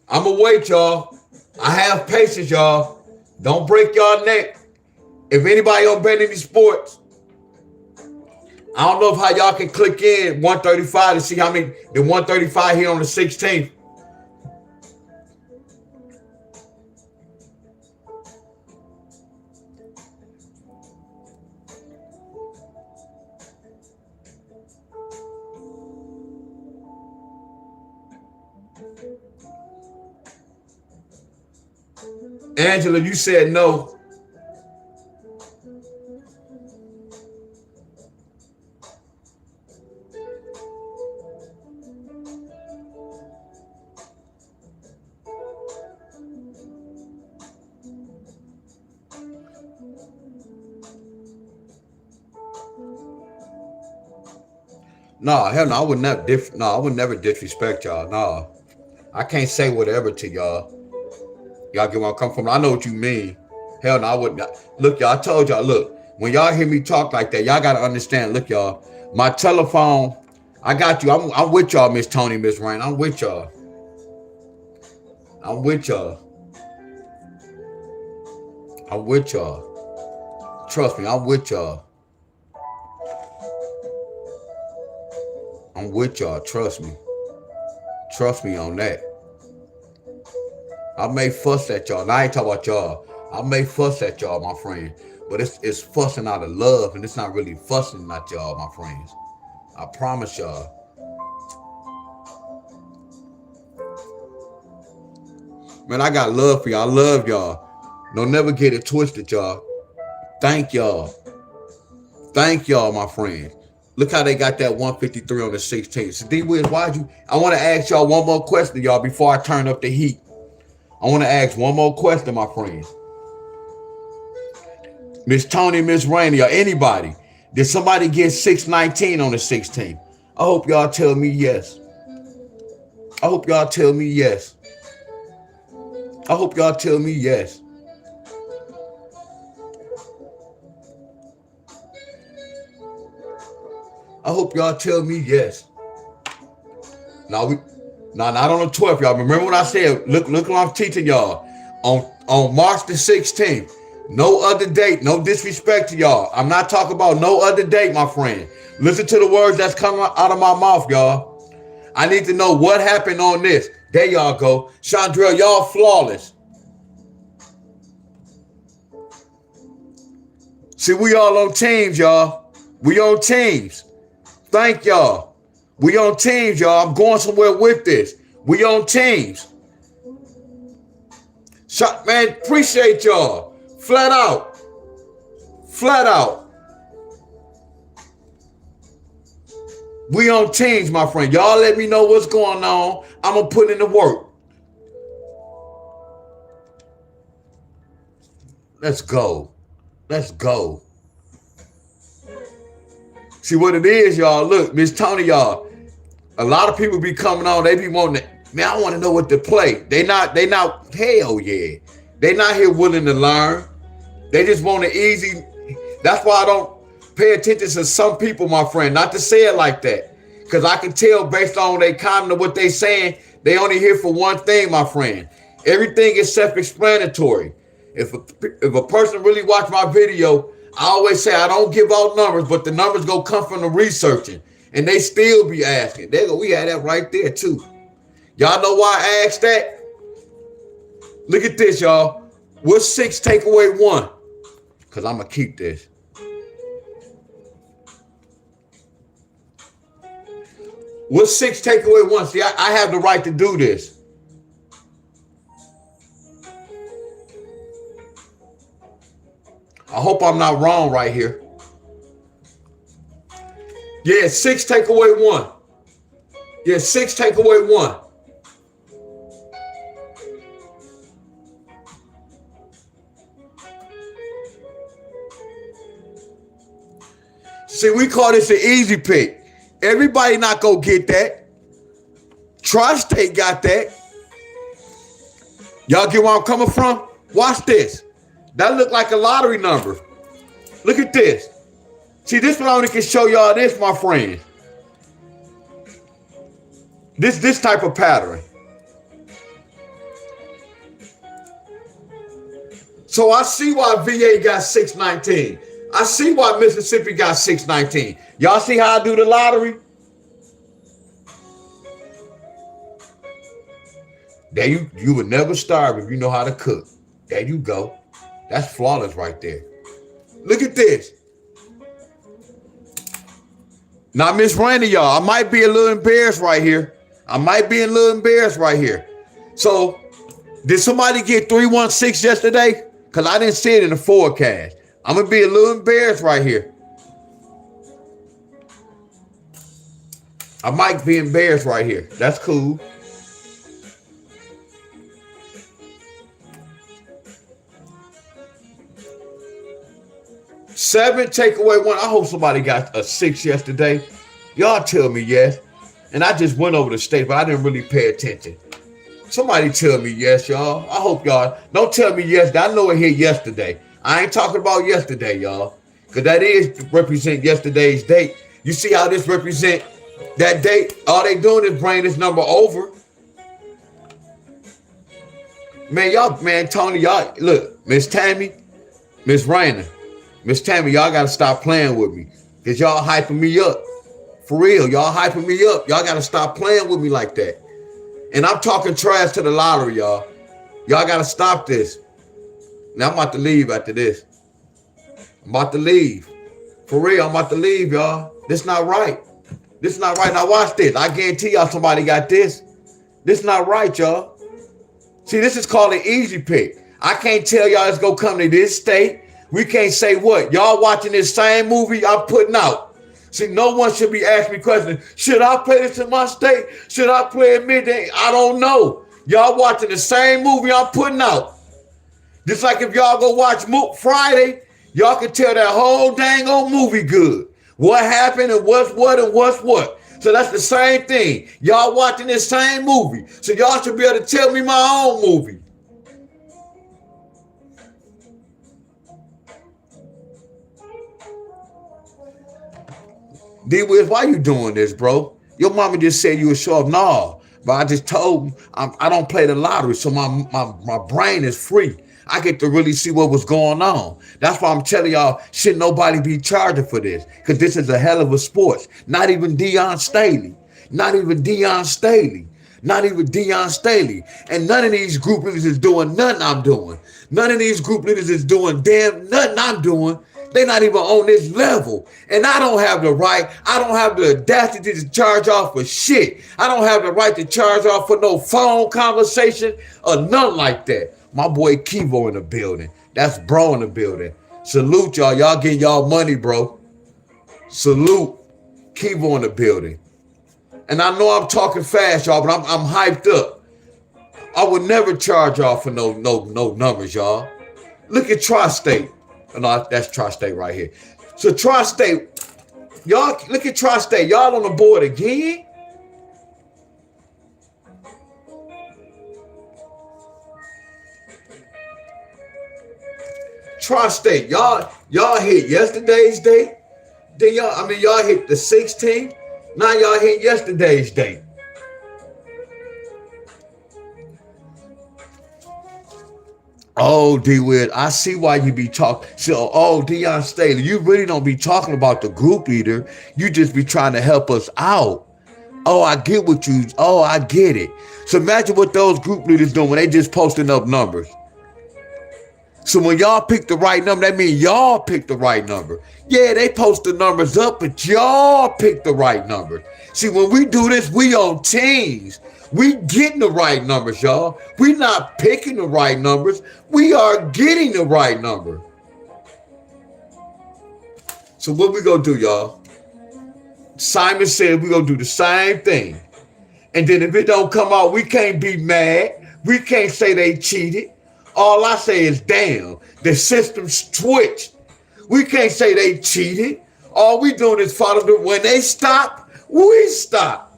I'm gonna wait, y'all. I have patience, y'all. Don't break y'all neck. If anybody on bet any sports, I don't know if how y'all can click in 135 to see how many the 135 here on the 16th. Angela, you said no. No, hell no, I would never I would never disrespect y'all. No. I can't say whatever to y'all. Y'all get where I come from. I know what you mean. Hell no, I wouldn't. Look, y'all, I told y'all, look, when y'all hear me talk like that, y'all got to understand. Look, y'all, my telephone, I got you. I'm with y'all, Miss Tony, Miss Rain. I'm with y'all. I'm with y'all. I'm with y'all. Trust me, I'm with y'all. I'm with y'all. Trust me. Trust me on that. I may fuss at y'all. Now I ain't talking about y'all. I may fuss at y'all, my friend. But it's fussing out of love, and it's not really fussing at y'all, my friends. I promise y'all. Man, I got love for y'all. I love y'all. Don't never get it twisted, y'all. Thank y'all. Thank y'all, my friends. Look how they got that 153 on the 16th. So D-Wiz, why'd you? I want to ask y'all one more question, y'all, before I turn up the heat. I want to ask one more question, my friends. Miss Tony, Miss Rainey, or anybody. Did somebody get 619 on the 16th? I hope y'all tell me yes. I hope y'all tell me yes. I hope y'all tell me yes. I hope y'all tell me yes. Now not on the 12th, y'all. Remember what I said? Look what I'm teaching y'all. On March the 16th. No other date, no disrespect to y'all. I'm not talking about no other date, my friend. Listen to the words that's coming out of my mouth, y'all. I need to know what happened on this. There y'all go. Chandrell, y'all flawless. See, we all on teams, y'all. We on teams. Thank y'all. We on teams, y'all. I'm going somewhere with this. We on teams. Man, appreciate y'all. Flat out. Flat out. We on teams, my friend. Y'all let me know what's going on. I'm going to put in the work. Let's go. Let's go. See what it is, y'all. Look, Miss Tony, y'all. A lot of people be coming on. They be wanting to, man, I want to know what to play. They not, hell yeah. They not here willing to learn. They just want an easy. That's why I don't pay attention to some people, my friend. Not to say it like that. Because I can tell based on their comment of what they saying, they only here for one thing, my friend. Everything is self-explanatory. If a person really watch my video, I always say I don't give out numbers, but the numbers go come from the researching. And they still be asking. We had that right there too. Y'all know why I asked that? Look at this, y'all. What's 6 take away 1? Because I'm going to keep this. What's 6 take away 1? See, I have the right to do this. I hope I'm not wrong right here. Yeah, 6 take away 1. Yeah, 6 take away 1. See, we call this an easy pick. Everybody not gonna get that. Tri-State got that. Y'all get where I'm coming from? Watch this. That look like a lottery number. Look at this. See, this one only can show y'all this, my friend. This type of pattern. So I see why VA got 619. I see why Mississippi got 619. Y'all see how I do the lottery? There you would never starve if you know how to cook. There you go. That's flawless right there. Look at this. Now, Miss Randy, y'all, I might be a little embarrassed right here. So, did somebody get 316 yesterday? Because I didn't see it in the forecast. I'm going to be a little embarrassed right here. I might be embarrassed right here. That's cool. Seven take away 1. I hope somebody got a 6 yesterday. Y'all tell me yes. And I just went over the state, but I didn't really pay attention. Somebody tell me yes, y'all. I hope y'all don't tell me yes. I know it hit yesterday. I ain't talking about yesterday, y'all. Because that is represent yesterday's date. You see how this represent that date? All they doing is bringing this number over. Man, y'all, man, Tony, y'all, look, Miss Tammy, Miss Raina, Miss Tammy, y'all got to stop playing with me. Because y'all hyping me up. For real, y'all hyping me up. Y'all got to stop playing with me like that. And I'm talking trash to the lottery, y'all. Y'all got to stop this. Now, I'm about to leave after this. I'm about to leave. For real, I'm about to leave, y'all. This not right. This not right. Now, watch this. I guarantee y'all somebody got this. This not right, y'all. See, this is called an easy pick. I can't tell y'all it's going to come to this state. We can't say what. Y'all watching this same movie I'm putting out. See, no one should be asking me questions. Should I play this in my state? Should I play it midday? I don't know. Y'all watching the same movie I'm putting out. Just like if y'all go watch Friday, Y'all can tell that whole dang old movie good. What happened and what's what and what's what. So that's the same thing. Y'all watching this same movie. So y'all should be able to tell me my own movie. D-Wiz, why you doing this, bro? Your mama just said you were show off. Nah, but I just told him I don't play the lottery, so my brain is free. I get to really see what was going on. That's why I'm telling y'all, should nobody be charging for this? Because this is a hell of a sport. Not even Deon Staley. Not even Deon Staley. Not even Deon Staley. And none of these group leaders is doing nothing I'm doing. None of these group leaders is doing damn nothing I'm doing. They're not even on this level. And I don't have the right, I don't have the audacity to charge off for shit. I don't have the right to charge off for no phone conversation or nothing like that. My boy Kivo in the building. That's bro in the building. Salute y'all. Y'all getting y'all money, bro. Salute Kivo in the building. And I know I'm talking fast, y'all, but I'm hyped up. I would never charge y'all for no numbers, y'all. Look at Tri-State. No, that's Tri-State right here. So Tri-State, y'all look at Tri-State. Y'all on the board again? Tri-State, y'all hit yesterday's date. Then y'all hit the 16th. Now y'all hit yesterday's date. Oh, D-Wiz, I see why you be talking. So, Deon Staley, you really don't be talking about the group either. You just be trying to help us out. I get it. So imagine what those group leaders doing when they just posting up numbers. So when y'all pick the right number, that means y'all pick the right number. Yeah, they post the numbers up, but y'all pick the right number. See, when we do this, we on teams. We getting the right numbers, y'all. We not picking the right numbers. We are getting the right number. So what we gonna do, y'all? Simon said we gonna do the same thing. And then if it don't come out, we can't be mad. We can't say they cheated. All I say is, damn, the system's twitched. We can't say they cheated. All we doing is follow them. When they stop, we stop.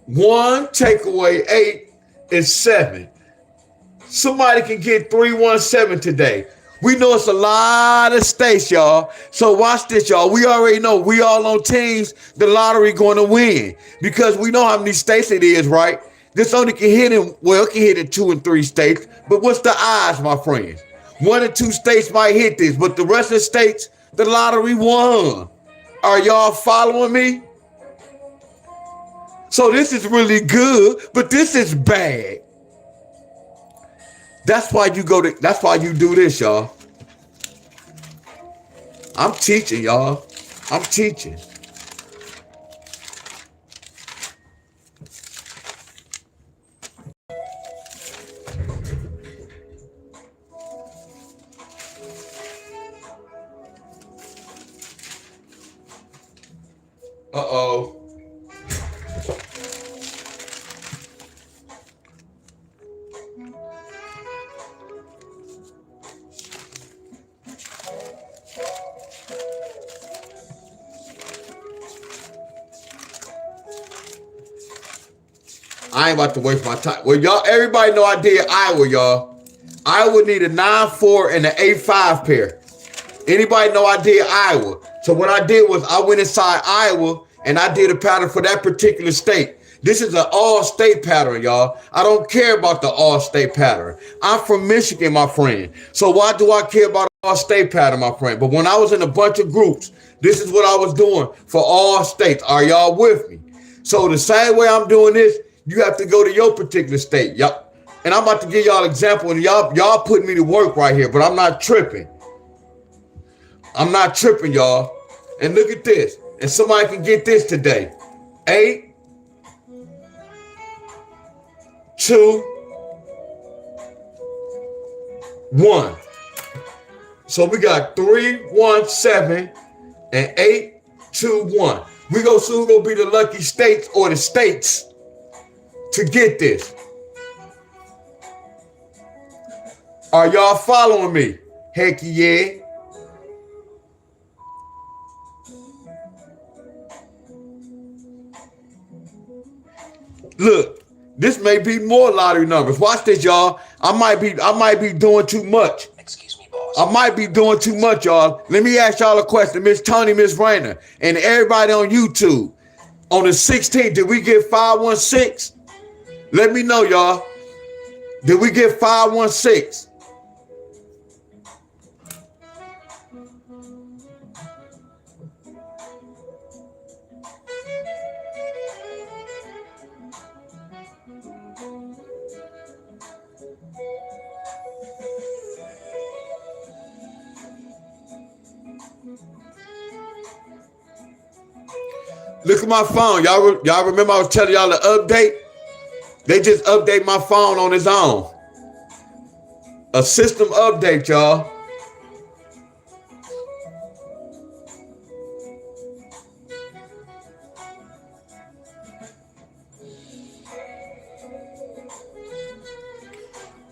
One take away 8 is 7. Somebody can get 317 today. We know it's a lot of states, y'all. So watch this, y'all. We already know we all on teams. The lottery going to win because we know how many states it is, right? This only can hit in, well, it can hit in 2 and 3 states. But what's the odds, my friends? 1 or 2 states might hit this, but the rest of the states, the lottery won. Are y'all following me? So this is really good, but this is bad. That's why you do this, y'all. I'm teaching, y'all. I'm teaching. Uh-oh. I ain't about to waste my time. Well, y'all, everybody know I did Iowa, y'all. Iowa need a 9-4 and an 8-5 pair. Anybody know I did Iowa? So what I did was I went inside Iowa and I did a pattern for that particular state. This is an all-state pattern, y'all. I don't care about the all-state pattern. I'm from Michigan, my friend. So why do I care about an all-state pattern, my friend? But when I was in a bunch of groups, this is what I was doing for all states. Are y'all with me? So the same way I'm doing this, you have to go to your particular state. Y'all. And I'm about to give y'all an example, and y'all putting me to work right here, but I'm not tripping. I'm not tripping, y'all. And look at this. And somebody can get this today. 8, 2, 1. So we got 3, 1, 7, and 8, 2, 1. We go soon gonna be the lucky states or the states to get this. Are y'all following me? Heck yeah. Look, this may be more lottery numbers. Watch this, y'all. I might be doing too much. Excuse me, boss. I might be doing too much, y'all. Let me ask y'all a question. Miss Tony, Miss Rainer, and everybody on YouTube. On the 16th, did we get 516? Let me know, y'all. Did we get 516? Look at my phone. Y'all remember I was telling y'all to update? They just update my phone on its own. A system update, y'all.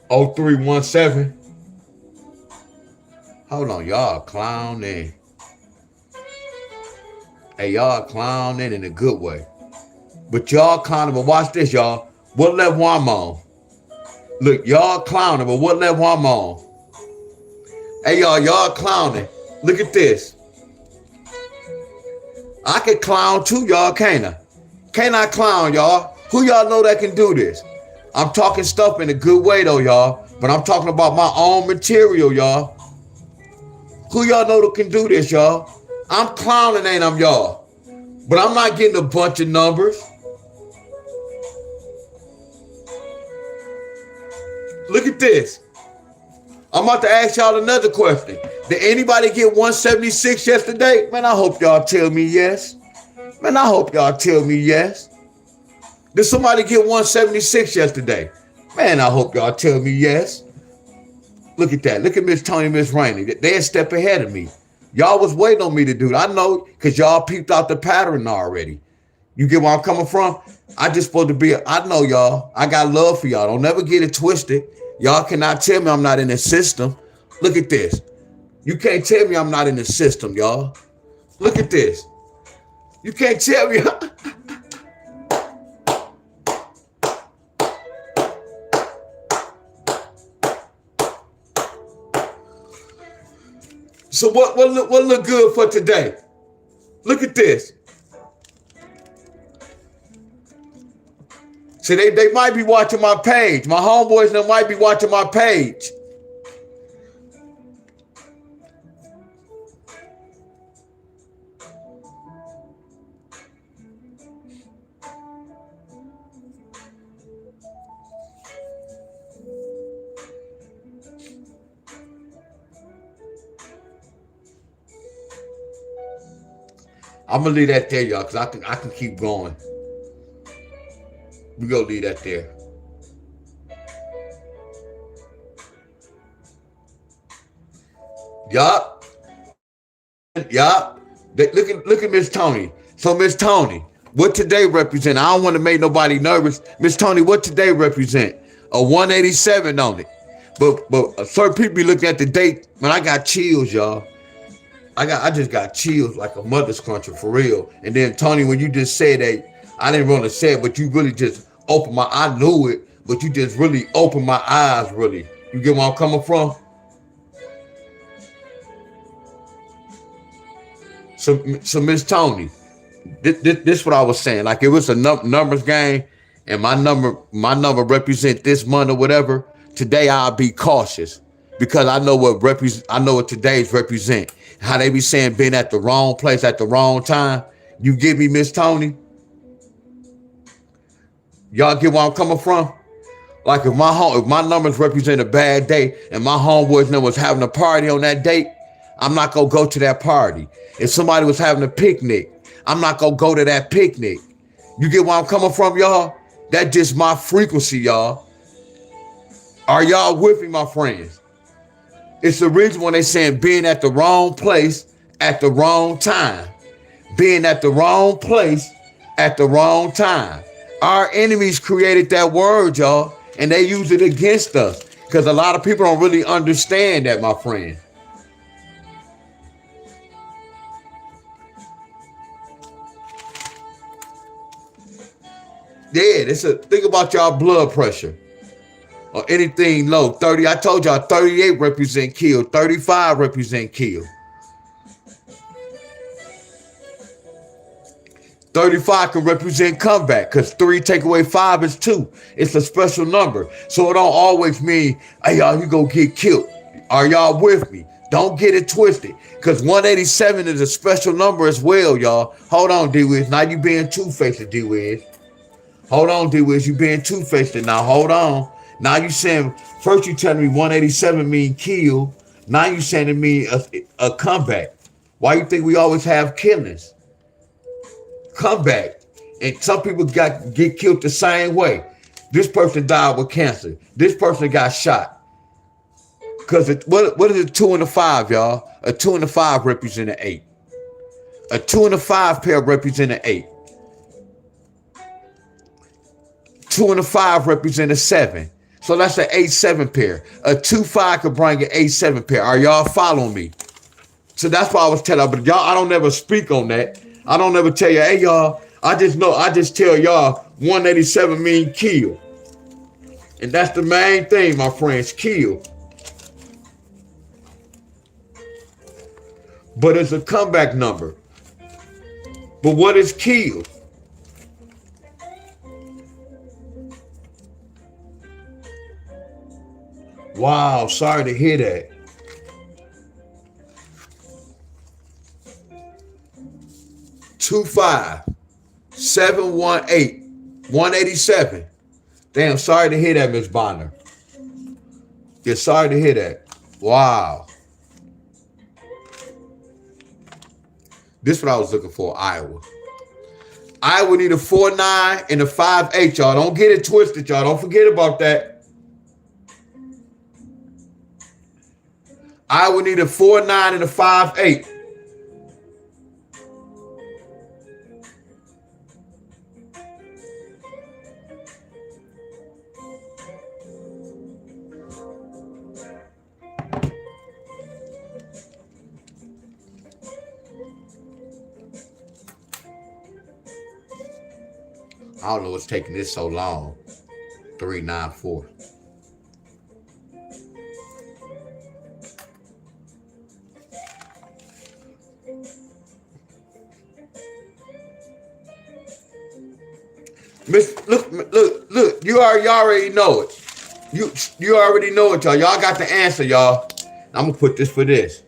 Oh 0317. Hold on, y'all clowning. Hey, y'all clowning in a good way. But y'all clowning, but watch this, y'all. What level I'm on? Look, y'all clowning, but what level I'm on? Hey, y'all clowning. Look at this. I can clown too, y'all, can't I? Can't I clown, y'all? Who y'all know that can do this? I'm talking stuff in a good way, though, y'all. But I'm talking about my own material, y'all. Who y'all know that can do this, y'all? I'm clowning, ain't I, y'all? But I'm not getting a bunch of numbers. Look at this. I'm about to ask y'all another question. Did anybody get 176 yesterday? Man, I hope y'all tell me yes. Man, I hope y'all tell me yes. Did somebody get 176 yesterday? Man, I hope y'all tell me yes. Look at that. Look at Miss Tony, Miss Rainey. They're a step ahead of me. Y'all was waiting on me to do it. I know, because y'all peeped out the pattern already. You get where I'm coming from? I just supposed to be, I know y'all. I got love for y'all. Don't never get it twisted. Y'all cannot tell me I'm not in the system. Look at this. You can't tell me I'm not in the system, y'all. Look at this. You can't tell me. So what look good for today? Look at this. See, they might be watching my page. My homeboys and them might be watching my page. I'm gonna leave that there, y'all, because I can keep going. We gonna leave that there. Yup. Yup. Look at Miss Tony. So Miss Tony, what today represent? I don't want to make nobody nervous. Miss Tony, what today represent? A 187 on it. But certain people be looking at the date. Man, I got chills, y'all. I just got chills like a mother's cruncher for real. And then Tony, when you just said that, I didn't want to say it, but you really just opened I knew it, but you just really opened my eyes, really. You get where I'm coming from? So Miss Tony, this what I was saying. Like, it was a numbers game, and my number represent this month or whatever. Today I'll be cautious because I know what today's represent. How they be saying being at the wrong place at the wrong time. You get me, Miss Tony? Y'all get where I'm coming from? Like, if my numbers represent a bad day and my homeboys was having a party on that date, I'm not gonna go to that party. If somebody was having a picnic, I'm not gonna go to that picnic. You get where I'm coming from, y'all? That's just my frequency, y'all. Are y'all with me, my friends? It's the reason when they saying being at the wrong place at the wrong time. Being at the wrong place at the wrong time. Our enemies created that word, y'all, and they use it against us Because a lot of people don't really understand that, my friend. Yeah, think about y'all blood pressure or anything low. 30, I told y'all 38 represent kill, 35 represent kill. 35 can represent comeback because 3 take away 5 is 2. It's a special number. So it don't always mean, hey, y'all, you go get killed. Are y'all with me? Don't get it twisted because 187 is a special number as well, y'all. Hold on, D-Wiz. Now you being two-faced, D-Wiz. Hold on, D-Wiz. You being two-faced now. Hold on. Now you saying, first you telling me 187 mean kill. Now you saying it mean a comeback. Why you think we always have killings? Comeback. And some people get killed the same way. This person died with cancer. This person got shot. Because what is a 2 and a 5, y'all? A 2 and a 5 represent an 8. A 2 and a 5 pair represent an 8. 2 and a 5 represent a 7. So that's an 8-7 pair. A 2-5 could bring an 8-7 pair. Are y'all following me? So that's why I was telling y'all, but y'all, I don't never speak on that. I don't never tell you, hey, y'all, I just tell y'all 187 mean kill. And that's the main thing, my friends, kill. But it's a comeback number. But what is kill? Wow, sorry to hear that. Two 5, 718, 187. Damn, sorry to hear that, Miss Bonner. Yeah, sorry to hear that. Wow. This is what I was looking for, Iowa. Iowa need a 4-9 and a 5-8, y'all. Don't get it twisted, y'all. Don't forget about that. Iowa need a 4-9 and a 5-8. I don't know what's taking this so long. 394. Look, you already know it. You already know it, y'all. Y'all got the answer, y'all. I'm gonna put this for this.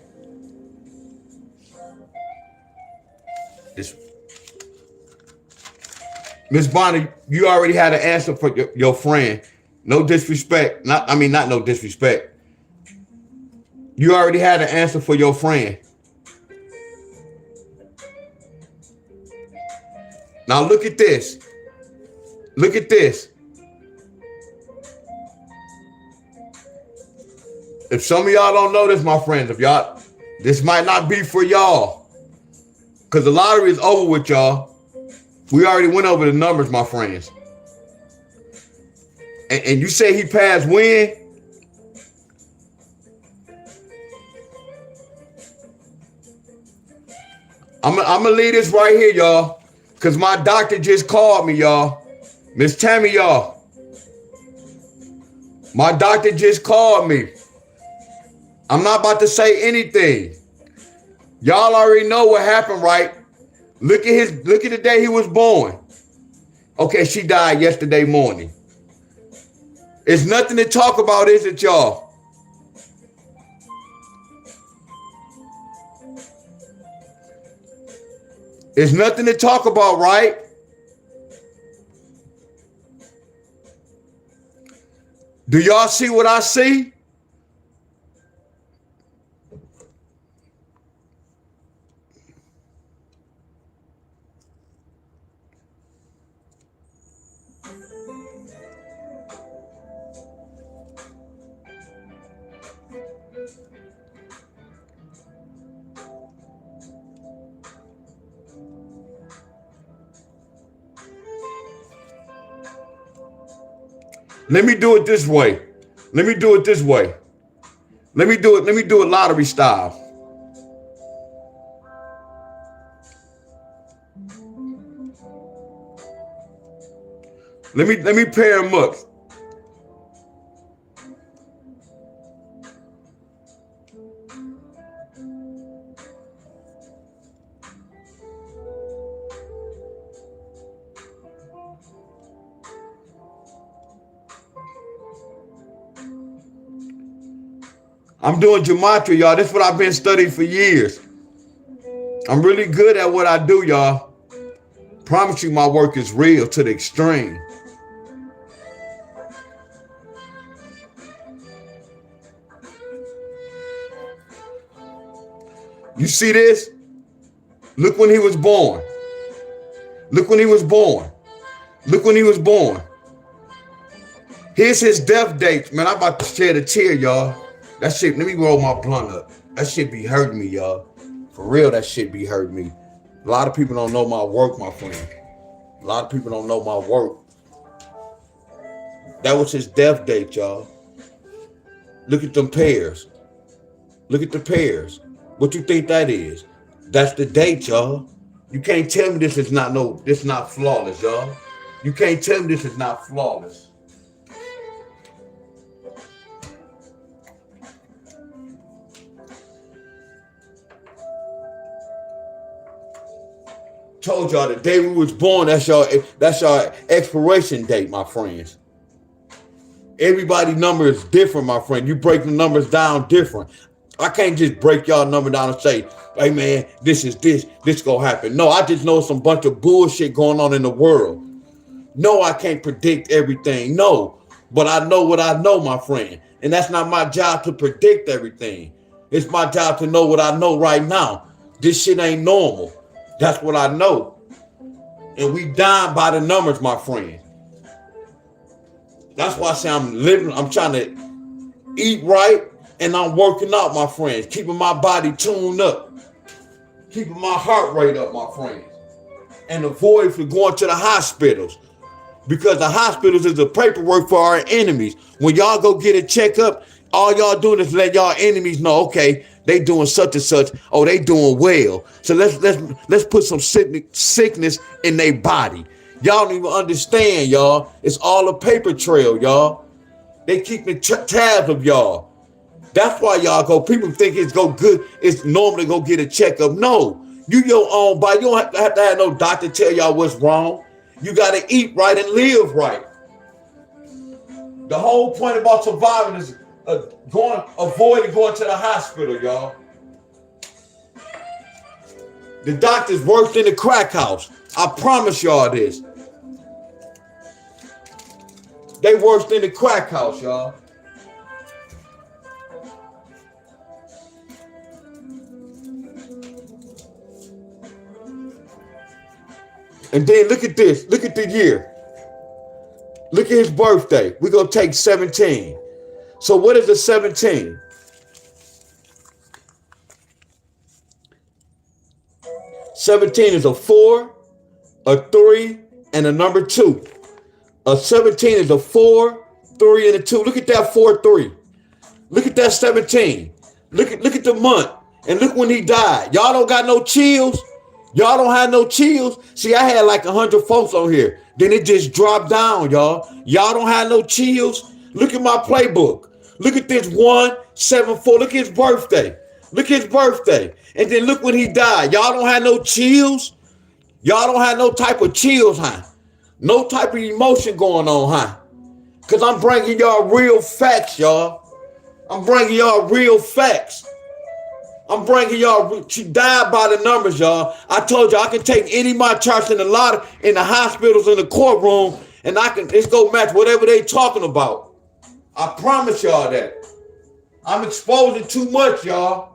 Miss Bonner, you already had an answer for your friend. No disrespect. Not no disrespect. You already had an answer for your friend. Now look at this. Look at this. If some of y'all don't know this, my friends, this might not be for y'all. Because the lottery is over with, y'all. We already went over the numbers, my friends. And you say he passed when? I'm gonna leave this right here, y'all. Because my doctor just called me, y'all. Miss Tammy, y'all. My doctor just called me. I'm not about to say anything. Y'all already know what happened, right? Look at the day he was born. Okay, she died yesterday morning. It's nothing to talk about, is it, y'all? It's nothing to talk about, right? Do y'all see what I see? Let me do it this way. Let me do it this way. Let me do it lottery style. Let me pair them up. I'm doing gematria, y'all. That's what I've been studying for years. I'm really good at what I do, y'all. Promise you my work is real to the extreme. You see this? Look when he was born. Look when he was born. Look when he was born. Here's his death date. Man, I'm about to shed a tear, y'all. That shit, let me roll my blunt up. That shit be hurting me, y'all. For real, that shit be hurting me. A lot of people don't know my work, my friend. A lot of people don't know my work. That was his death date, y'all. Look at them pairs. Look at the pairs. What you think that is? That's the date, y'all. You can't tell me this is not flawless, y'all. You can't tell me this is not flawless. Told y'all the day we was born, that's your expiration date, my friends. Everybody's number is different, my friend. You break the numbers down different. I can't just break y'all number down and say, hey man, this gonna happen. No, I just know some bunch of bullshit going on in the world. No, I can't predict everything. No, but I know what I know, my friend. And that's not my job to predict everything. It's my job to know what I know right now. This shit ain't normal. That's what I know. And we dying by the numbers, my friend. That's why I say I'm trying to eat right, and I'm working out, my friends. Keeping my body tuned up. Keeping my heart rate up, my friends. And avoid from going to the hospitals. Because the hospitals is the paperwork for our enemies. When y'all go get a checkup, all y'all doing is let y'all enemies know, okay, they doing such and such. Oh, they doing well. So let's put some sickness in their body. Y'all don't even understand, y'all. It's all a paper trail, y'all. They keeping tabs of y'all. That's why y'all go. People think it's go good. It's normal to go get a checkup. No, you your own body. You don't have to have no doctor tell y'all what's wrong. You got to eat right and live right. The whole point about surviving is avoiding going to the hospital, y'all. The doctor's worse than the crack house. I promise y'all this. They worse than the crack house, y'all. And then look at this. Look at the year. Look at his birthday. We're going to take 17. So what is a 17? 17 is a 4, a 3, and a number 2. A 17 is a 4, 3, and a 2. Look at that 4, 3. Look at that 17. Look at the month. And look when he died. Y'all don't got no chills. Y'all don't have no chills. See, I had like 100 folks on here. Then it just dropped down, y'all. Y'all don't have no chills. Look at my playbook. Look at this 174. Look at his birthday. Look at his birthday. And then look when he died. Y'all don't have no chills. Y'all don't have no type of chills, huh? No type of emotion going on, huh? Because I'm bringing y'all real facts, y'all. I'm bringing y'all real facts. I'm bringing y'all, she died by the numbers, y'all. I told you I can take any of my charts in the hospitals, in the courtroom, and it's go match whatever they talking about. I promise y'all that. I'm exposing too much, y'all.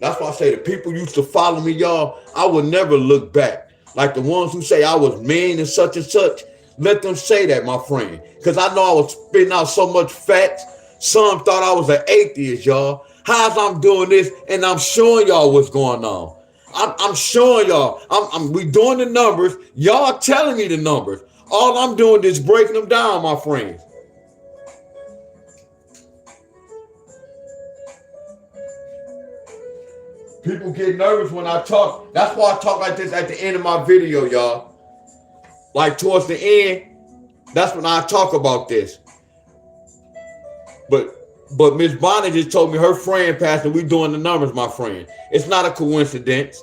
That's why I say the people used to follow me, y'all. I would never look back. Like the ones who say I was mean and such, let them say that, my friend. Because I know I was spitting out so much facts. Some thought I was an atheist, y'all. How's I'm doing this and I'm showing y'all what's going on. I'm showing y'all. We doing the numbers. Y'all telling me the numbers. All I'm doing is breaking them down, my friends. People get nervous when I talk. That's why I talk like this at the end of my video, y'all. Like towards the end, that's when I talk about this. But Miss Bonnie just told me her friend passed and we doing the numbers, my friend. It's not a coincidence.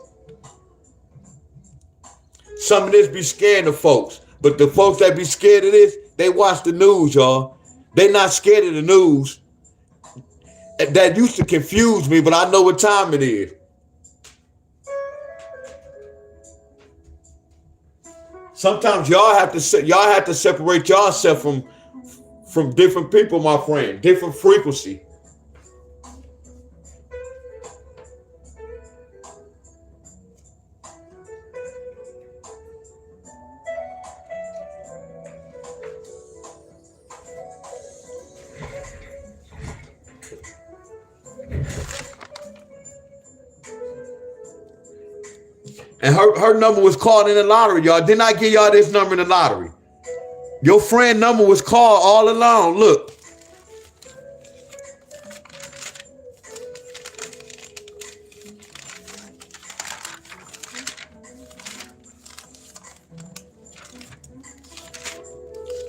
Some of this be scared of folks. But the folks that be scared of this, they watch the news, y'all. They not scared of the news. That used to confuse me, but I know what time it is. Sometimes y'all have to separate yourself from different people, my friend, different frequency. And her number was called in the lottery, y'all. Didn't I give y'all this number in the lottery? Your friend number was called all along. Look.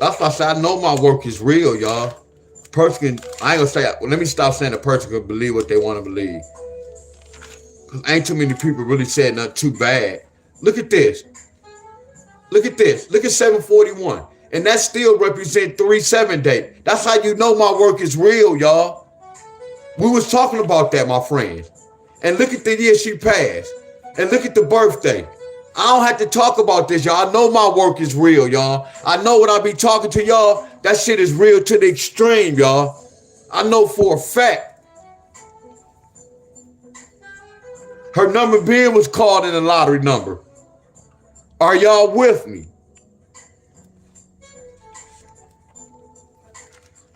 That's why I said I know my work is real, y'all. Person can, I ain't gonna say, well, let me stop saying a person can believe what they want to believe. Cause ain't too many people really said nothing too bad. Look at this. Look at this. Look at 741. And that still represent 3-7 day. That's how you know my work is real, y'all. We was talking about that, my friends. And look at the year she passed. And look at the birthday. I don't have to talk about this, y'all. I know my work is real, y'all. I know when I be talking to y'all, that shit is real to the extreme, y'all. I know for a fact. Her number being was called in the lottery number. Are y'all with me?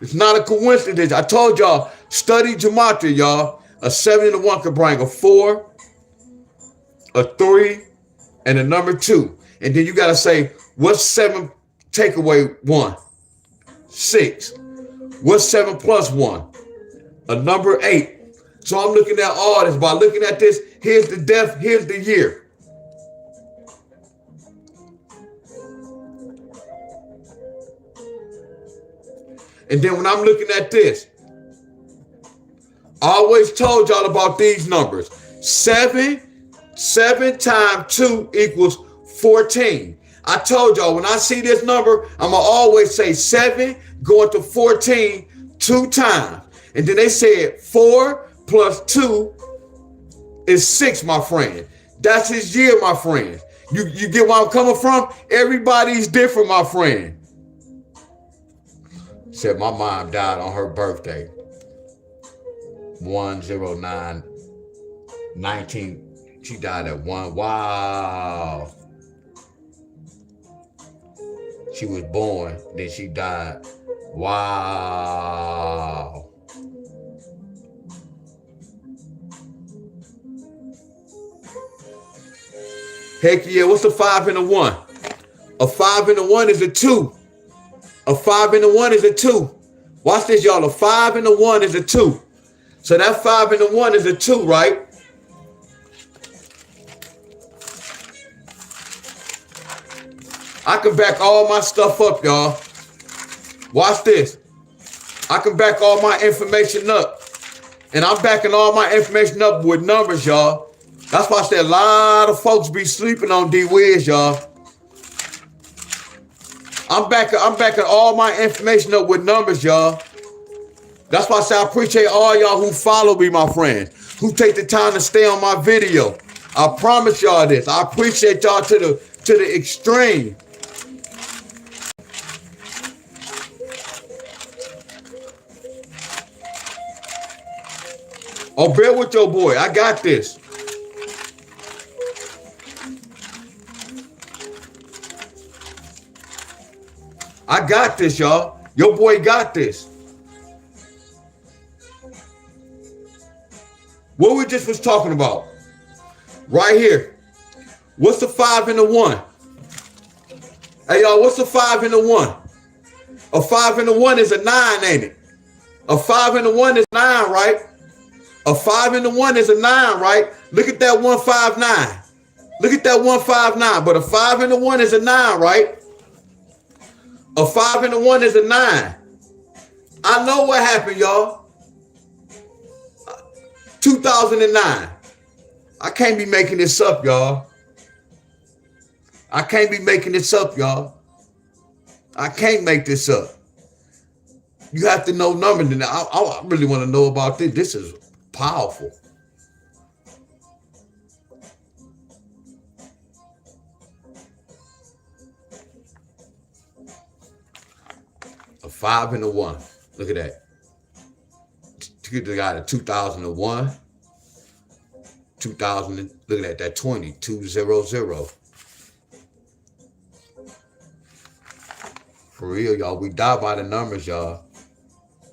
It's not a coincidence. I told y'all, study gematria, y'all. A 7 and a 1 could bring a 4, a 3, and a number 2. And then you got to say, what's 7 take away 1? 6. What's 7 plus 1? A number 8. So I'm looking at all this. By looking at this, here's the death, here's the year. And then when I'm looking at this, I always told y'all about these numbers. 7 times 2 equals 14. I told y'all when I see this number, I'm going to always say 7 going to 14 2 times. And then they said 4 plus 2 is 6, my friend. That's his year, my friend. You get where I'm coming from? Everybody's different, my friend. Said my mom died on her birthday. 1/09/19. She died at 1. Wow. She was born, then she died. Wow. Heck yeah, what's a 5 and a 1? A 5 and a 1 is a 2. A 5 and a 1 is a 2. Watch this, y'all. A 5 and a 1 is a 2. So that 5 and a 1 is a 2, right? I can back all my stuff up, y'all. Watch this. I can back all my information up. And I'm backing all my information up with numbers, y'all. That's why I said a lot of folks be sleeping on D-Wiz, y'all. I'm backing all my information up with numbers, y'all. That's why I say I appreciate all y'all who follow me, my friends, who take the time to stay on my video. I promise y'all this. I appreciate y'all to the extreme. Oh, bear with your boy. I got this. I got this, y'all. Your boy got this. What we just was talking about. Right here. What's the 5 and the 1? Hey, y'all, what's the 5 and the 1? A 5 and a 1 is a 9, ain't it? A 5 and a 1 is 9, right? A 5 and a 1 is a 9, right? Look at that 159. Look at that 159. But a 5 and a 1 is a 9, right? A 5 and a 1 is a 9. I know what happened, y'all. 2009. I can't be making this up, y'all. I can't be making this up, y'all. I can't make this up. You have to know numbers. And I really want to know about this. This is powerful. A 5 and a 1. Look at that. You got a 2001. 2000. Look at that 20. 200. For real, y'all. We die by the numbers, y'all.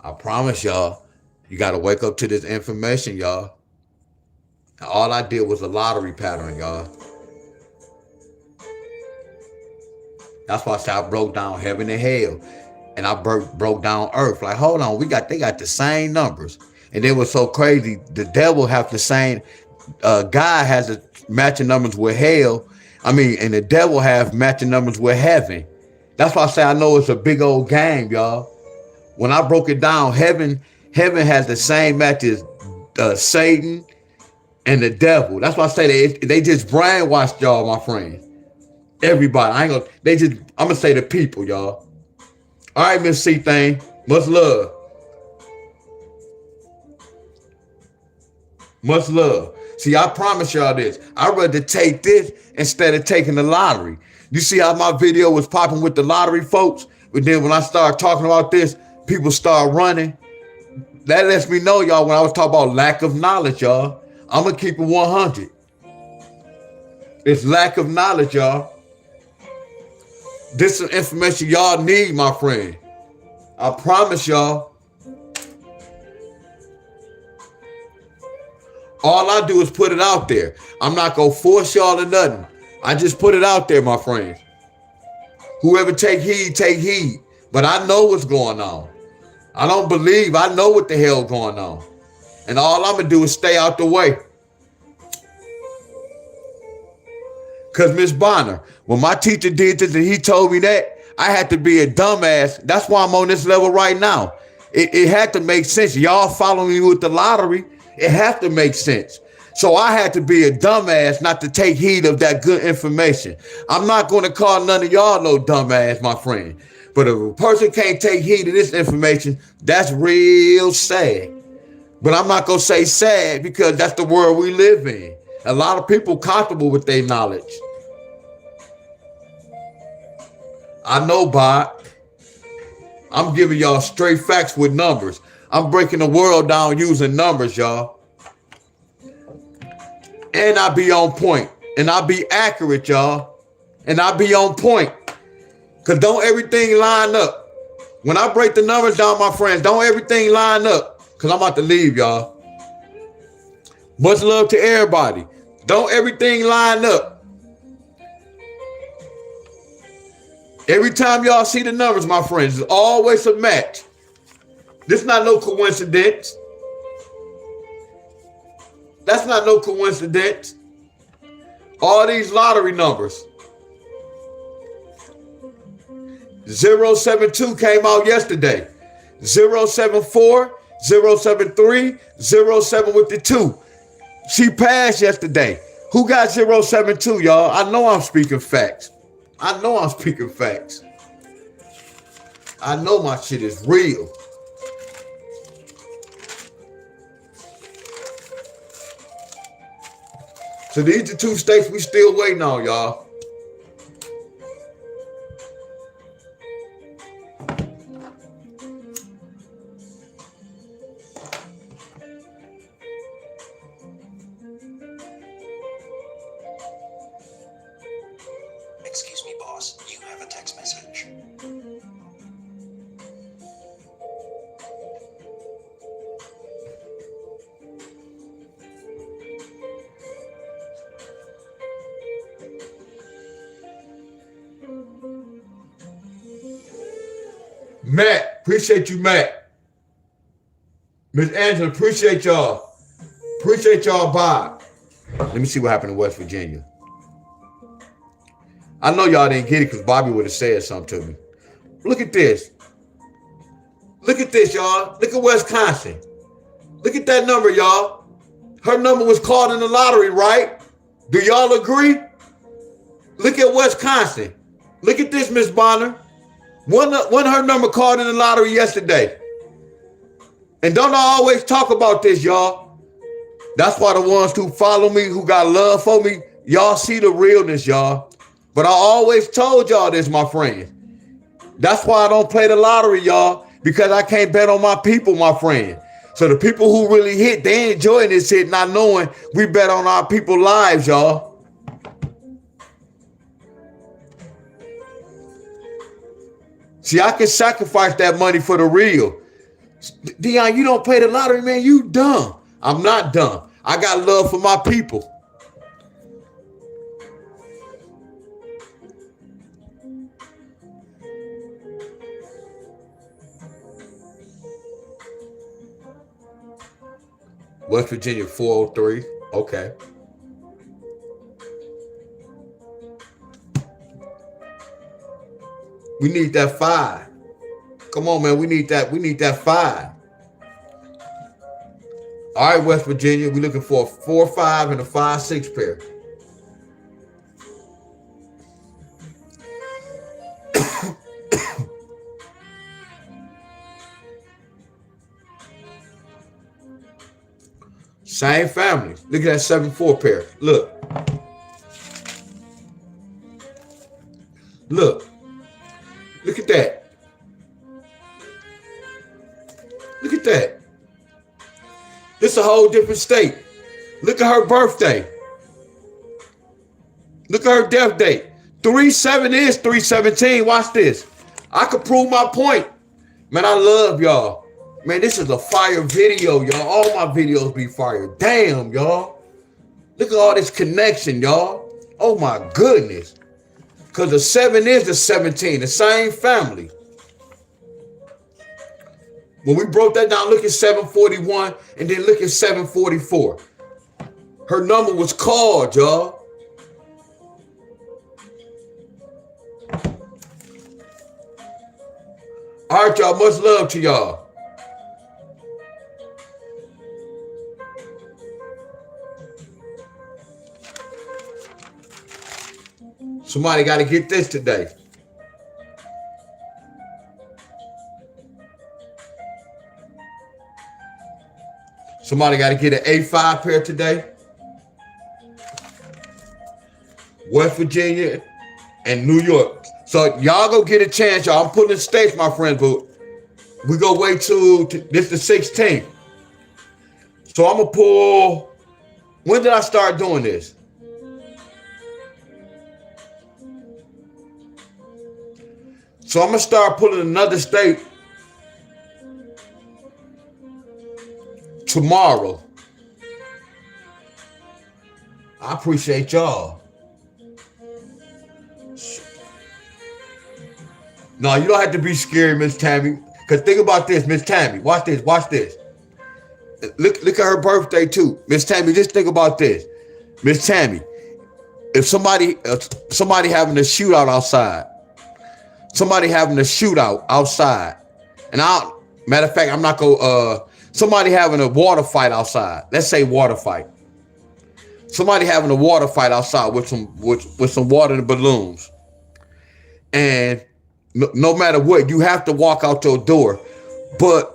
I promise y'all. You got to wake up to this information, y'all. All I did was a lottery pattern, y'all. That's why I said I broke down heaven and hell. And I broke down earth. Like, hold on, they got the same numbers. And it was so crazy. The devil have the same, God has the matching numbers with hell. And the devil have matching numbers with heaven. That's why I say I know it's a big old game, y'all. When I broke it down, heaven has the same match as Satan and the devil. That's why I say they just brainwashed y'all, my friends. Everybody. I'm gonna say the people, y'all. All right, Miss C thing. Much love. Much love. See, I promise y'all this. I'd rather take this instead of taking the lottery. You see how my video was popping with the lottery, folks? But then when I start talking about this, people start running. That lets me know, y'all, when I was talking about lack of knowledge, y'all, I'm going to keep it 100. It's lack of knowledge, y'all. This is information y'all need, my friend. I promise y'all. All I do is put it out there. I'm not going to force y'all to nothing. I just put it out there, my friends. Whoever take heed, take heed. But I know what's going on. I don't believe. I know what the hell going on. And all I'm going to do is stay out the way. Because Miss Bonner, when my teacher did this and he told me that, I had to be a dumbass. That's why I'm on this level right now. It had to make sense. Y'all following me with the lottery. It had to make sense. So I had to be a dumbass not to take heed of that good information. I'm not going to call none of y'all no dumbass, my friend. But if a person can't take heed of this information, that's real sad. But I'm not going to say sad because that's the world we live in. A lot of people comfortable with their knowledge. I know, Bob. I'm giving y'all straight facts with numbers. I'm breaking the world down using numbers, y'all. And I be on point. And I be accurate, y'all. And I be on point. Because don't everything line up. When I break the numbers down, my friends, don't everything line up. Because I'm about to leave, y'all. Much love to everybody. Don't everything line up. Every time y'all see the numbers, my friends, it's always a match. This not no coincidence. That's not no coincidence. All these lottery numbers. 072 came out yesterday. 074, 073, 07 with the 2. She passed yesterday. Who got 072, y'all? I know I'm speaking facts. I know I'm speaking facts. I know my shit is real. So these are 2 states we still waiting on, y'all. Excuse me, boss. You have a text message. Matt, appreciate you, Matt. Miss Angela, appreciate y'all. Appreciate y'all, Bob. Let me see what happened in West Virginia. I know y'all didn't get it because Bobby would have said something to me. Look at this. Look at this, y'all. Look at Wisconsin. Look at that number, y'all. Her number was called in the lottery, right? Do y'all agree? Look at Wisconsin. Look at this, Miss Bonner. When her number called in the lottery yesterday. And don't I always talk about this, y'all? That's why the ones who follow me, who got love for me, y'all see the realness, y'all. But I always told y'all this, my friends. That's why I don't play the lottery, y'all, because I can't bet on my people, my friend. So the people who really hit, they enjoying this shit, not knowing we bet on our people's lives, y'all. See, I can sacrifice that money for the real. Deion, you don't play the lottery, man. You dumb. I'm not dumb. I got love for my people. West Virginia 403. Okay. We need that 5. Come on, man. We need that 5. All right, West Virginia. We're looking for a 4-5 and a 5-6 pair. Same family. Look at that 7-4 pair. Look. Look. Look at that. Look at that. This is a whole different state. Look at her birthday. Look at her death date. 3/7 is 3/17. Watch this. I could prove my point. Man, I love y'all. Man, this is a fire video, y'all. All my videos be fire. Damn, y'all. Look at all this connection, y'all. Oh, my goodness. Because the 7 is the 17, the same family. When we broke that down, look at 741 and then look at 744. Her number was called, y'all. All right, y'all. Much love to y'all. Somebody got to get this today. Somebody got to get an A5 pair today. West Virginia and New York. So y'all go get a chance, y'all. I'm putting in states, my friends, but we go wait till this the 16th. So I'm going to pull. When did I start doing this? So I'm going to start pulling another state tomorrow. I appreciate y'all. No, you don't have to be scared, Miss Tammy. Because think about this, Miss Tammy. Watch this, watch this. Look at her birthday too. Miss Tammy, just think about this. Miss Tammy, if somebody having a shootout outside, somebody having a shootout outside, and matter of fact, I'm not gonna somebody having a water fight outside. Let's say water fight. Somebody having a water fight outside with some water and balloons. And no matter what, you have to walk out your door. But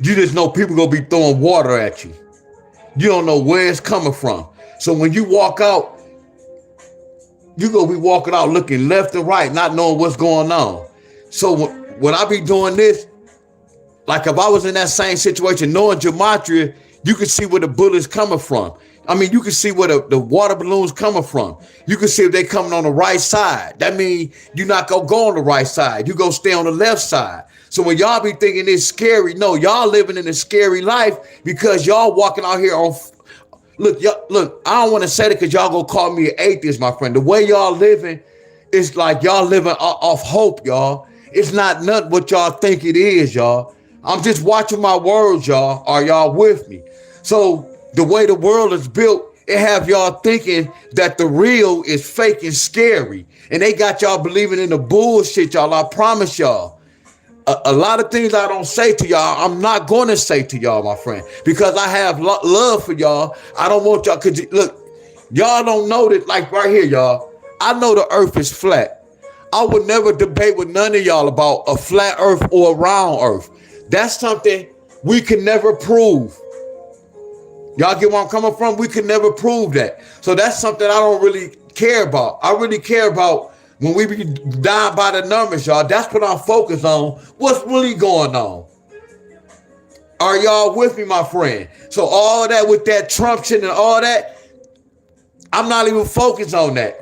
you just know people gonna be throwing water at you. You don't know where it's coming from. So when you walk out, you gonna be walking out looking left and right, not knowing what's going on. So when I be doing this, like if I was in that same situation, knowing gematria, you can see where the bullet's coming from. I mean, you can see where the water balloon's coming from. You can see if they coming on the right side. That means you're not gonna go on the right side. You gonna stay on the left side. So when y'all be thinking it's scary, no, y'all living in a scary life because y'all walking out here on. Look, I don't want to say it because y'all gonna call me an atheist, my friend. The way y'all living, it's like y'all living off hope, y'all. It's not nothing what y'all think it is, y'all. I'm just watching my words, y'all. Are y'all with me? So the way the world is built, it have y'all thinking that the real is fake and scary. And they got y'all believing in the bullshit, y'all. I promise y'all. A lot of things I don't say to y'all, I'm not going to say to y'all, my friend, because I have love for y'all. I don't want y'all, because look, y'all don't know that, like right here, y'all. I know the earth is flat. I would never debate with none of y'all about a flat earth or a round earth. That's something we can never prove. Y'all get where I'm coming from? We can never prove that. So that's something I don't really care about. I really care about when we be dying by the numbers, y'all. That's what I'm focused on. What's really going on? Are y'all with me, my friend? So all that with that Trump shit and all that, I'm not even focused on that.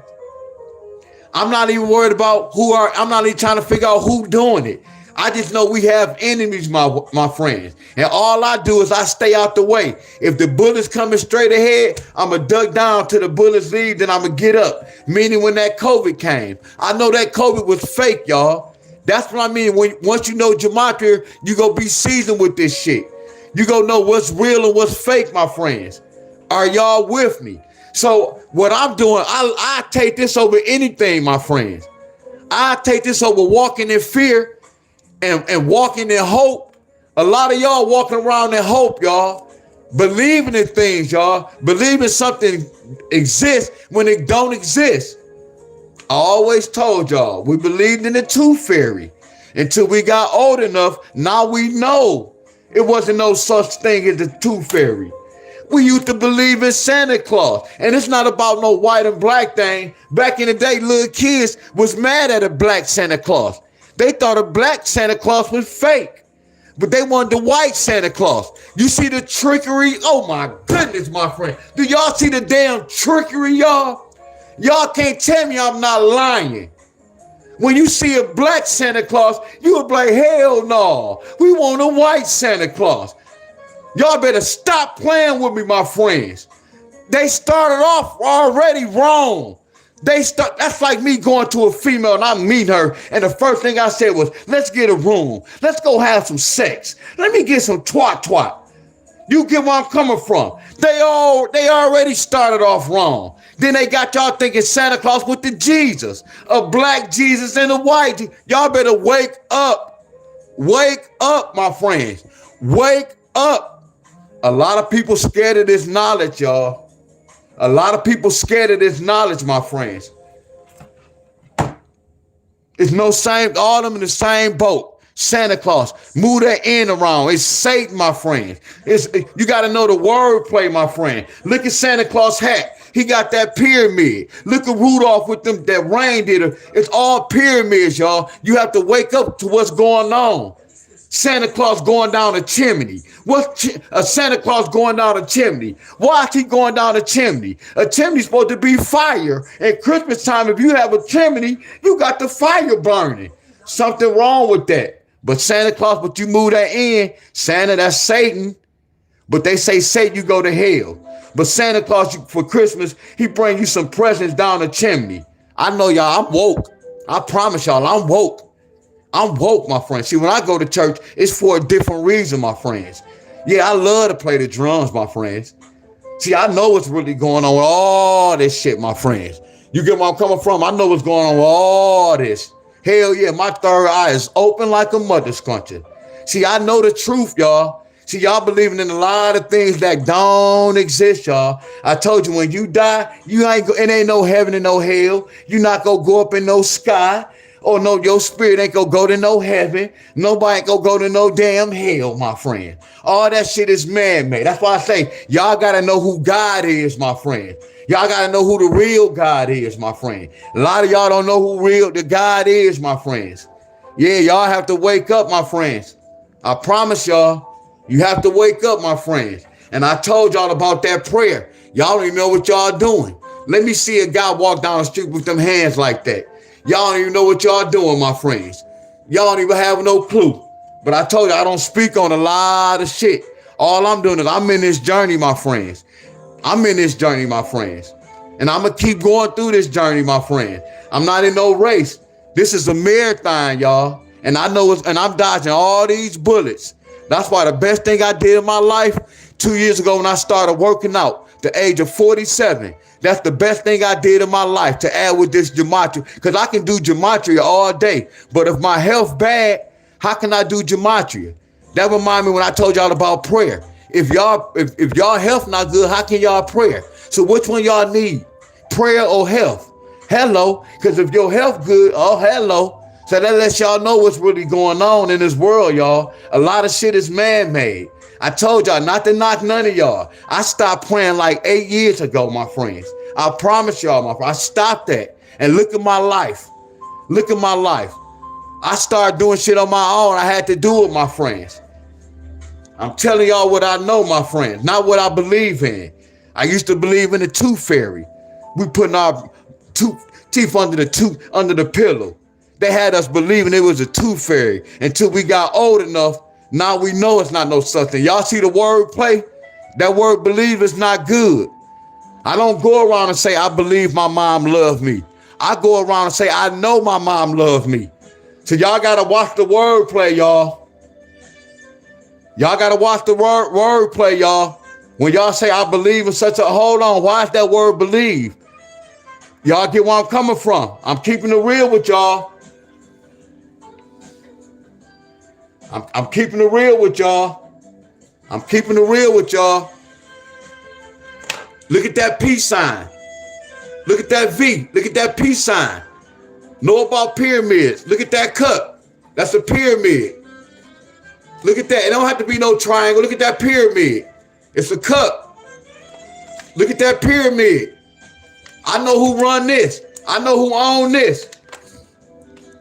I'm not even worried about I'm not even trying to figure out who doing it. I just know we have enemies, my friends. And all I do is I stay out the way. If the bullet's coming straight ahead, I'm going to duck down till the bullets leave, then I'm going to get up. Meaning when that COVID came, I know that COVID was fake, y'all. That's what I mean. Once you know gematria, you going to be seasoned with this shit. You going to know what's real and what's fake, my friends. Are y'all with me? So what I'm doing, I take this over anything, my friends. I take this over walking in fear and walking in hope. A lot of y'all walking around in hope, y'all. Believing in things, y'all. Believing something exists when it don't exist. I always told y'all, we believed in the tooth fairy until we got old enough. Now we know it wasn't no such thing as the tooth fairy. We used to believe in Santa Claus. And it's not about no white and black thing. Back in the day, little kids was mad at a black Santa Claus. They thought a black Santa Claus was fake, but they wanted the white Santa Claus. You see the trickery? Oh my goodness, my friend. Do y'all see the damn trickery, y'all? Y'all can't tell me I'm not lying. When you see a black Santa Claus, you would be like, hell no. We want a white Santa Claus. Y'all better stop playing with me, my friends. They started off already wrong. That's like me going to a female and I meet her, and the first thing I said was, let's get a room. Let's go have some sex. Let me get some twat. You get where I'm coming from. They already started off wrong. Then they got y'all thinking Santa Claus with the Jesus, a black Jesus and a white Jesus. Y'all better wake up. Wake up, my friends. Wake up. A lot of people scared of this knowledge, y'all. A lot of people scared of this knowledge, my friends. It's no same, all of them in the same boat. Santa Claus, move that end around. It's Satan, my friend. You got to know the wordplay, my friend. Look at Santa Claus hat. He got that pyramid. Look at Rudolph with them, that reindeer. It's all pyramids, y'all. You have to wake up to what's going on. Santa Claus going down a chimney. What's a Santa Claus going down a chimney? Why is he going down a chimney? A chimney's supposed to be fire. At Christmas time, if you have a chimney, you got the fire burning. Something wrong with that. But Santa Claus, but you move that in, Santa, that's Satan. But they say Satan, you go to hell. But Santa Claus, for Christmas, he bring you some presents down the chimney. I know y'all, I'm woke. I promise y'all, I'm woke. I'm woke, my friends. See, when I go to church, it's for a different reason, my friends. Yeah, I love to play the drums, my friends. See, I know what's really going on with all this shit, my friends. You get where I'm coming from? I know what's going on with all this. Hell yeah, my third eye is open like a mother scruncher. See, I know the truth, y'all. See, y'all believing in a lot of things that don't exist, y'all. I told you, when you die, it ain't no heaven and no hell. You not gonna go up in no sky. Oh no, your spirit ain't gonna go to no heaven. Nobody ain't gonna go to no damn hell, my friend. All that shit is man-made. That's why I say, y'all gotta know who God is, my friend. Y'all gotta know who the real God is, my friend. A lot of y'all don't know who real the God is, my friends. Yeah, y'all have to wake up, my friends. I promise y'all, you have to wake up, my friends. And I told y'all about that prayer. Y'all don't even know what y'all doing. Let me see a guy walk down the street with them hands like that. Y'all don't even know what y'all doing, my friends. Y'all don't even have no clue. But I told you, I don't speak on a lot of shit. All I'm doing is I'm in this journey, my friends. I'm in this journey, my friends. And I'm going to keep going through this journey, my friend. I'm not in no race. This is a marathon, y'all. And I know and I'm dodging all these bullets. That's why the best thing I did in my life 2 years ago when I started working out, the age of 47. That's the best thing I did in my life, to add with this gematria. Because I can do gematria all day. But if my health bad, how can I do gematria? That remind me when I told y'all about prayer. If y'all health not good, how can y'all pray? So which one y'all need? Prayer or health? Hello. Because if your health good, oh, hello. So that lets y'all know what's really going on in this world, y'all. A lot of shit is man-made. I told y'all not to knock none of y'all. I stopped praying like 8 years ago, my friends. I promise y'all, my friends. I stopped that. And look at my life. Look at my life. I started doing shit on my own. I had to do it, my friends. I'm telling y'all what I know, my friends, not what I believe in. I used to believe in the tooth fairy. We putting our teeth under the pillow. They had us believing it was a tooth fairy until we got old enough. Now we know it's not no such thing. Y'all see the word play? That word believe is not good. I don't go around and say, I believe my mom loved me. I go around and say, I know my mom loved me. So y'all got to watch the word play, y'all. Y'all got to watch the word play, y'all. When y'all say, I believe in such a, hold on, why is that word believe? Y'all get where I'm coming from. I'm keeping it real with y'all. I'm keeping it real with y'all. I'm keeping it real with y'all. Look at that peace sign. Look at that V. Look at that peace sign. Know about pyramids. Look at that cup. That's a pyramid. Look at that. It don't have to be no triangle. Look at that pyramid. It's a cup. Look at that pyramid. I know who run this. I know who own this.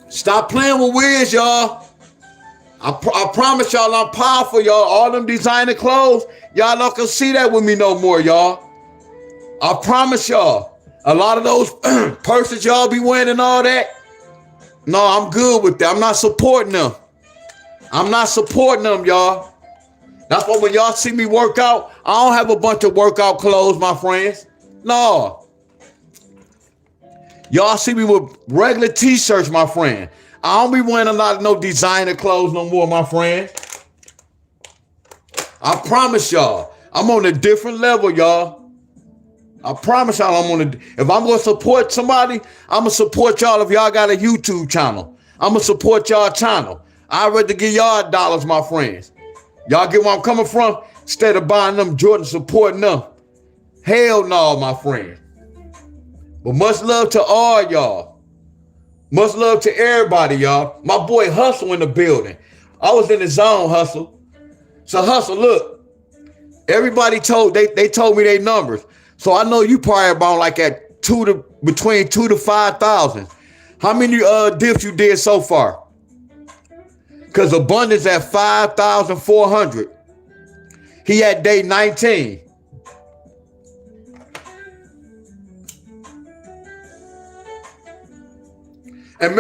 Stop playing with wiz, y'all. I promise y'all I'm powerful, y'all. All them designer clothes, y'all not gonna see that with me no more, y'all. I promise y'all. A lot of those purses y'all be wearing and all that, no, I'm good with that. I'm not supporting them. I'm not supporting them, y'all. That's why when y'all see me work out, I don't have a bunch of workout clothes, my friends. No. Y'all see me with regular t-shirts, my friend. I don't be wearing a lot of no designer clothes no more, my friend. I promise y'all, I'm on a different level, y'all. I promise y'all if I'm going to support somebody, I'm going to support y'all if y'all got a YouTube channel. I'm going to support y'all channel. I'd rather give y'all dollars, my friends. Y'all get where I'm coming from? Instead of buying them Jordan, supporting them. Hell no, my friend. But much love to all y'all. Much love to everybody, y'all. My boy Hustle in the building. I was in the zone, Hustle. So Hustle, look. Everybody they told me their numbers. So I know you probably about like at between 2 to 5,000. How many dips you did so far? Because Abundance at 5,400. He at day 19. And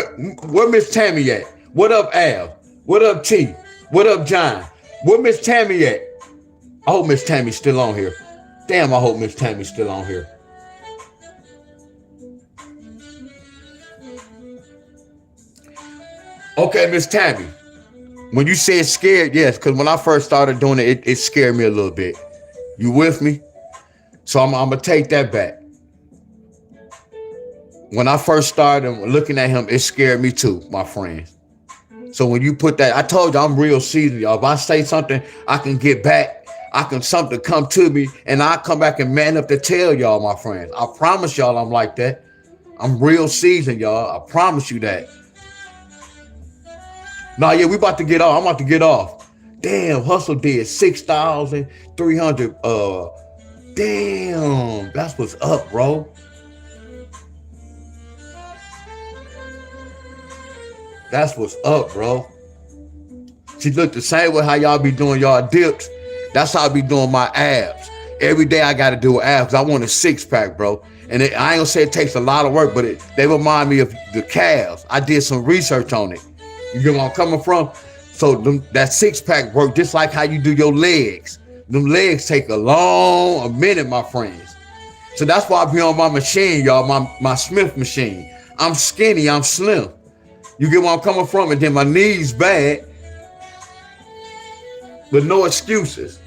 where Miss Tammy at? What up, Al? What up, T? What up, John? Where Miss Tammy at? I hope Miss Tammy's still on here. Damn, I hope Miss Tammy's still on here. Okay, Miss Tammy. When you said scared, yes, because when I first started doing it, it scared me a little bit. You with me? So I'm going to take that back. When I first started looking at him, it scared me too, my friends. So when you put that, I told you I'm real seasoned, y'all. If I say something, I can get back. Something come to me, and I come back and man up to tell y'all, my friends. I promise y'all I'm like that. I'm real seasoned, y'all. I promise you that. Nah, yeah, we about to get off. I'm about to get off. Damn, Hustle did 6,300. Damn, that's what's up, bro. That's what's up, bro. See, look, the same way how y'all be doing y'all dips, that's how I be doing my abs. Every day I got to do abs. I want a six-pack, bro. And I ain't going to say it takes a lot of work, but they remind me of the calves. I did some research on it. You get where I'm coming from? So that six-pack work just like how you do your legs. Them legs take a minute, my friends. So that's why I be on my machine, y'all, my Smith machine. I'm skinny, I'm slim. You get where I'm coming from? And then my knees bad, but no excuses.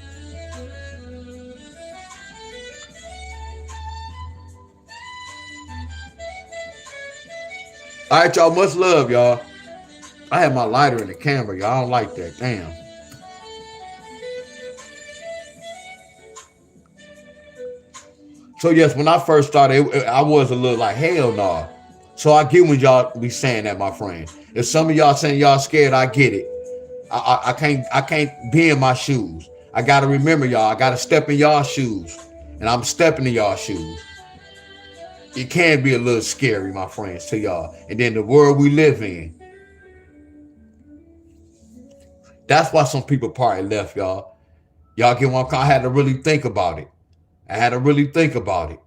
All right, y'all, much love, y'all. I have my lighter in the camera, y'all. I don't like that. Damn. So yes, when I first started, I was a little like, hell no. Nah. So I get when y'all be saying that, my friends. If some of y'all saying y'all scared, I get it. I can't be in my shoes. I gotta remember y'all. I gotta step in y'all shoes, and I'm stepping in y'all shoes. It can be a little scary, my friends, to y'all. And then the world we live in. That's why some people probably left, y'all. Y'all get one. I had to really think about it. I had to really think about it.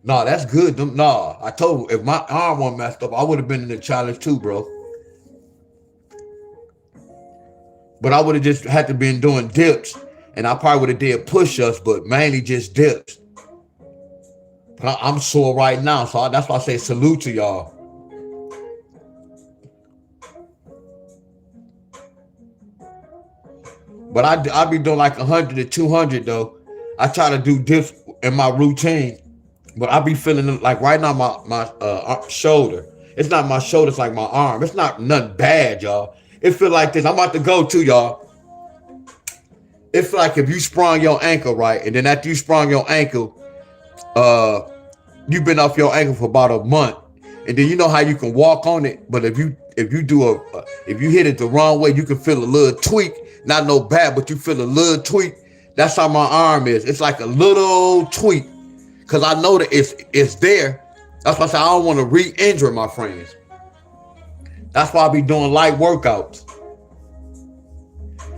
Nah, that's good. Nah, I told you, if my arm wasn't messed up, I would have been in the challenge too, bro. But I would have just had to been doing dips, and I probably would have did push-ups, but mainly just dips. But I'm sore right now, so that's why I say salute to y'all. But I be doing like 100 to 200 though. I try to do dips in my routine, but I be feeling like right now my shoulder. It's not my shoulder, it's like my arm. It's not nothing bad, y'all. It feel like this. I'm about to go to y'all. It feel like if you sprung your ankle, right, and then after you sprung your ankle, you've been off your ankle for about a month, and then you know how you can walk on it, but if you hit it the wrong way, you can feel a little tweak. Not no bad, but you feel a little tweak. That's how my arm is. It's like a little tweak. Because I know that it's there. That's why I say I don't want to re-injure my friends. That's why I be doing light workouts.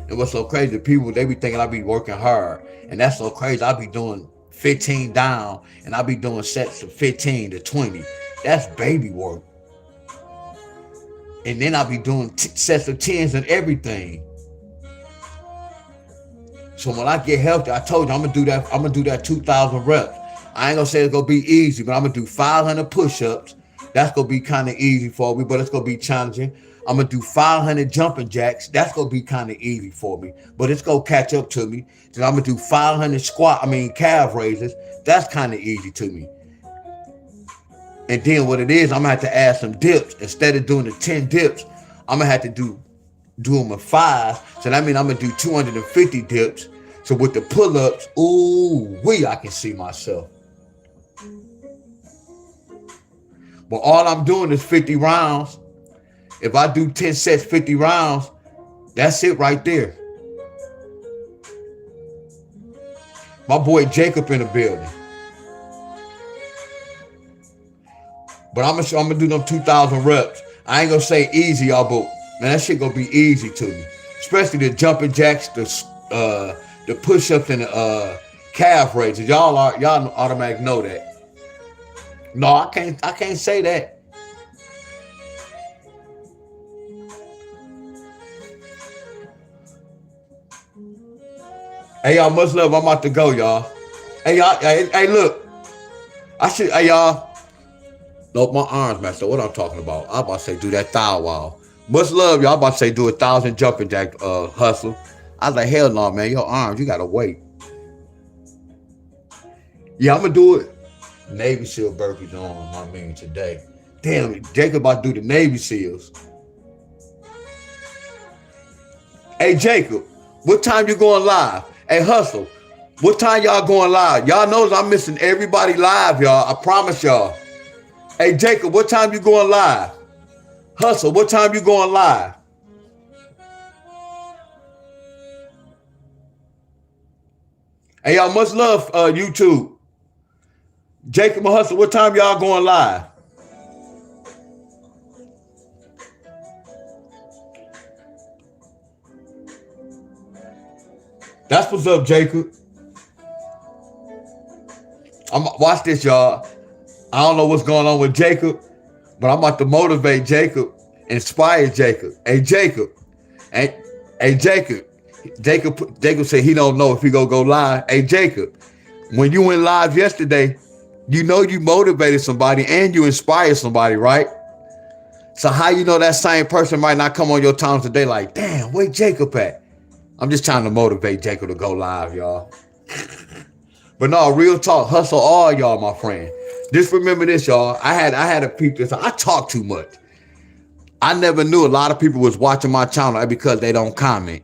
And what's so crazy, people, they be thinking I be working hard. And that's so crazy. I be doing 15 down, and I be doing sets of 15 to 20. That's baby work. And then I be doing sets of 10s and everything. So when I get healthy, I told you I'm gonna do that. I'm gonna do that 2,000 reps. I ain't gonna say it's gonna be easy, but I'm gonna do 500 push-ups. That's gonna be kind of easy for me, but it's gonna be challenging. I'm gonna do 500 jumping jacks. That's gonna be kind of easy for me, but it's gonna catch up to me. Then I'm gonna do 500 calf raises. That's kind of easy to me. And then what it is, I'm gonna have to add some dips. Instead of doing the 10 dips, I'm gonna have to do them at 5. So that means I'm gonna do 250 dips. So with the pull-ups, I can see myself. But all I'm doing is 50 rounds. If I do 10 sets, 50 rounds, that's it right there. My boy Jacob in the building. But I'm gonna do them 2,000 reps. I ain't gonna say easy, y'all, but man, that shit gonna be easy to me. Especially the jumping jacks, the push-ups and the calf raises. Y'all automatically know that. No, I can't say that. Hey y'all, much love. I'm about to go, y'all. Hey y'all, hey look. Hey y'all. Nope, my arms messed up. What I'm talking about? I'm about to say do that thigh wall. Much love, y'all. I'm about to say do 1,000 jumping jack hustle. I was like, hell no, man. Your arms, you gotta wait. Yeah, I'm gonna do it. Navy SEAL burpees on today. Damn, Jacob about to do the Navy SEALs. Hey Jacob, what time you going live? Hey Hustle, what time y'all going live? Y'all knows I'm missing everybody live, y'all. I promise y'all. Hey Jacob, what time you going live? Hustle, what time you going live? Hey y'all, much love YouTube. Jacob and Hustle, what time y'all going live? That's what's up, Jacob. Watch this, y'all. I don't know what's going on with Jacob, but I'm about to motivate Jacob, inspire Jacob. Hey, Jacob. Hey, Jacob. Jacob said he don't know if he gonna go live. Hey, Jacob, when you went live yesterday, You know you motivated somebody and you inspired somebody, right? So how you know that same person might not come on your times today like, damn, where Jacob at? I'm just trying to motivate Jacob to go live, y'all. But no, real talk, hustle all y'all, my friend. Just remember this, y'all. I had a peep this. I talk too much. I never knew a lot of people was watching my channel because they don't comment.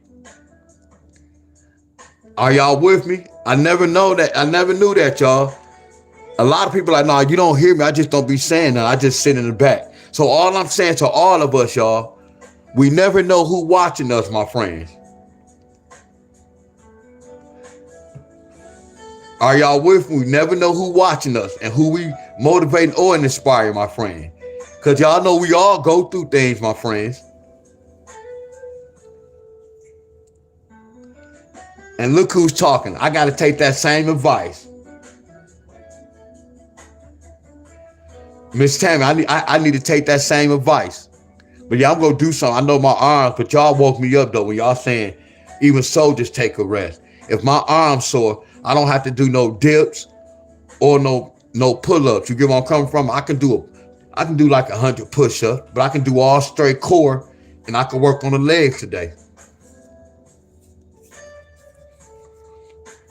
Are y'all with me? I never knew that, y'all. A lot of people are like, no, you don't hear me. I just don't be saying that. I just sit in the back. So all I'm saying to all of us, y'all, we never know who watching us, my friends. Are y'all with me? We never know who watching us and who we motivating or inspiring, my friend. Because y'all know we all go through things, my friends. And look who's talking. I got to take that same advice. Miss Tammy, I need to take that same advice. But y'all going to do something. I know my arms, but y'all woke me up, though, when y'all saying even soldiers take a rest. If my arm's sore, I don't have to do no dips or no pull-ups. You get where I'm coming from? I can do like 100 push-ups, but I can do all straight core, and I can work on the legs today.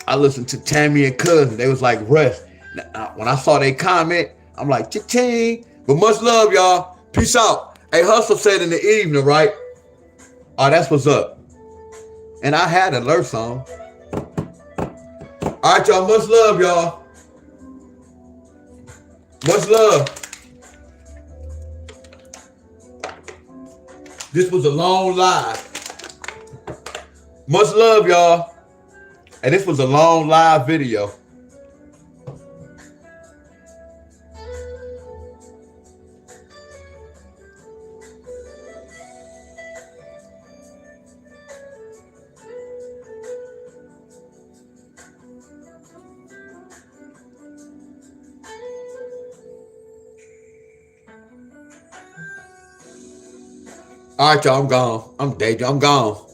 I listened to Tammy and Cousin. They was like, rest. When I saw they comment, I'm like, cha-ching. But much love, y'all. Peace out. Hey, Hustle said in the evening, right? Oh, that's what's up. And I had alert song. All right, y'all. Much love, y'all. Much love. This was a long live. Much love, y'all. And this was a long live video. All right, y'all, I'm gone. I'm gone.